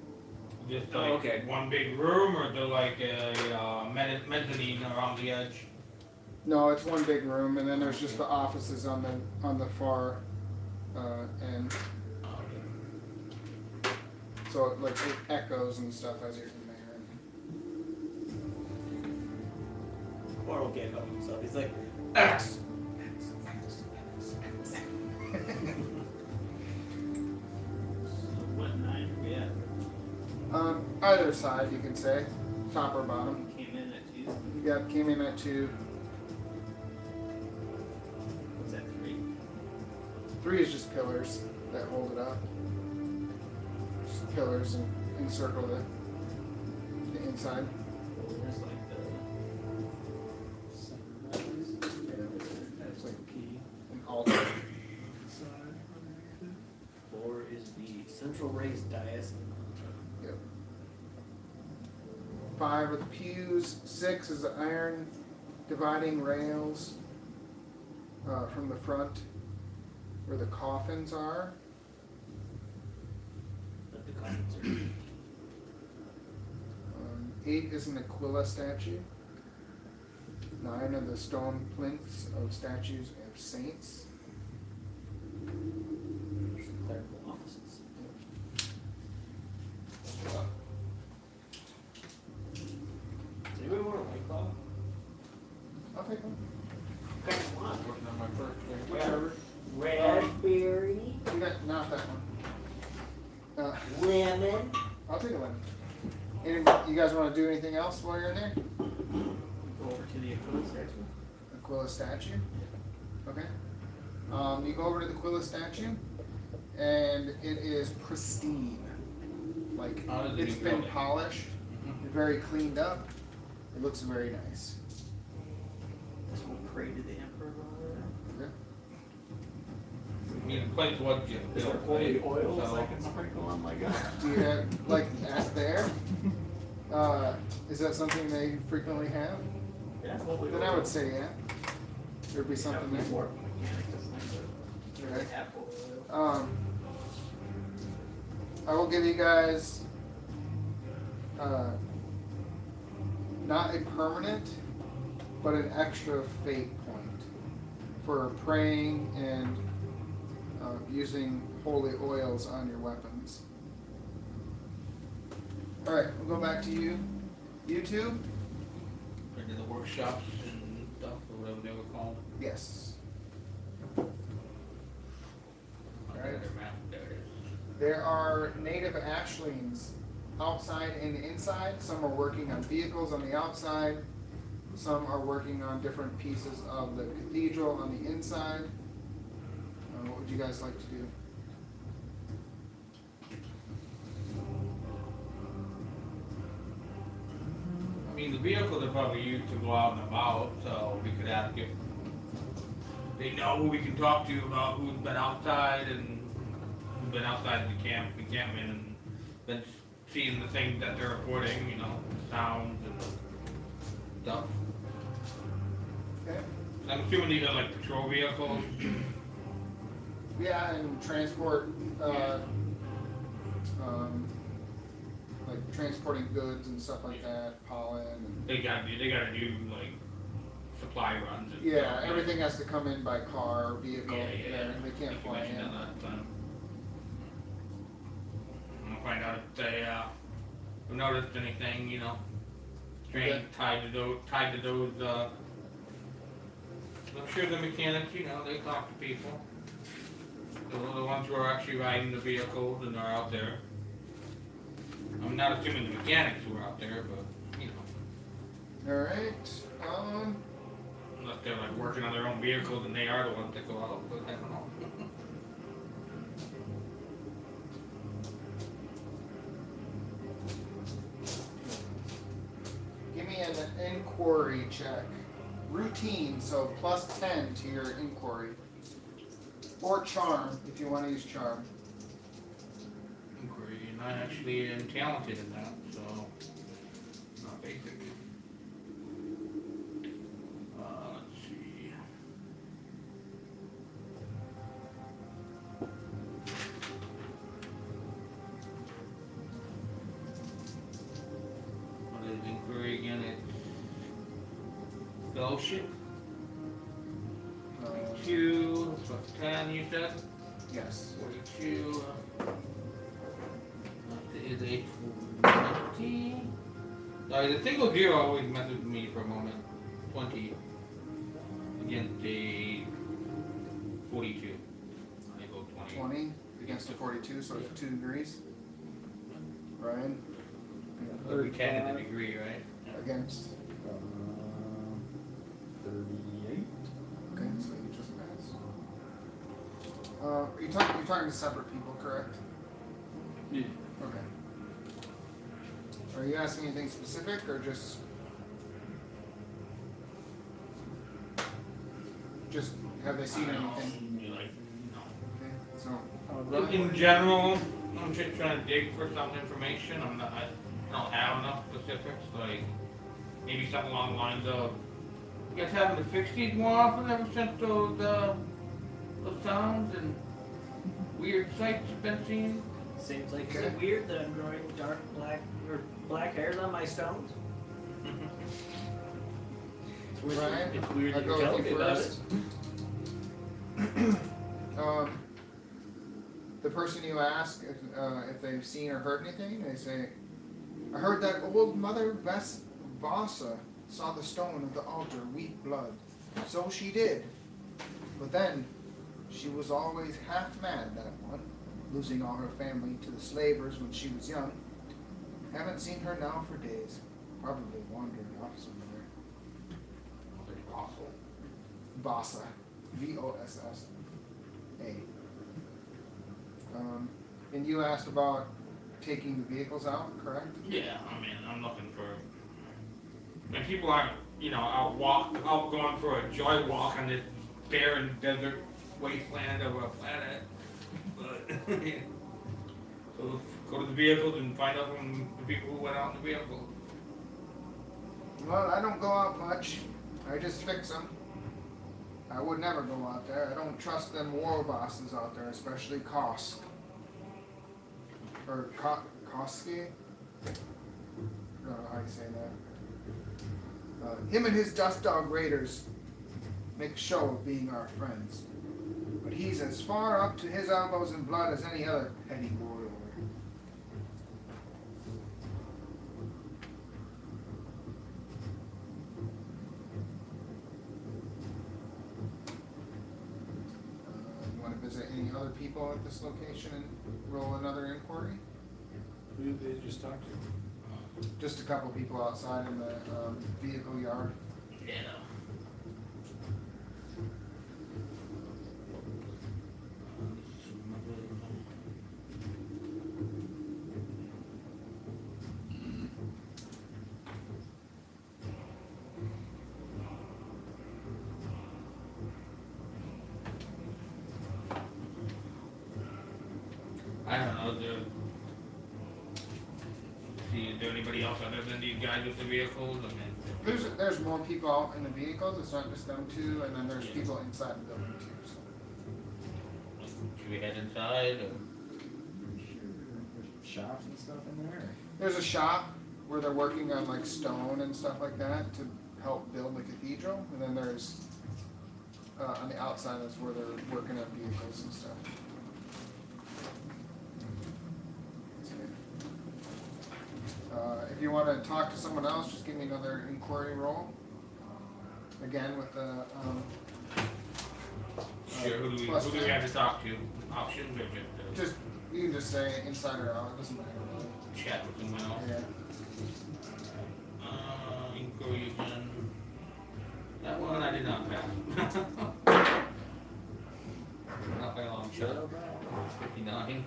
Just Oh, like okay. one big room, or they're like a mezzanine around the edge? No, it's one big room, and then there's just the offices on the far end. So it, like, it echoes and stuff as you're in there. Laurel can't help himself. He's like, X. What 9 are we at? Either side, you can say, top or bottom. Came in at 2. Yeah, came in at 2. What's that, 3? 3 is just pillars that hold it up. Just pillars and encircle the inside. 4 is like the It's like an altar. 4 is the central raised dais. Yep. 5 are the pews. 6 is the iron dividing rails from the front where the coffins are. That the comments are. 8 is an Aquila statue. 9 are the stone plinths of statues of saints. Clerical offices. Does anybody want a White Claw? I'll take one. Okay, come on. Working on my first drink. Whichever. Raspberry, You got not that one. lemon. I'll take a lemon. You guys want to do anything else while you're in there? Go over to the Aquila statue. Aquila statue. Okay. You go over to the Aquila statue, and it is pristine. Like How does it it's even been go? polished, very cleaned up. It looks very nice. This will pray to the emperor while we're there. Okay. I mean, the place was just Is there built, holy right? oils So- I can sprinkle on my gun? Do you have like at there? Is that something they frequently have? Yeah, holy Then I would say yeah. There'd be something there. More mechanic, just like the Okay. apple oil. I will give you guys not a permanent, but an extra fate point for praying and using holy oils on your weapons. Alright, we'll go back to you. You two? Into the workshops and stuff, or whatever they were called. Yes. Right. Map, there it is. There are native ashlings outside and inside. Some are working on vehicles on the outside. Some are working on different pieces of the cathedral on the inside. What would you guys like to do? I mean, the vehicles are probably used to go out and about, so we could ask if they know who we can talk to about who's been outside and who's been outside the encampment and been seeing the things that they're reporting, you know, sounds and stuff. Okay. I'm assuming these are like patrol vehicles. Yeah, and transport, like transporting goods and stuff like that, pollen. And, They gotta do like supply runs. And yeah, stuff, right? everything has to come in by car, vehicle. Yeah. They can't Like you fly mentioned in. that time. I'll find out if they have noticed anything, you know, strange Okay. tied to those. I'm sure the mechanics, you know, they talk to people. Those are the ones who are actually riding the vehicles and are out there. I'm not assuming the mechanics who are out there, but you know, Alright, unless they're like working on their own vehicles and they are the ones that go out, but I don't know. give me an inquiry check. Routine, so plus 10 to your inquiry. Or charm, if you want to use charm. Inquiry, and I actually am talented in that, so not basic. Oh shit. Uh, 2 plus 10, you said? yes. 42. That is a 20. The single zero always messes with me for a moment. 20 against a 42. I go 20. 20 against a 42, so it's 2 degrees. Ryan? Every 10 is a degree, right? Against. 38. Okay, so you just pass. You're talking to separate people, correct? Yeah. Okay. Are you asking anything specific or just have they seen anything? Okay, so In general, I'm just trying to dig for some information. I don't have enough specifics, like maybe something along the lines of, you guys having to fix these more often ever since those sounds and weird sights have been seen? Seems like Okay. is it weird that I'm growing dark black or black hairs on my stones? It's weird. Ryan, It's weird I'll that go you're telling with me you about first. it. The person you ask if they've seen or heard anything, they say, I heard that old Mother Vasa saw the stone of the altar weep blood. So she did. But then, she was always half mad, that one, losing all her family to the slavers when she was young. Haven't seen her now for days. Probably wandering off somewhere. Vasa. V-O-S-S-A. And you asked about taking the vehicles out, correct? Yeah, I mean, I'm looking for. When people aren't, out going for a joy walk on this barren desert wasteland of a planet. But so go to the vehicles and find out from the people who went out in the vehicles. Well, I don't go out much. I just fix them. I would never go out there. I don't trust them war bosses out there, especially Kosk. Or Koski? I don't know how you say that. Him and his dust dog raiders make a show of being our friends. But he's as far up to his elbows in blood as any other petty warlord. You want to visit any other people at this location and roll another inquiry? Who did they just talk to? Just a couple people outside in the vehicle yard. Yeah. I don't know, is there anybody else other than these guys with the vehicles? I mean, There's more people out in the vehicles. It's not just them two, and then there's people inside the building too. So. should we head inside or? Shops and stuff in there. There's a shop where they're working on like stone and stuff like that to help build the cathedral, and then there's on the outside that's where they're working on vehicles and stuff. If you want to talk to someone else, just give me another inquiry roll. Again with the Sure, who do we plus 10. have to talk to? Options or just Just you can just say inside or out. It doesn't matter. chat with someone else? Yeah. Inquiry again. That one I did not pass. Not by a long shot. 59.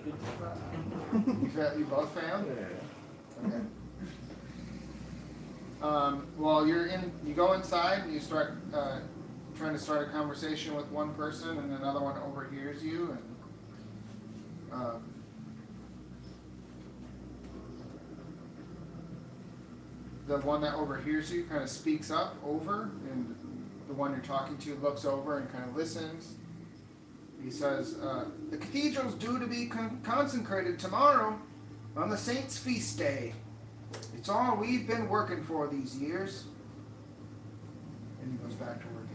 You both failed. Yeah. Okay. Well, you go inside and you start trying to start a conversation with one person, and another one overhears you, and the one that overhears you kind of speaks up over, and the one you're talking to looks over and kind of listens. He says, the cathedral's due to be consecrated tomorrow on the saint's feast day. It's all we've been working for these years. and he goes back to working.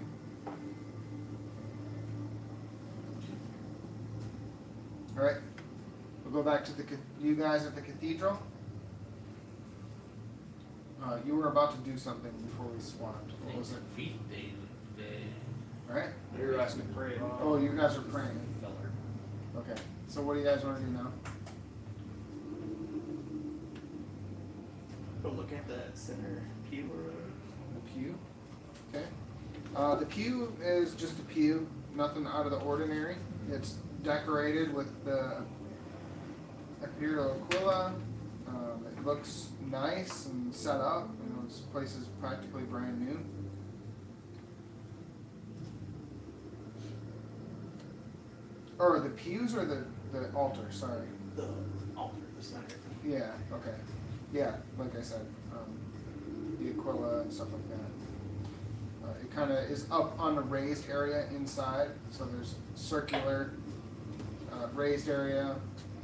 All right, we'll go back to you guys at the cathedral. You were about to do something before we swapped. What was it? Feast day today. Right? You're asking to pray. Oh, you guys are praying. Feller. Okay. So what do you guys want to do now? Go look at that center pew or whatever. The pew. Okay. The pew is just a pew, nothing out of the ordinary. It's decorated with the Imperial Aquila. It looks nice and set up. You know, this place is practically brand new. Or the pews or the altar, sorry. The altar, the center. Yeah, okay. Yeah, like I said, the Aquila and stuff like that. It kind of is up on a raised area inside, so there's circular raised area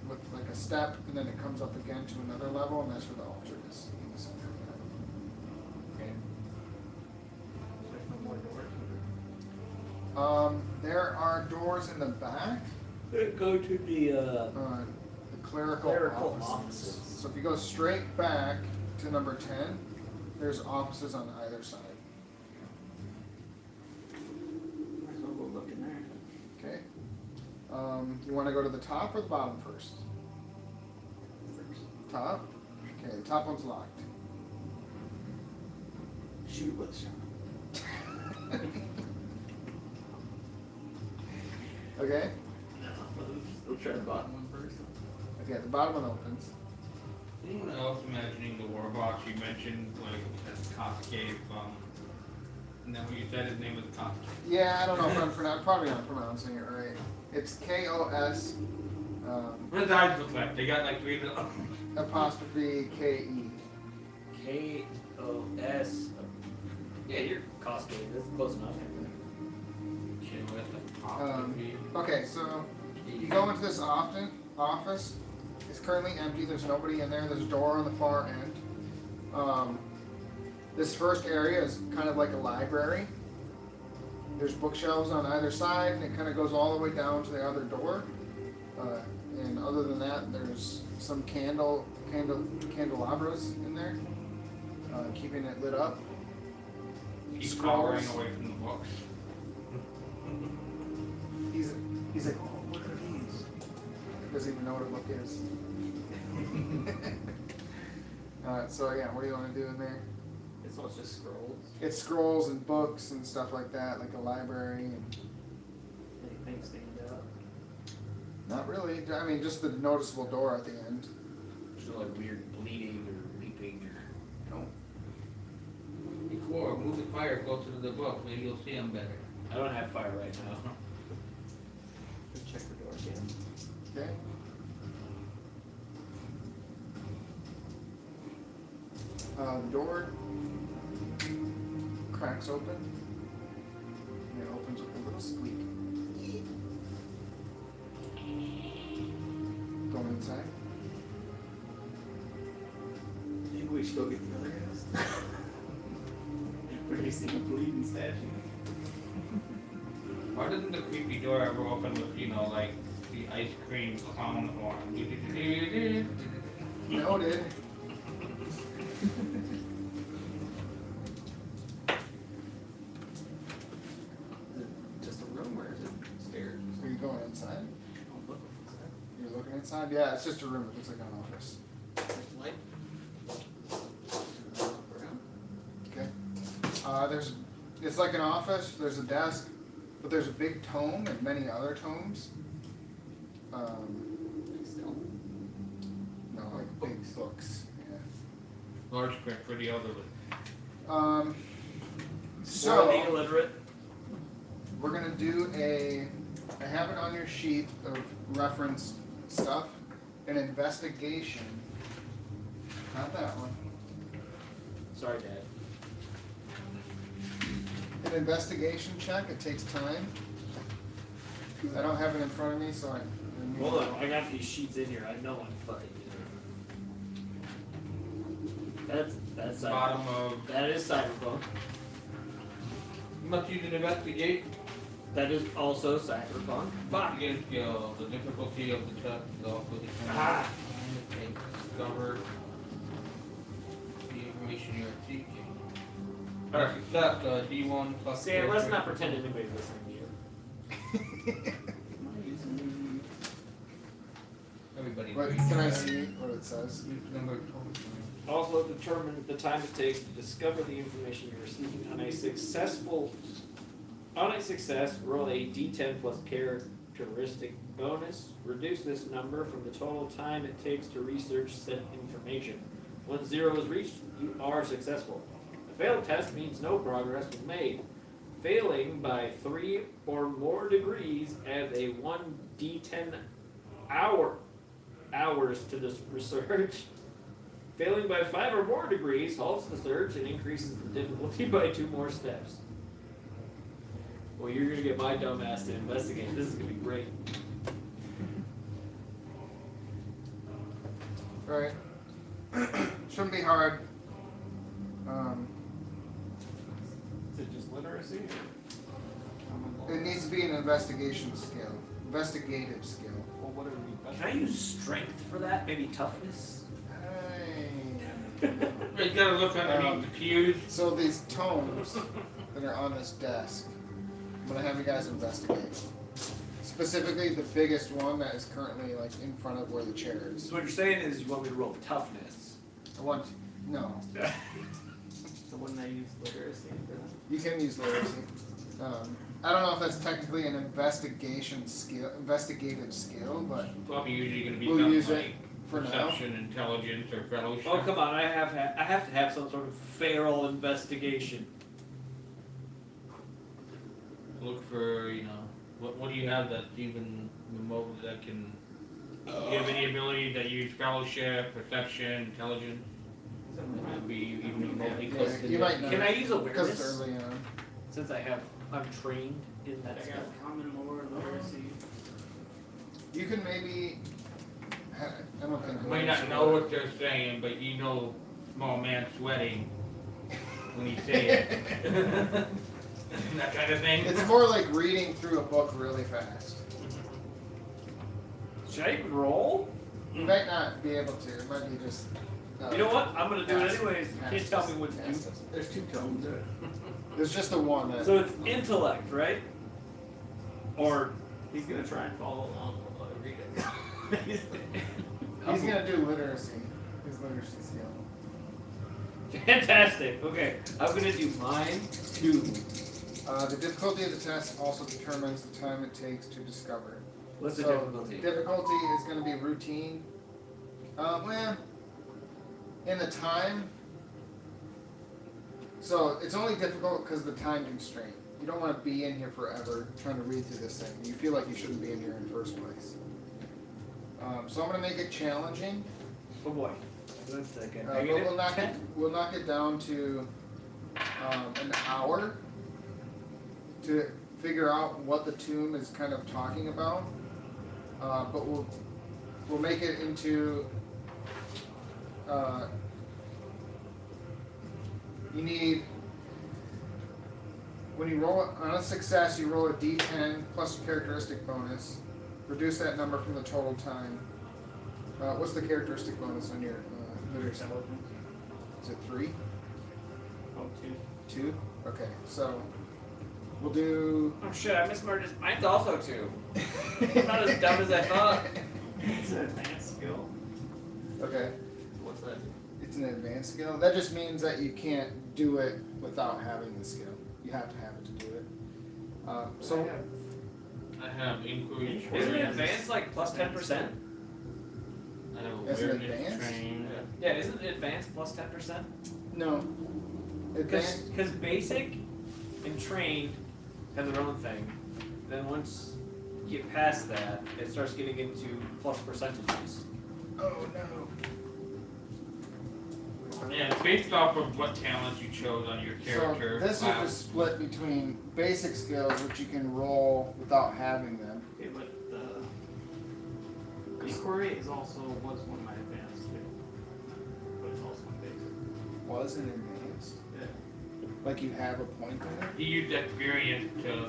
with like a step, and then it comes up again to another level, and that's where the altar is in the center of that. Okay. There's no more doors. There are doors in the back. Go to the The clerical offices. offices. So if you go straight back to number 10, there's offices on either side. Might as well go look in there. Okay. You want to go to the top or the bottom first? First. Top. Okay, the top one's locked. Shoot with a shot. Okay. We'll try the bottom one first. Okay, the bottom one opens. Anyone else imagining the war box you mentioned, like as Koskave, and then when you said his name was Koskave? Yeah, I don't know if I'm probably not pronouncing it right. It's KOS What does eyes look like? They got like three little. apostrophe KE. KOS. Yeah, you're Costco. That's close enough. Okay, so you go into this office. It's currently empty. There's nobody in there. There's a door on the far end. This first area is kind of like a library. There's bookshelves on either side, and it kind of goes all the way down to the other door. And other than that, there's some candelabras in there, keeping it lit up. He's Scrolls. cowering away from the books. He's like, oh, what are these? He doesn't even know what a book is. So yeah, what do you want to do in there? It's all just scrolls. It's scrolls and books and stuff like that, like a library. And Anything stand out. not really. I mean, just the noticeable door at the end. There's no like weird bleeding or leaping or. No. Before, move the fire closer to the book, maybe you'll see them better. I don't have fire right now. Check the door again. Okay. The door cracks open, and it opens with a little squeak. Going inside. Maybe we should go get the other guys. We're gonna see a bleeding statue. Why doesn't the creepy door ever open with, like the ice cream clown horn? Noted. Is it just a room or is it stairs? Are you going inside? I'll look inside. You're looking inside? Yeah, it's just a room. It looks like an office. There's light. Around. Okay. It's like an office. There's a desk, but there's a big tome and many other tomes. Still. No, like big books. Yeah. Large print for the elderly. For the So illiterate. we're gonna do I have it on your sheet of reference stuff, an investigation. Not that one. Sorry, Dad. An investigation check. It takes time. I don't have it in front of me, so Hold on, I got these sheets in here. I know I'm fucking. That's Bottom cyberpunk. of That is cyberpunk. Must use an investigate. That is also cyberpunk. Fuck. Investigate skill. The difficulty of the test is also determined. Ah. And discover the information you are seeking. Alright. Success, D1 plus. Sam, let's not pretend anybody's listening to you. Everybody. But can I see what it says? Use number 20. Also determine the time it takes to discover the information you are seeking. On a success, roll a d10 plus characteristic bonus. Reduce this number from the total time it takes to research said information. When 0 is reached, you are successful. A failed test means no progress was made. Failing by 3 or more degrees adds a 1d10 hours to this research. Failing by 5 or more degrees halts the search and increases the difficulty by 2 more steps. Well, you're gonna get my dumb ass to investigate. This is gonna be great. Right. Shouldn't be hard. Is it just literacy? Or It needs to be an investigation skill. Investigative skill. well, what are we? Can I use strength for that? Maybe toughness? You gotta look underneath the pews. So these tomes that are on this desk, I'm gonna have you guys investigate. Specifically, the biggest one that is currently like in front of where the chair is. So what you're saying is you want me to roll toughness? I want no. So wouldn't I use literacy for that? You can use literacy. I don't know if that's technically an investigative skill, but Probably usually gonna be we'll something use it like for now. perception, intelligence, or fellowship. Oh come on! I have to have some sort of feral investigation. Look for, what do you have that's even remote that can, do you have any ability that use fellowship, perception, intelligence? That would be even remotely close Yeah, to you that. might Can I use because it's awareness? early on. Since I'm trained in that I skill. got common lore, literacy. You can maybe. I don't think. You might not know what they're saying, but you know small man sweating when you say it. That kind of thing. It's more like reading through a book really fast. Should I even roll? You might not be able to. It might be just. You know what? I'm gonna do it Pass. anyways. You can't tell me what to do. There's 2 tomes. There's just the one that. So it's intellect, right? Or He's gonna try and follow along while I read it. He's gonna do literacy. His literacy skill. fantastic. Okay, I'm gonna do mine too. The difficulty of the test also determines the time it takes to discover. What's the So, difficulty? Difficulty is going to be routine. Well, in the time. So it's only difficult because of the time constraint. You don't want to be in here forever trying to read through this thing. You feel like you shouldn't be in here in the first place. So I'm going to make it challenging. Oh boy. That's like a But negative we'll knock 10. we'll knock it down to an hour to figure out what the tomb is kind of talking about. But we'll make it into you need when you roll on a success you roll a d10 plus a characteristic bonus. Reduce that number from the total time. What's the characteristic bonus on your literacy? Is it 3? Oh, 2. 2? Okay, so we'll do. Oh shit, I mismarked his. Mine's also 2. I'm not as dumb as I thought. It's an advanced skill. Okay, What's that? it's an advanced skill. That just means that you can't do it without having the skill. You have to have it to do it. So I have inquiry. Isn't advanced like plus 10%? I have As an awareness advanced? trained. Yeah, isn't advanced plus 10%? no, advanced. Because basic and trained have their own thing. Then once you get past that, it starts getting into plus percentages. Oh no. Yeah, it's based off of what talents you chose on your character. So this is class. just split between basic skills, which you can roll without having them. Okay, but the inquiry was one of my advanced too. But it's also basic. Was an advanced. Yeah. Like you have a point in it? He used that variant to.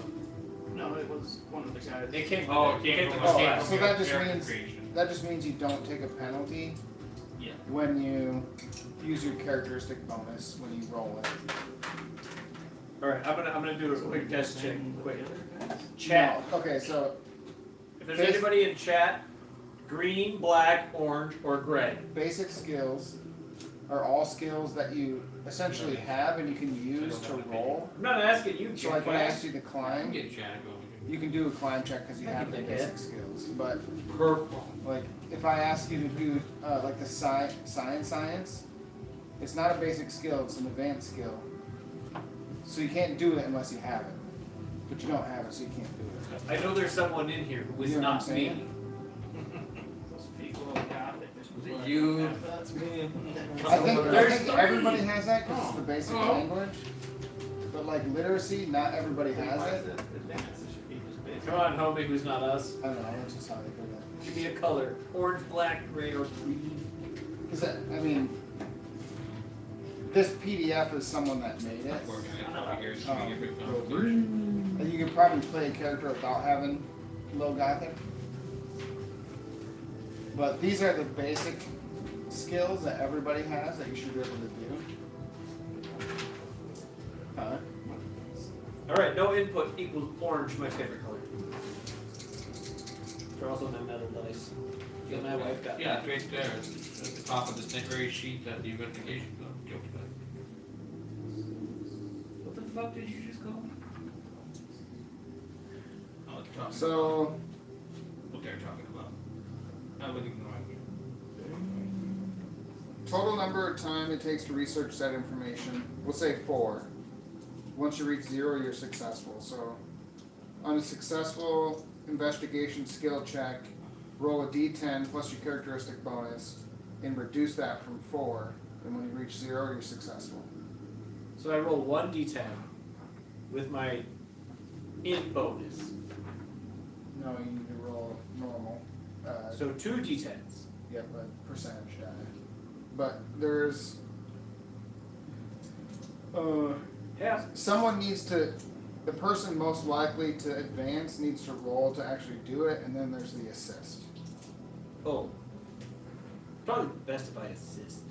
No, it was one of the guys. It came. Oh, it it came from from the the class. so that just character means- creation. That just means you don't take a penalty Yeah. when you use your characteristic bonus when you roll it. All right, I'm gonna do a quick test check. Quick chat. No. Okay, so If there's anybody in chat, green, black, orange, or gray. basic skills are all skills that you essentially have and you can use to roll. I'm not asking you, So like when I Jack. asked you to I can climb, get Chad going. you can do a climb check because you I have the can basic skills. But Purple. like if I ask you to do like the science, it's not a basic skill, it's an advanced skill. So you can't do it unless you have it. But you don't have it, so you can't do it. I know there's someone in here who is You know what not I'm me. saying? Speak a little Gothic. Was it you? That's me. I think There's everybody has that because it's the basic Oh. language. But like literacy, not everybody has Why is it. it advanced? It should be just basic. Come on, homie, who's not us? I don't know, that's just how they do that. Give me a color. Orange, black, gray, or green. Because I mean, this PDF is someone that made it. And you could probably play a character without having low Gothic. But these are the basic skills that everybody has that you should be able to do. Huh? All right, no input equals orange, my favorite color. They're also my metal dice. Yeah, my wife got. Yeah, it's right there, at the top of the temporary sheet that the investigation goes. What the fuck did you just call? Oh, it's talking So, about what they're talking about. I was ignoring you. total number of time it takes to research that information, we'll say 4. Once you reach 0, you're successful. So, on a successful investigation skill check, roll a d10 plus your characteristic bonus, and reduce that from 4. And when you reach 0, you're successful. So I roll 1d10 with my int bonus. No, you need to roll normal. So 2d10s. Yeah, but percentage die. But there's Yeah. someone needs to, the person most likely to advance needs to roll to actually do it, and then there's the assist. Oh. Probably best if I assist.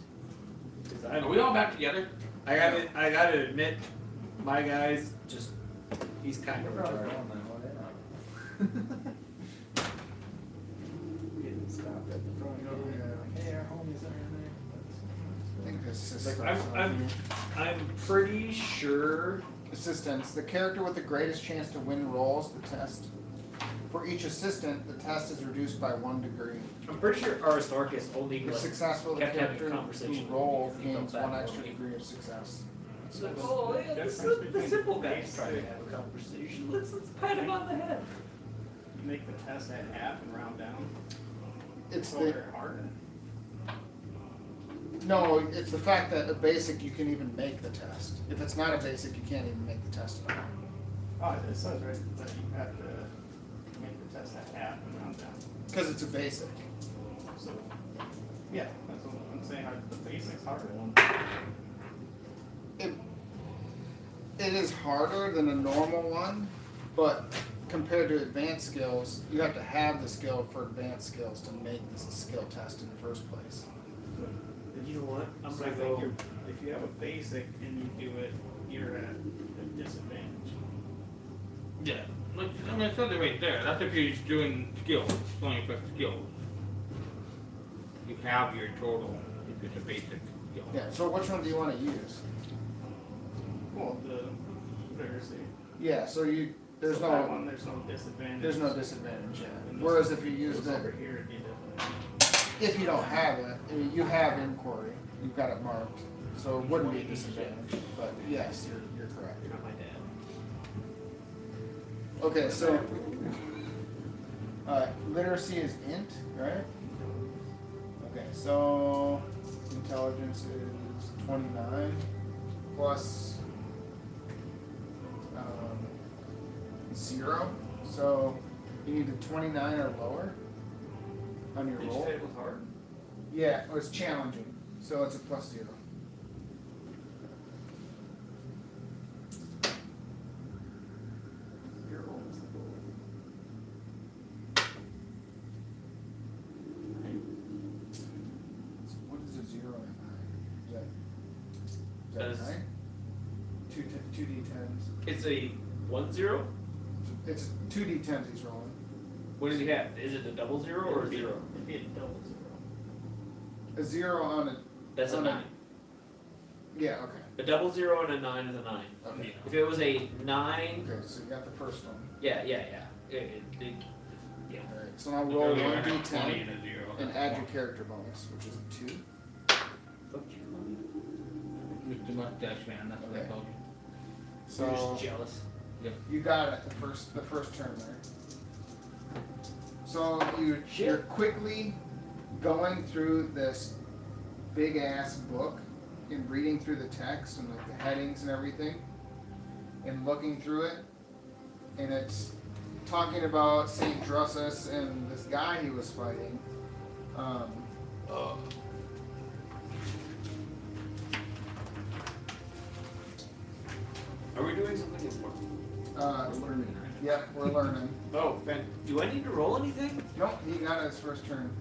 'Cause Are we all back together? I gotta admit, my guy's just, he's kind of retarded. Getting stopped at the front door. Hey, our homies are in I think assist. I'm pretty sure. Assistance. The character with the greatest chance to win rolls the test. For each assistant, the test is reduced by 1 degree. I'm pretty sure Aristarchus only If like, successful, the kept having character conversation who rolls with me. He gains felt 1 bad extra for me. degree of success. It's like, oh yeah, the simple guy's trying to have a conversation. Let's pat him on the head. You make the test at half and round down. It's So the they're harder. no, it's the fact that a basic you can even make the test. If it's not a basic, you can't even make the test at all. Oh, it says right that you have to make the test at half and round down. Because it's a basic. So, yeah, that's what I'm saying. The basics harder one. It is harder than a normal one, but compared to advanced skills, you have to have the skill for advanced skills to make this skill test in the first place. You know what? I'm So I gonna think go. if you have a basic and you do it, you're at a disadvantage. Yeah. Look, I mean, it says it right there. That's if you're just doing skills, it's only for skills. You have your total, if it's a basic skill. Yeah, so which one do you want to use? Well, the Heresy. Yeah, so there's So that no one, there's no disadvantage. disadvantage yet. And this Whereas one if you use goes the, over here, it'd be disadvantage. if you don't have it, I mean, you have inquiry, you've got it marked, so it wouldn't be a disadvantage, but yes, you're correct. You're not my dad. Okay, so, literacy is int, right? Okay, so intelligence is 29 plus 0, so you need a 29 or lower on your Did you roll. say it was hard? Yeah, it was challenging, so it's a +0. Is that Does- right? Two D10s. It's a 1-0. It's 2 D10s he's rolling. What does he have? Is it a double zero or a zero? It'd be a double zero. A 0 on a. That's a on 9. Yeah. Okay. A double zero and a 9 is a 9. Okay. If it was a 9, Okay. So you got the first one. yeah. Yeah. All right. So now roll You're one gonna have 20 D10 and a 0. and add your character bonus, which is a 2. Mr. Mustache Man, that's what I Okay. called you. So You're just jealous. you got it the first turn there. So you're quickly going through this big ass book and reading through the text and like the headings and everything and looking through it, and it's talking about Saint Drusus and this guy he was fighting. Are we doing something important? Learning. Yeah, we're learning. Oh, Ben, do I need to roll anything? Nope, he got his first turn.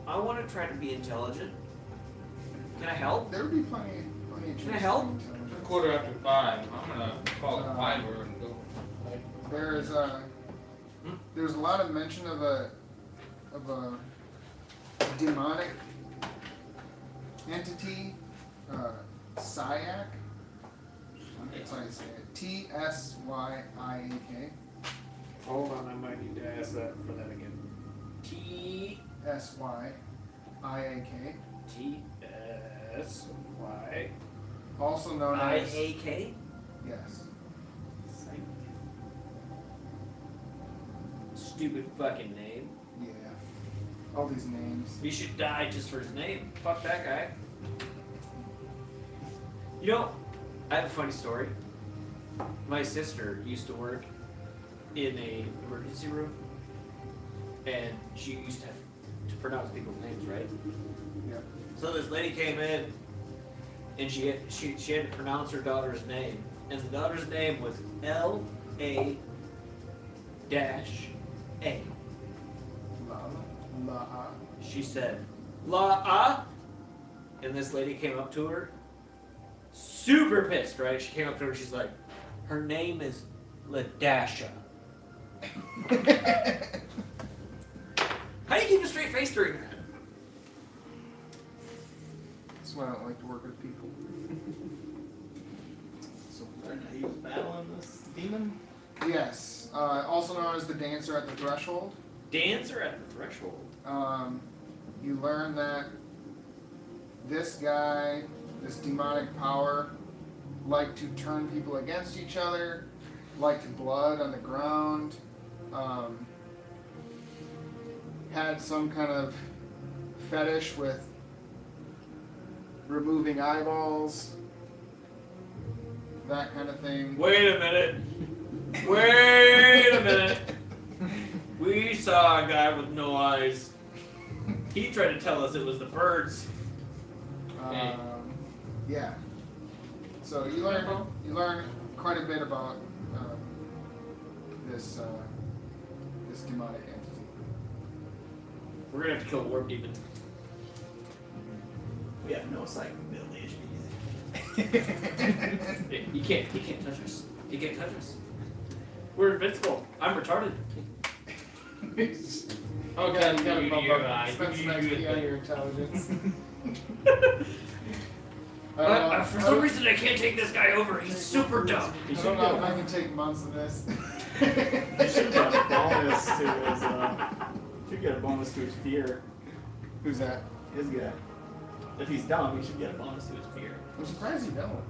I want to try to be intelligent. Can I help? There would be plenty of Can I chances help? to be It's a intelligent. quarter after 5. I'm gonna call it 5 and go. There's there's a lot of mention of a demonic entity, Syak. That's how you say it. Tsyyak. Hold on, I might need to ask that for that again. T Syak. T S Y Also known I as A K. yes. Stupid fucking name. Yeah. All these names. He should die just for his name. Fuck that guy. You know, I have a funny story. My sister used to work in a emergency room, and she used to have to pronounce people's names, right? Yep. So this lady came in, and she had to pronounce her daughter's name, and the daughter's name was L-A-A. La. She said, La-a, and this lady came up to her, super pissed, right? She came up to her and she's like, her name is Ladasha. How do you keep a straight face during that? That's why I don't like to work with people. So learn how to use battle in this demon. Yes. Also known as the dancer at the threshold. Dancer at the threshold. You learn that this guy, this demonic power, liked to turn people against each other, liked blood on the ground, had some kind of fetish with removing eyeballs, that kind of thing. Wait a minute. Wait a minute. We saw a guy with no eyes. He tried to tell us it was the birds. Yeah. So you learn quite a bit about this this demonic entity. We're gonna have to kill the warp demon. We have no psychic ability. He can't touch us. He can't touch us. We're invincible. I'm retarded. Okay, You gotta you bump your up, eye. spend some You XP on your intelligence. For some reason, I can't take this guy over. He's super dumb. I don't know if I can take months of this. He should get a bonus to his. Should get a bonus to his fear. Who's that? His guy. If he's dumb, he should get a bonus to his fear. I'm surprised you don't.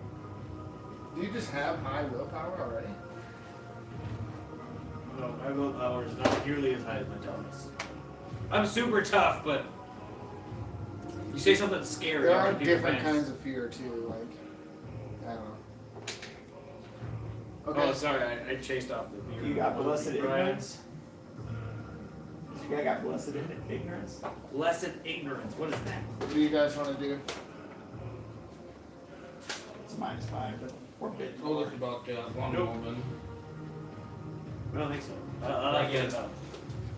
Do you just have high willpower already? No, my willpower is not nearly as high as my toughness. I'm super tough, but you say something scary. There I are can keep it different fast. kinds of fear too. Like I don't know. Oh, Okay. sorry, I chased off the beer. You got blessed Brian. ignorance. Your guy got blessed ignorance. Blessed ignorance. What is that? What do you guys want to do? It's -5, but we're bit. Told us about one Nope. woman. I don't think so. I guess.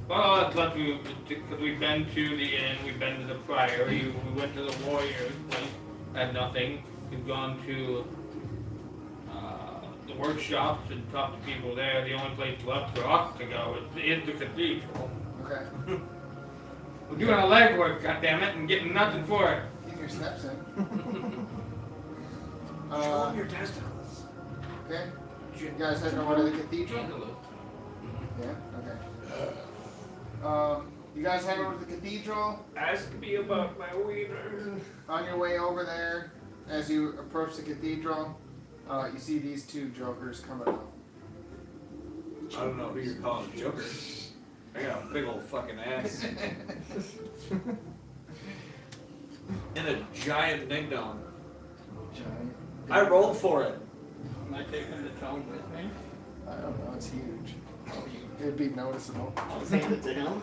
Well, but we've been to the inn, we've been to the priory, we went to the warriors, place, had nothing. We've gone to the workshops and talked to people there. The only place left for us to go is the cathedral. Okay. We're doing a legwork, goddammit, and getting nothing for it. Get your steps in. Show them your testicles. Okay. You guys heading over to the cathedral? Yeah. Okay. You guys head over to the cathedral. Ask me about my wiener. On your way over there, as you approach the cathedral, you see these two jokers coming out. I don't know who you're calling a joker. I got a big old fucking ass. And a giant ding dong. Giant. I rolled for it. Am I taking the tone with me? I don't know. It's huge. It'd be noticeable. I'll just hand it to him.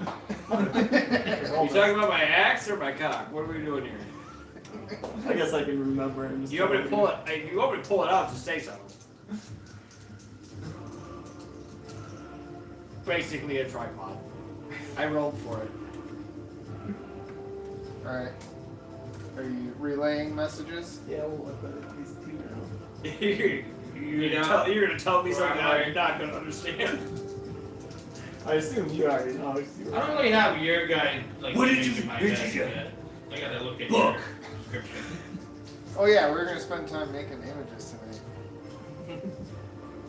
You talking about my axe or my cock? What are we doing here? I guess I can remember him. You want me to pull it? If you want me to pull it out, just say so. Basically a tripod. I rolled for it. Alright. Are you relaying messages? Yeah, we'll look at these two now. You're gonna tell me something I'm not gonna understand. I assume you already know. I don't really have your guy like. What did image you- in my did head you- yet. I gotta look at Book. your description. Oh yeah, we're gonna spend time making images tonight.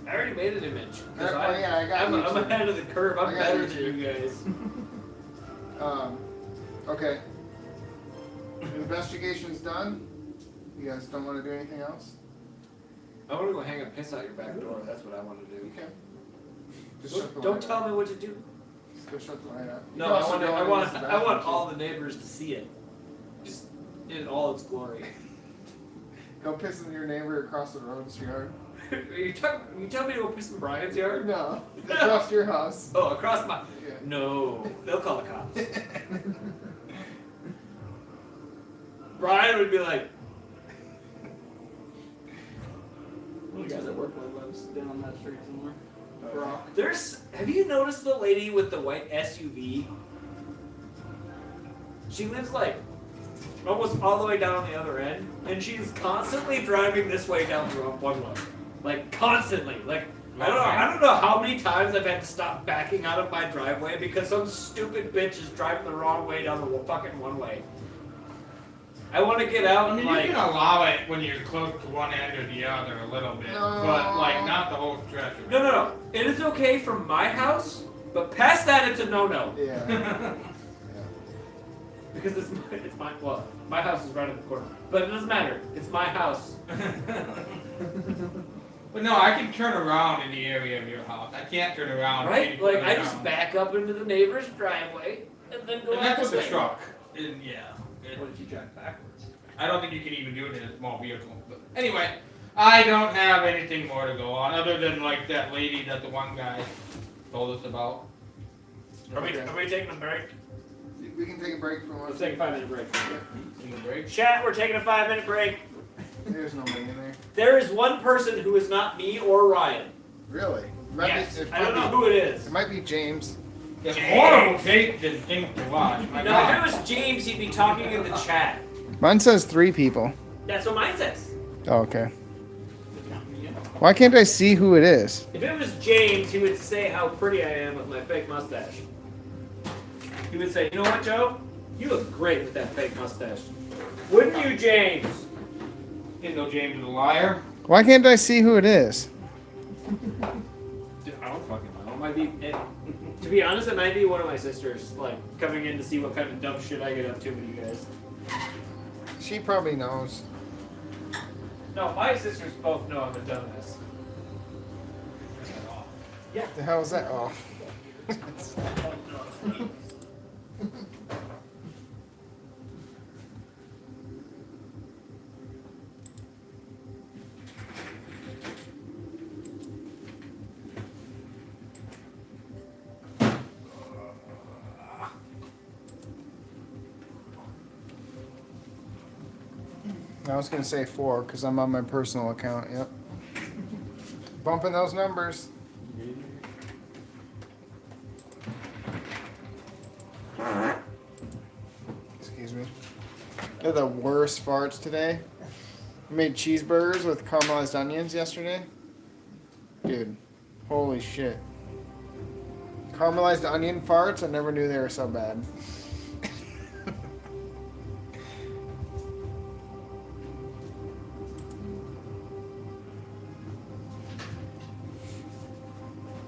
I already made an image. 'Cause Oh, yeah, I got I'm YouTube. ahead of the curve. I'm I got better than YouTube. you guys. Okay. Investigation's done. You guys don't want to do anything else? I want to go hang a piss out your back door. That's what I want to do. You can. Just shut the Don't light tell up. me what to do. Just go shut the light up. You No, can I also want, go I and want, use the I want bathroom, all too. the neighbors to see it, just in all its glory. Go piss in your neighbor across the road's yard. you tell me to go piss in Brian's yard? No, across your house. Oh, across my. Yeah. No, they'll call the cops. Brian would be like, One of the guys I work with lives down that street somewhere. Brock. "There's. Have you noticed the lady with the white SUV? She lives like almost all the way down on the other end, and she's constantly driving this way down the road one way, like constantly. Like I don't know how many times I've had to stop backing out of my driveway because some stupid bitch is driving the wrong way down the fucking one way. I want to get out I and mean, like. you can allow it when you're close to one end or the other a little bit, No. but like not the whole stretch. of it. No. It is okay from my house, but past that, it's a no-no. Yeah. Because it's my well, my house is right in the corner, but it doesn't matter. It's my house. But no, I can turn around in the area of your house. I can't turn around. Right? any Like further I just down. back up into the neighbor's driveway and then go And out that's this with the way. truck. And, yeah. What if you drive backwards? I don't think you can even do it in a small vehicle. But anyway, I don't have anything more to go on other than like that lady that the one guy told us about. Are we Okay. taking a break? We can take a break for one Let's take a 5-minute break. In the break. Chat, we're taking a 5-minute break. There's nobody in there. There is one person who is not me or Ryan. Really? Might Yes. be, it I don't know might who it be, is. it might be James. It's James. horrible tape and things to watch. My No, God. if it was James, he'd be talking in the chat. Mine says 3 people. That's what mine says. Oh, okay. Why can't I see who it is? If it was James, he would say how pretty I am with my fake mustache. He would say, you know what, Joe? You look great with that fake mustache. Wouldn't you, James? Didn't know James was a liar. Why can't I see who it is? Dude, I don't fucking know. It might be. To be honest, it might be one of my sisters, like coming in to see what kind of dumb shit I get up to with you guys. She probably knows. No, my sisters both know I'm a dumbass. Yeah. The hell is that? Oh. I was gonna say 4 because I'm on my personal account. Yep. Bumping those numbers. Excuse me. They're the worst farts today. I made cheeseburgers with caramelized onions yesterday. Dude, holy shit. Caramelized onion farts, I never knew they were so bad.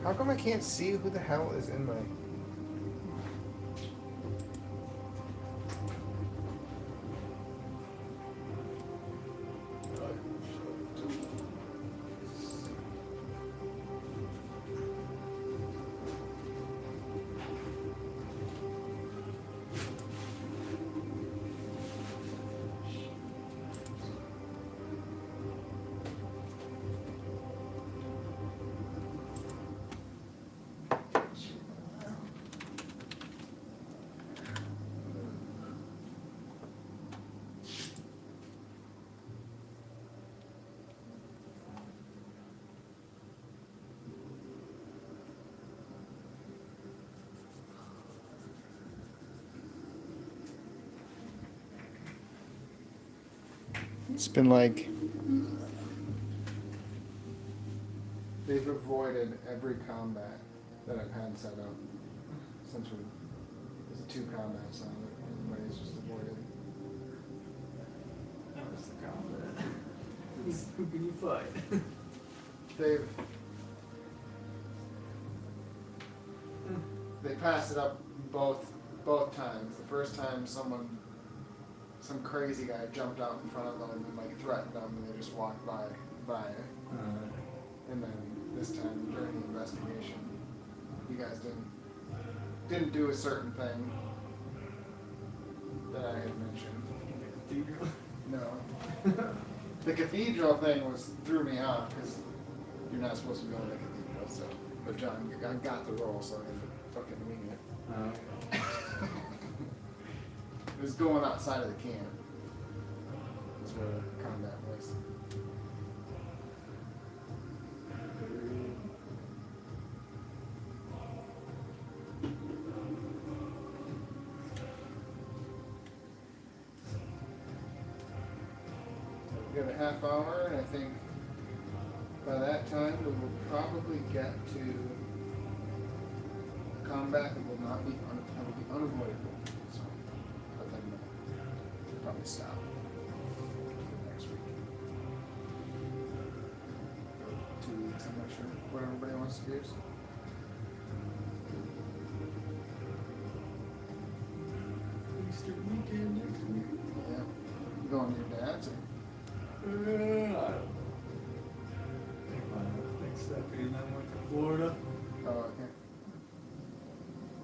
How come I can't see who the hell is in my... It's been like... They've avoided every combat that I've had set up since there's 2 combats on it. Everybody's just avoided. What's the combat? Who can you fight? They passed it up both times. The first time some crazy guy jumped out in front of them and like threatened them, and they just walked by. And then this time during the investigation, you guys didn't do a certain thing that I had mentioned. Cathedral? No. The cathedral thing threw me off because you're not supposed to go to the cathedral. So, but John got the role, so I had to fucking wing it. It was going outside of the camp. That's where the combat was. We got a half hour, and I think by that time we will probably get to a combat that will not be unavoidable. So, but then we'll probably stop next week. 2 weeks, I'm not sure what everybody wants to do. So. Easter weekend next week. Yeah. You going to your dad's? Or? I don't know. Next Stephanie and I went to Florida. Oh, okay.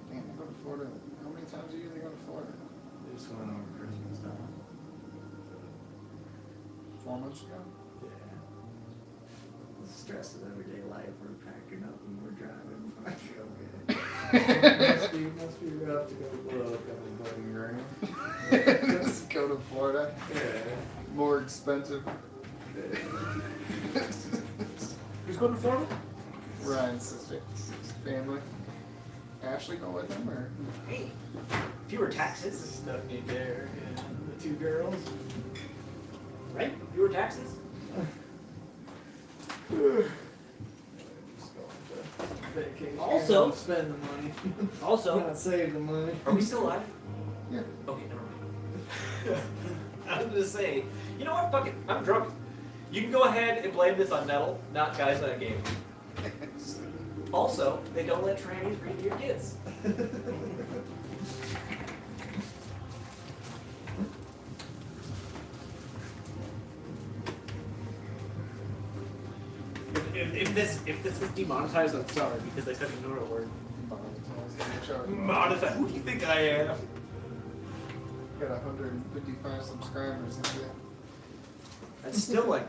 Damn, you go to Florida. How many times do you usually go to Florida? They just went over Christmas time. 4 months ago? Yeah. The stress of everyday life. We're packing up and we're driving. I feel good. must be rough to go to Florida on a wedding ground. Just go to Florida. Yeah. More expensive. Who's going to Florida? Ryan's sister, family. Ashley go with him, or? Hey, fewer taxes, Stephanie there and the 2 girls. right? Fewer taxes. Just going to vacation. Also- Don't spend the money. Also, Not save the money. are we still alive? Yeah. Okay, never mind. I was gonna say, you know what? Fuck it. I'm drunk. You can go ahead and blame this on Nettle, not guys at a game. Also, they don't let trannies read to your kids. If this is demonetized, I'm sorry because I said another word. Monetized. Who do you think I am? Got 155 subscribers. And shit. It's still like,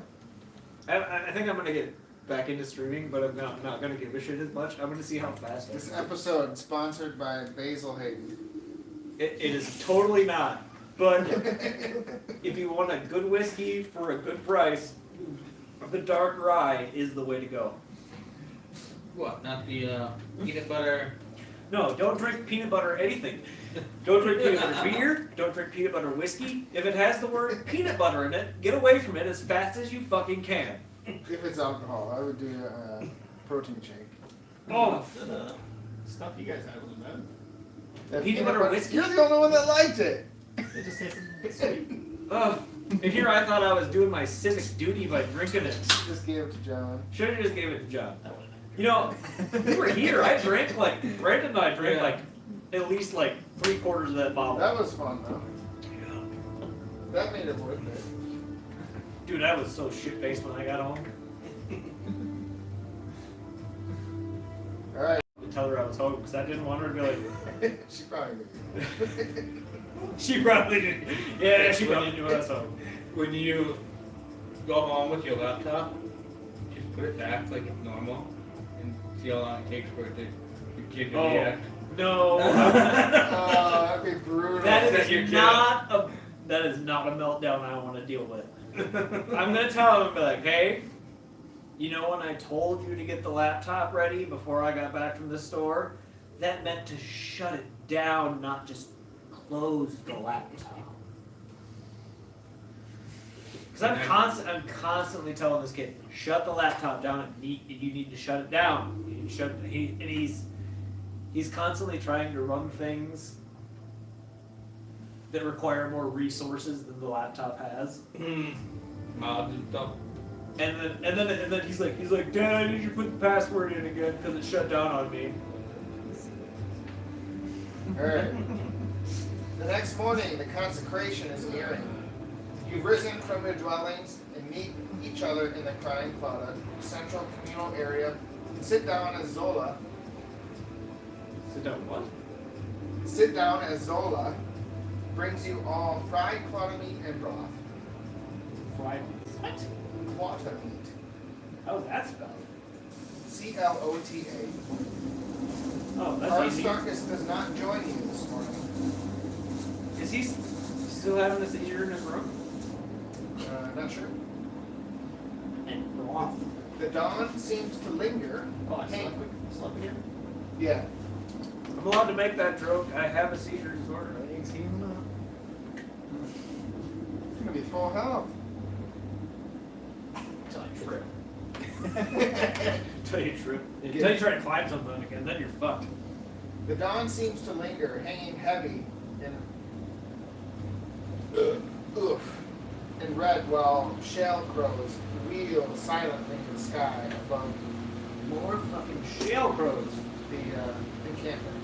I think I'm gonna get back into streaming, but I'm not gonna give a shit as much. I'm gonna see how fast. This episode sponsored by Basil Hayden. It is totally not. But if you want a good whiskey for a good price, the dark rye is the way to go. What? Not the peanut butter? No, don't drink peanut butter or anything. Don't drink peanut butter beer. Don't drink peanut butter whiskey. If it has the word peanut butter in it, get away from it as fast as you fucking can. If it's alcohol, I would do a protein shake. Oh, The stuff you guys had was bad. That Peanut butter whiskey? You're the only one that liked it. It just tasted a bit sweet. and here I thought I was doing my civic duty by drinking it. Just gave it to John. Should have just gave it to John. That would've been You know, we were here. I drank like Brandon and I drank Yeah. like at least like 3/4 of that bottle. That was fun though. That made it worth it. Dude, I was so shit faced when I got home. All right. To tell her I was home because I didn't want her to be like. She probably did. She probably did. Yeah, she probably knew I was home. When you go home with your laptop, just put it back like it's normal and see how long it takes for it to your kid to Oh. react. No. Oh, that'd be brutal. That Set your is kid not a meltdown I want to deal with. I'm gonna tell him and be like, hey, you know when I told you to get the laptop ready before I got back from the store, that meant to shut it down, not just close the laptop. Because I'm constantly telling this kid, shut the laptop down. You need to shut it down. You need to shut. He's constantly trying to run things that require more resources than the laptop has. Mobs and stuff. And then he's like, Dad, I need you to put the password in again because it shut down on me. Alright. The next morning, the consecration is nearing. You've risen from your dwellings and meet each other in the crying Plata, central communal area, and sit down as Zola. Sit down, what? Sit down as Zola brings you all fried Plata meat and broth. Fried. What? Plata meat. How's that spelled? C-L-O-T-A. Oh, that's easy. Aristarchus does not join you this morning. Is he still having a seizure in his room? Not sure. And broth. The dawn seems to linger. Oh, I Hey. slept again? Yeah. I'm allowed to make that joke. I have a seizure disorder. Thanks, You're gonna be full health. Until I trip. Until you trip. Until you try to climb something again, then you're fucked. The dawn seems to linger, hanging heavy and in red, while shell crows wheel silently in the sky above More fucking shale crows. the encampment.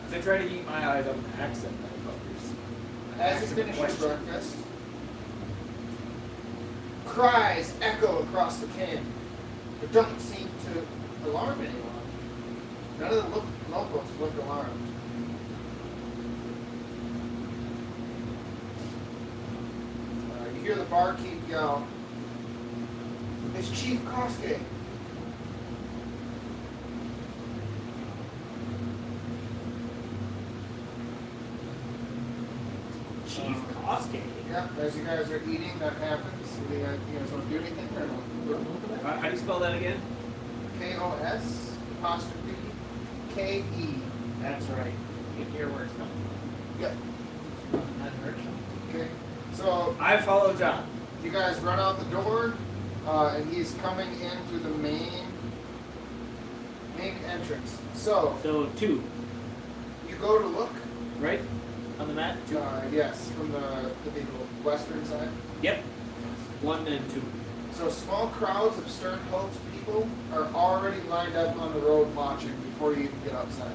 They try to eat my eyes up an accent, motherfuckers. As you finish your breakfast, cries echo across the camp, but don't seem to alarm anyone. None of the locals look alarmed. You hear the barkeep yell, "It's Chief Koske." Chief Koske. Yeah, as you guys are eating, that happens. Do you guys want to do anything or no? How do you spell that again? K-O-S''K-E. That's right. You can hear where it's coming Yep. from. Not hurt you. Okay. So I follow John. you guys run out the door, and he's coming in through the main entrance. So So 2, you go to look. right? On the map? 2. Yes, from the western side. Yep. 1 and 2. So small crowds of Sternholtz people are already lined up on the road watching before you even get outside.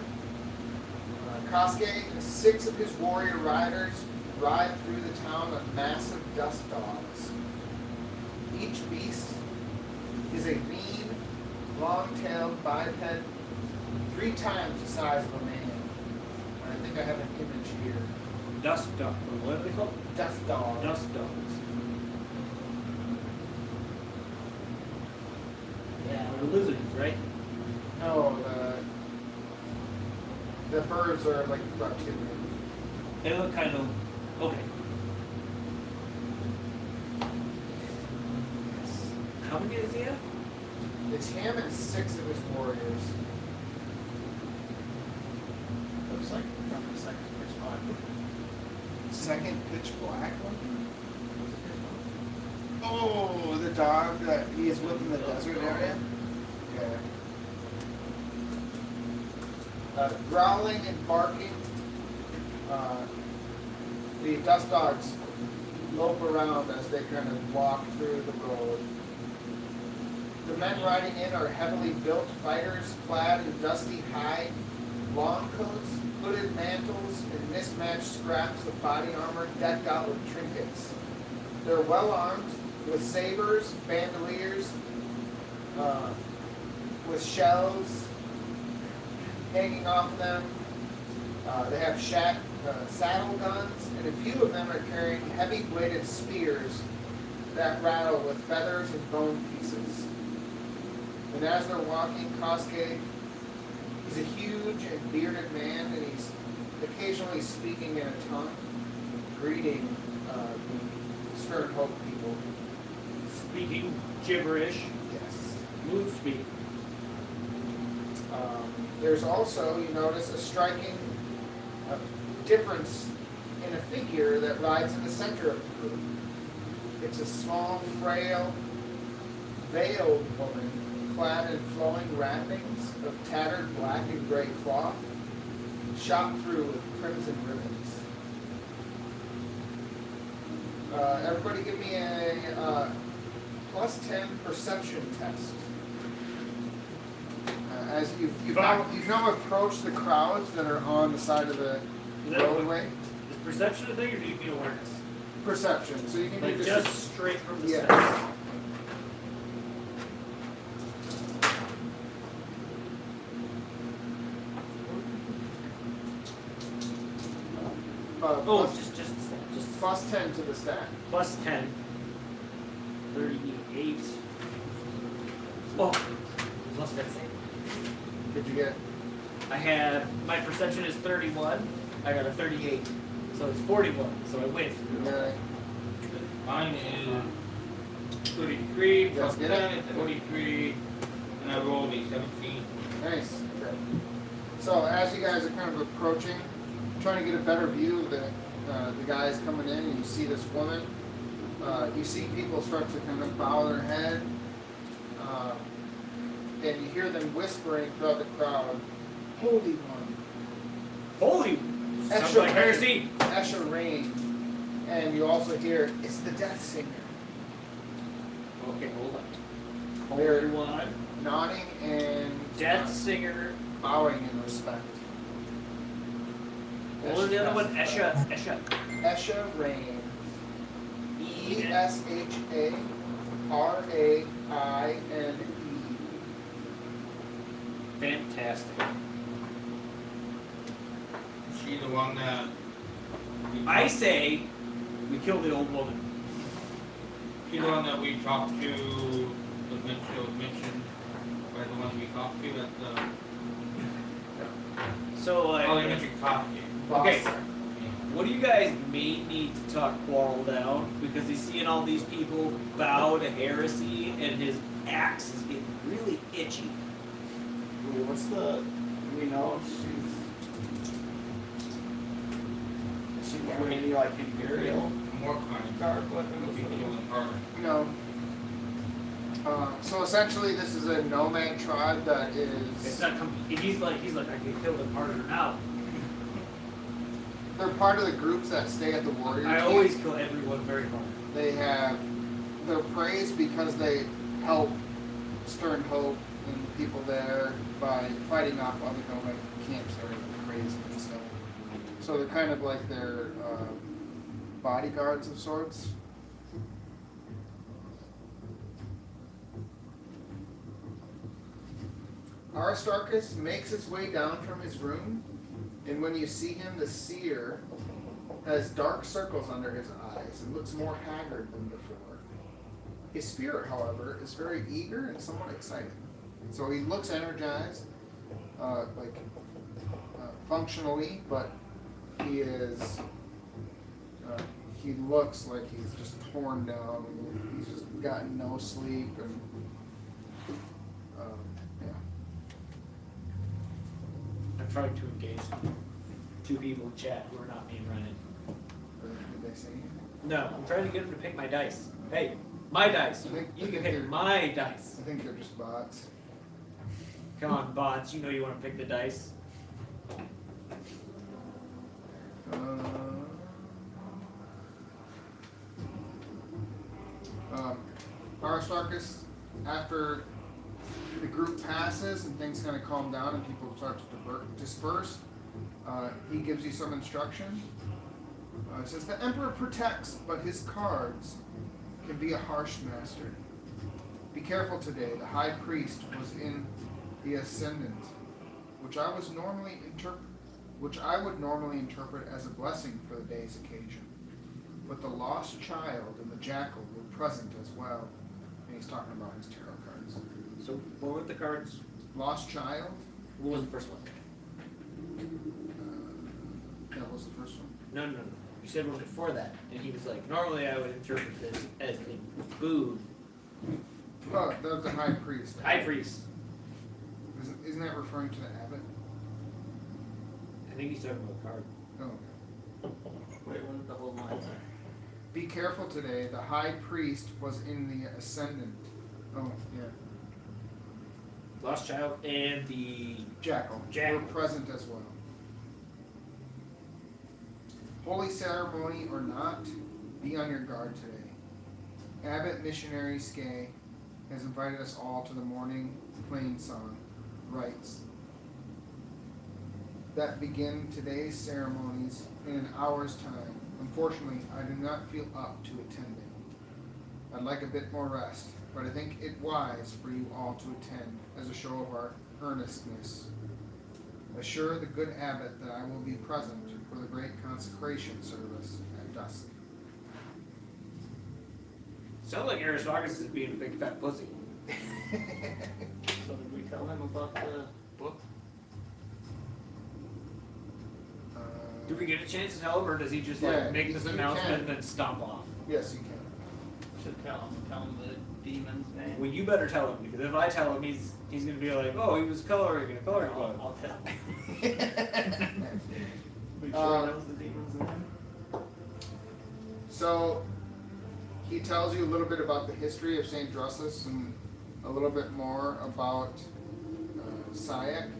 Koske and 6 of his warrior riders ride through the town on massive dust dogs. Each beast is a lean, long-tailed biped 3 times the size of a man. I think I have an image here. Dust dog. What are they called? Dust dog. Dust dogs. Yeah, they're lizards, right? No, the birds are like reptilian. They look kind of okay. How many does he have? It's him and 6 of his warriors. Looks like from the second pitch on. Second pitch black one? Oh, the dog that he is with in the desert area? Yeah. Growling and barking. The dust dogs lope around as they kind of walk through the road. The men riding in are heavily built fighters clad in dusty hide, long coats, hooded mantles, and mismatched scraps of body armor decked out with trinkets. They're well armed with sabers, bandoliers, with shells hanging off them. They have saddle guns, and a few of them are carrying heavy-bladed spears that rattle with feathers and bone pieces. And as they're walking, Kosuke, he's a huge and bearded man, and he's occasionally speaking in a tongue, greeting the Stern Hope people. Speaking gibberish. Yes. Mood speak. There's also, you notice, a striking difference in a figure that rides in the center of the group. It's a small, frail, veiled woman clad in flowing wrappings of tattered black and gray cloth, shot through with crimson ribbons. Everybody give me a +10 perception test. As you've now approached the crowds that are on the side of the roadway. Is perception a thing, or do you mean awareness? Perception. So you can Like do just straight from the Yes. steps. Oh, just +10 to the stat. plus 10. 38. Oh, plus 10 save. Did you get? I had, my perception is 31. I got a 38. So it's 41. So I win. Mine is 33 plus 10 is 43, and I rolled a 17. Nice. Okay. So as you guys are kind of approaching, trying to get a better view of the guys coming in, and you see this woman. You see people start to kind of bow their head, and you hear them whispering throughout the crowd, "Holy One." Holy! Sounds like Heresy! Esha Rain. And you also hear, "It's the Death Singer." Okay, hold on. They're Holy One. nodding and Death Singer. bowing in respect. What was the other one? Esha. Esha Rain. ESHARAINE. Fantastic. Is she the one that? I say we kill the old woman. She the one that we talked to, was mentioned by the one we talked to at the. So, Oh, they mentioned coffee. okay. What do you guys may need to talk Quarrel down? Because he's seeing all these people bow to Heresy, and his axe is getting really itchy. What's the? Do we know if she's wearing any like imperial More kind. garb? What It'll be killing harder. No. So essentially, this is a nomad tribe that It's is. not. He's like I can kill them harder now. They're part of the groups that stay at the warrior. I camp. always kill everyone very hard. They're praised because they help Stern Hope and people there by fighting off other nomad camps that are crazy and stuff. So they're kind of like their bodyguards of sorts. Aristarchus makes his way down from his room, and when you see him, the seer has dark circles under his eyes and looks more haggard than before. His spirit, however, is very eager and somewhat excited. So he looks energized, functionally, but he is. He looks like he's just torn down. He's just gotten no sleep, and I'm trying to engage 2 people in chat who are not me and Ryan. Or did they say anything? No, I'm trying to get them to pick my dice. Hey, my dice. I think- You I can think pick they're- my dice. I think they're just bots. Come on, bots. You know you want to pick the dice. Aristarchus, after the group passes and things kind of calm down and people start to disperse, he gives you some instruction. It says, the Emperor protects, but his cards can be a harsh master. Be careful today, the High Priest was in the Ascendant, which I would normally interpret as a blessing for the day's occasion. But the Lost Child and the Jackal were present as well. And he's talking about his tarot cards. So, what were the cards? Lost Child, What was the first one? that was the first one. No. You said one before that, and he was like, normally I would interpret this as a boon. Oh, that was the High Priest. High priest. Isn't that referring to the abbot? I think he's talking about a card. Oh. Wait, what did the whole line say? Be careful today, the High Priest was in the Ascendant. Oh, yeah. Lost Child and the Jackal Jackal. were present as well. Holy ceremony or not, be on your guard today. Abbot Missionary Skay has invited us all to the morning plain song rites that begin today's ceremonies in an hour's time. Unfortunately, I do not feel up to attending. I'd like a bit more rest, but I think it wise for you all to attend as a show of our earnestness. Assure the good abbot that I will be present for the great consecration service at dusk. Sounds like Aristarchus is being a big fat pussy. So did we tell him about the book? Do we get a chance to tell him, or does he just Yeah, like make this you announcement can. and then stomp off? Yes, you can. Should tell him the demon's name. Well, you better tell him, because if I tell him, he's gonna be like, oh, he was coloring in a coloring book. I'll tell him. We sure knows the demon's name? So, he tells you a little bit about the history of St. Drusus and a little bit more about Syac.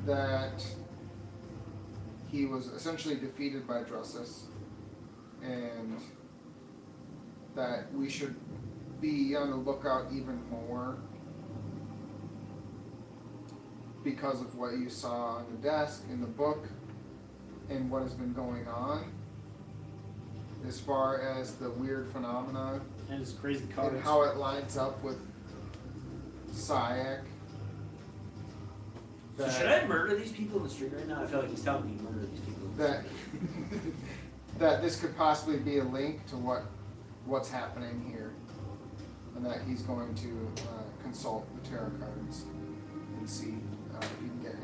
That he was essentially defeated by Drusus, and that we should be on the lookout even more because of what you saw on the desk, in the book, and what has been going on as far as the weird phenomena And his crazy cards. and how it lines up with Syac. So should I murder these people in the street right now? I feel like he's telling me to murder these people. that that this could possibly be a link to what's happening here, and that he's going to consult the tarot cards and see if he can get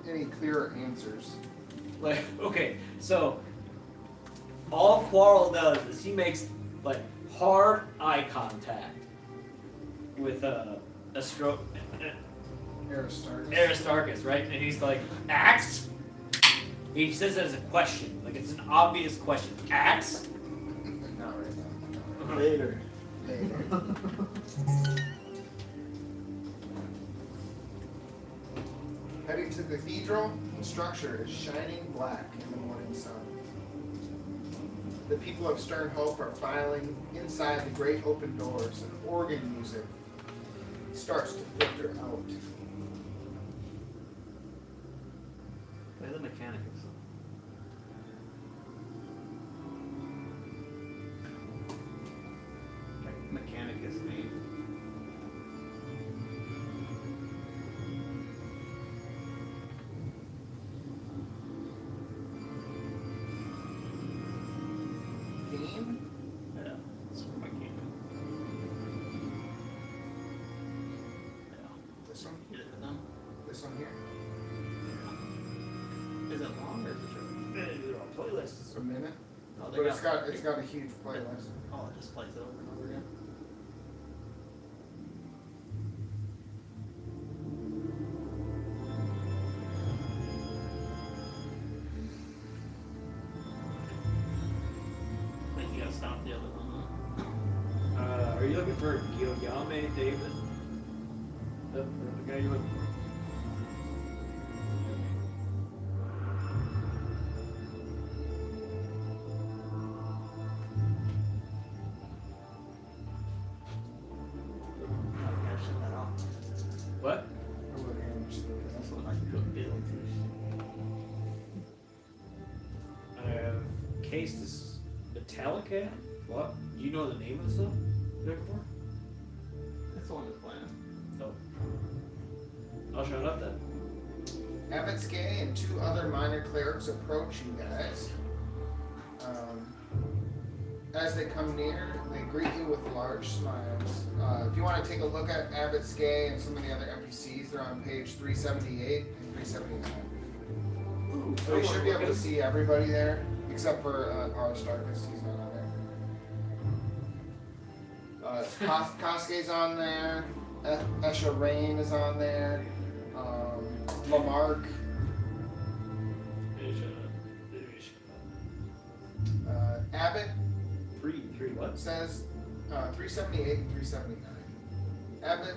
any clearer answers. Like, okay, so all Quarrel does is he makes like hard eye contact with Aristarchus, right? And he's like, axe? He says it as a question, like it's an obvious question. Axe? Not right now. Later. Later. Heading to the cathedral, the structure is shining black in the morning sun. The people of Stern Hope are filing inside the great open doors, and organ music starts to filter out. Play the Mechanicus. Mechanicus name. Theme? Yeah, it's for Mechanicus. Yeah. This one? Get it for them. This one here? Is it long or is it short? Playlists. It's a minute. Oh, But it's got a huge playlist. Oh, it just plays it over and over again. for Guillaume David? The guy you looking for? What? That's what I could build. I have Case this Metallica. What? Do you know the name of the song you're looking for? That's the one that's playing. I'll shut up then. Abbott's Gay and 2 other minor clerics approach you guys. As they come near, they greet you with large smiles. If you want to take a look at Abbott's Gay and some of the other NPCs, they're on page 378 and 379. Ooh, So you should be able to see everybody there, except for Aristarchus. He's not on there. Kosuke's on there. Esha Rain is on there. Lamarck. Abbott Three what? says 378 and 379. Abbott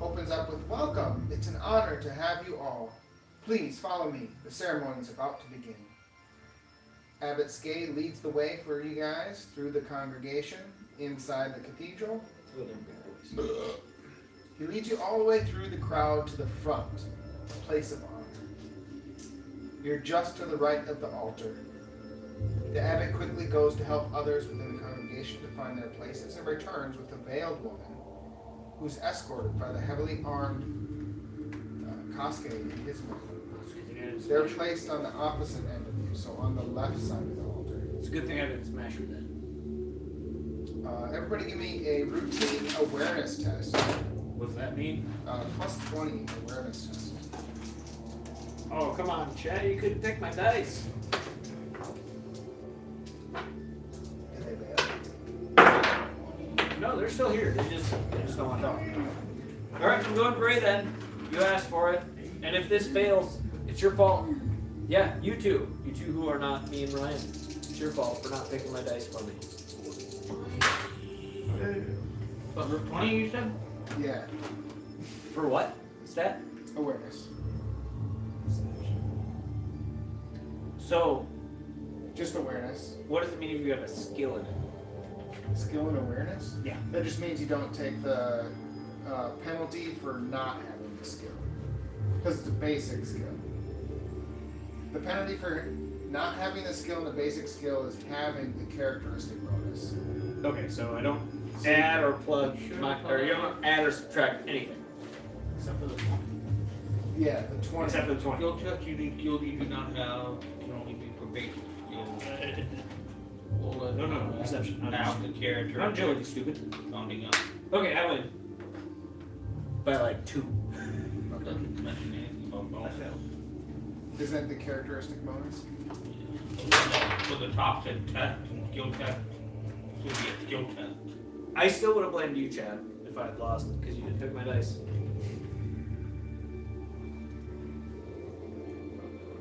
opens up with, "Welcome. It's an honor to have you all. Please follow me. The ceremony is about to begin." Abbott Skay leads the way for you guys through the congregation inside the cathedral. He leads you all the way through the crowd to the front, a place of honor. You're just to the right of the altar. The abbot quickly goes to help others within the congregation to find their places and returns with a veiled woman who's escorted by the heavily armed Kosuke and his men. They're placed on the opposite end of you, so on the left side of the altar. It's a good thing I didn't smash her then. Everybody give me a routine awareness test. What's that mean? Plus 20 awareness test. Oh, come on, Chad, you couldn't pick my dice. Did they bail? No, they're still here. They just don't want to talk. Alright, I'm going for A then. You asked for it. And if this fails, it's your fault. Yeah, you two. You two who are not me and Ryan. It's your fault for not picking my dice for me. But for 20 you said? Yeah, For what? What's that? awareness. So, Just awareness. what does it mean if you have a skill in it? Skill and awareness? Yeah. That just means you don't take the penalty for not having the skill. Because it's a basic skill. The penalty for not having the skill and the basic skill is having the characteristic bonus. Okay, so I don't add or plug my, or you don't add or subtract anything. Except for the 20. Yeah, the 20. Except for the 20. Skill test you do not have, can only be for basic skills. Well, No, perception, not Have the character. Not agility, stupid. Rounding up. Okay, I win. By like 2. Doesn't mention anything about I bonus. failed. Isn't that the characteristic bonus? So the top said test and skill test. So it'd be a skill test. I still would have blamed you, Chad, if I had lost, because you didn't pick my dice.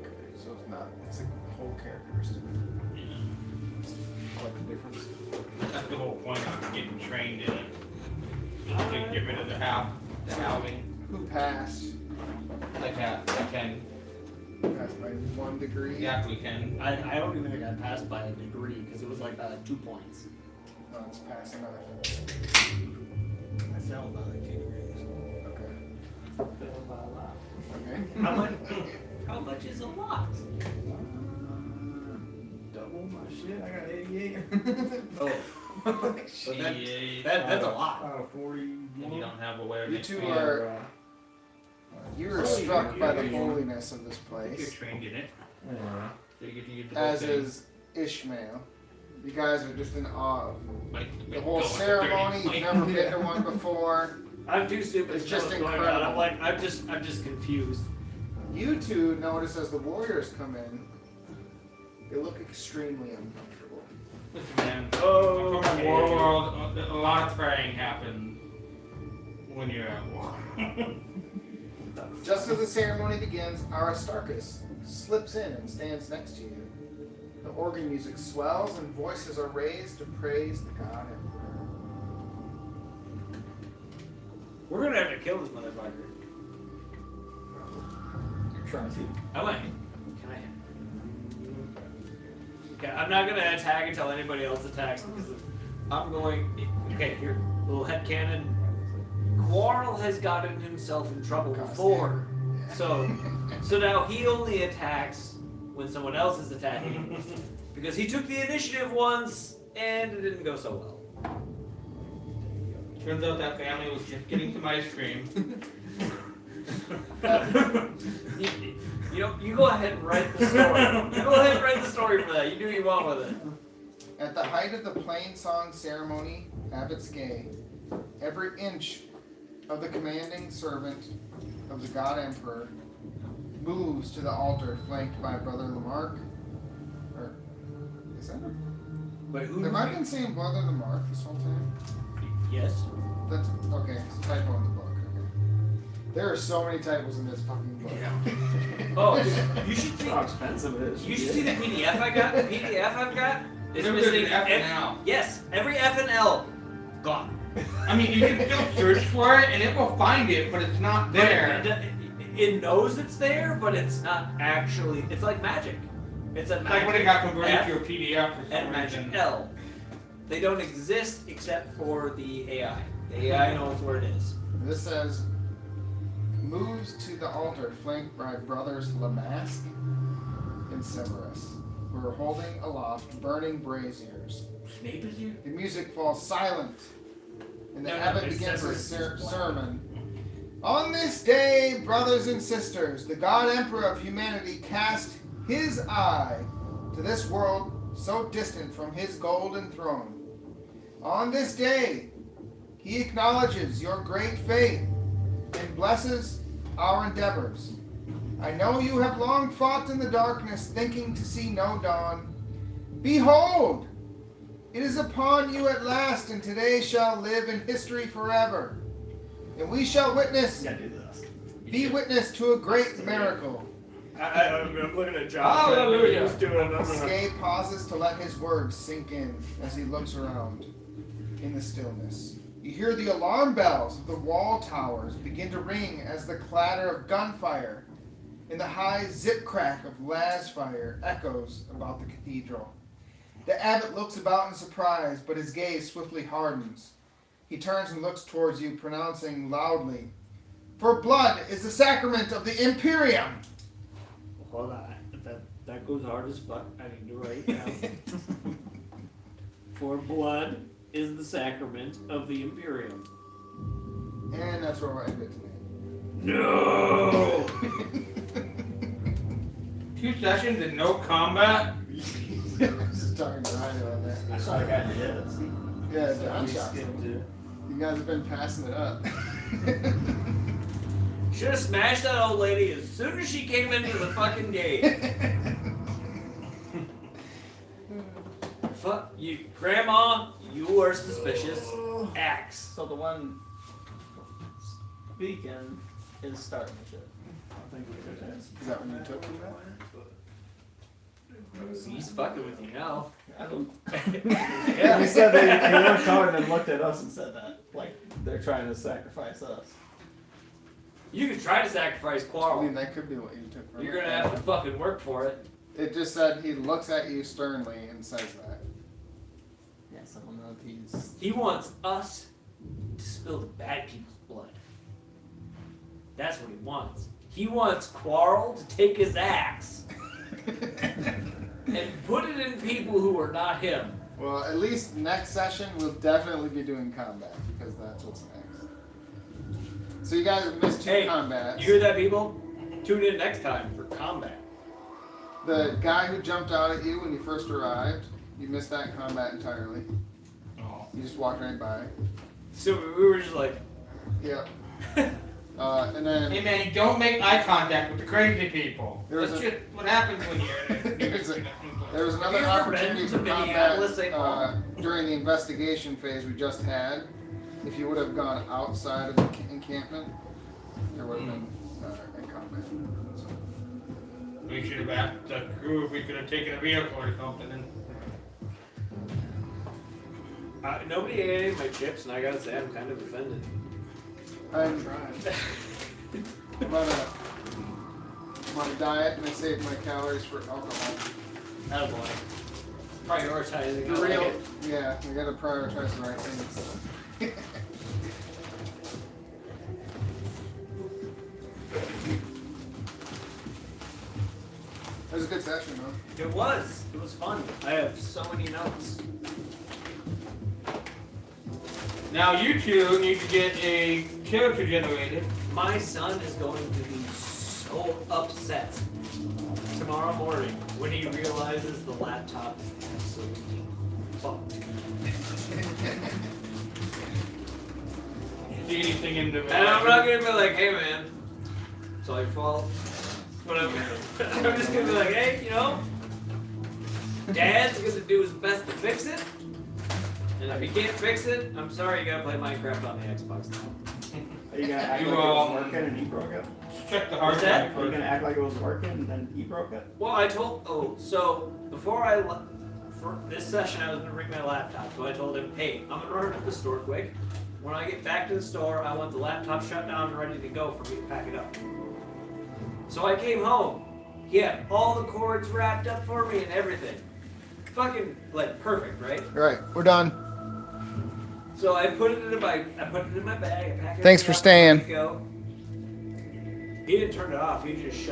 Okay, so it's not. It's a whole characteristic. What the difference? That's the whole point of getting trained in it. Just to get rid of the halving. Who passed? Like that, I can. Passed by 1 degree. Exactly can. I don't even think I passed by a degree, because it was like 2 points. No, it's passed another. I failed by like 2 degrees. Okay. Failed by a lot. Okay. How much is a lot? Double my shit. I got 88. Oh. So that's a lot. Out of 41. And you don't have You awareness. two Yeah. are. You were struck by the holiness of this You're place, trained in it. Yeah. So you get to use the whole as thing. is Ishmael. You guys are just in awe of Like, the whole going to 30 ceremony. You've points. never been to one before. I'm too stupid. It's to just know what's going on. incredible. I'm just confused. You two notice as the warriors come in, they look extremely uncomfortable. Listen, man. Oh, From the war world, a lot of praying happens when you're at war. Just as the ceremony begins, Aristarchus slips in and stands next to you. The organ music swells and voices are raised to praise the god emperor. We're gonna have to kill this motherfucker. You're trying to. I might. Can I? Okay, I'm not gonna attack until anybody else attacks because I'm going. Okay, here, little headcanon. Quarrel has gotten himself in trouble before, so now he only attacks when someone else is attacking him because he took the initiative once and it didn't go so well. Turns out that family was just getting some ice cream. You go ahead and write the story. You go ahead and write the story for that. You do what you want with it. At the height of the plain song ceremony, Abbott's Gay, every inch of the commanding servant of the God Emperor moves to the altar flanked by Brother Lamarck. Or, is that a... But who? Have I been saying Brother Lamarck this whole time? Yes. That's okay. It's a typo in the book. Okay. There are so many typos in this fucking book. Oh, you should see. How expensive it is. You should see the PDF I got. The PDF I've got is There's missing an F and L. Yes, every F and L gone. I mean, you can still search for it and it will find it, but it's not there. It knows it's there, but it's not actually. It's like magic. It's a It's magic like when it got converted F to a PDF for some and magic reason. L. They don't exist except for the AI. The AI knows where it is. This says, moves to the altar flanked by brothers Lamask and Severus, who are holding aloft burning braziers. Snape is here? The music falls silent, and the abbot it's begins his Severus. sermon. On this day, brothers and sisters, the God Emperor of humanity cast his eye to this world so distant from his golden throne. On this day, he acknowledges your great faith and blesses our endeavors. I know you have long fought in the darkness, thinking to see no dawn. Behold, it is upon you at last, and today shall live in history forever. And we shall witness, You gotta do this. be witness to a great miracle. I'm looking at John. Hallelujah. He's doing another. Skay pauses to let his words sink in as he looks around in the stillness. You hear the alarm bells of the wall towers begin to ring as the clatter of gunfire and the high zip crack of las fire echoes about the cathedral. The abbot looks about in surprise, but his gaze swiftly hardens. He turns and looks towards you, pronouncing loudly, "For blood is the sacrament of the Imperium!" Hold on. That goes hard as fuck. I need to write down. For blood is the sacrament of the Imperium. And that's where we'll end it tonight. No! 2 sessions and no combat? I was just talking to Ryan about that. I saw a guy that did it. Yeah, John We shot skipped him. it. You guys have been passing it up. Should have smashed that old lady as soon as she came into the fucking gate. Fuck you, Grandma. You are suspicious. Axe. So the one speaking is starting the shit. I think we did that. Is that when you took from that? He's fucking with you now. I don't. Yeah. He said that he looked over and looked at us and said that. Like, they're trying to sacrifice us. You can try to sacrifice I Quarrel. mean, that could be what you took from You're it. gonna have to fucking work for it. It just said he looks at you sternly and says that. Yes, I don't know if he's. He wants us to spill the bad people's blood. That's what he wants. He wants Quarrel to take his axe and put it in people who are not him. Well, at least next session we'll definitely be doing combat because that's what's next. So you guys have missed 2 Hey, combats. You hear that, people? Tune in next time for combat. The guy who jumped out at you when you first arrived, you missed that combat entirely. Oh. You just walked right by. So we were just like, Yep. And then Hey man, you don't make eye contact with the crazy people. There was That's a- just what happens when you're there was another Have you ever opportunity been for to combat Minneapolis, St. Paul? during the investigation phase we just had. If you would have gone outside of the encampment, there would have been a combat. So, We should have asked the crew if we could have taken a vehicle or something. And nobody ate any of my chips, and I gotta say, I'm kind of offended. I'm Trying. I'm on a diet and I save my calories for alcohol. Attaboy. Prioritizing. The I real, like it. yeah, we gotta prioritize the right things. It was a good session, though. It was. It was fun. I have so many notes. Now you two need to get a character generated. My son is going to be so upset tomorrow morning when he realizes the laptop is absolutely fucked. See anything in the And I'm not gonna be like, hey man, it's all your fault. But I'm just gonna be like, hey, you know, Dad's gonna do his best to fix it. And if he can't fix it, I'm sorry, you gotta play Minecraft on the Xbox now. Are you gonna act You, like it was working and he broke it? check the hard What's that? drive Are you first. gonna act like it was working and then he broke it? Well, so before for this session, I was gonna bring my laptop. So I told him, hey, I'm gonna run to the store quick. When I get back to the store, I want the laptop shut down and ready to go for me to pack it up. So I came home. He had all the cords wrapped up for me and everything. Fucking like perfect, right? Right, we're done. So I put it in my bag. I packed it. Thanks for up, staying. ready to go. He didn't turn it off. He just shut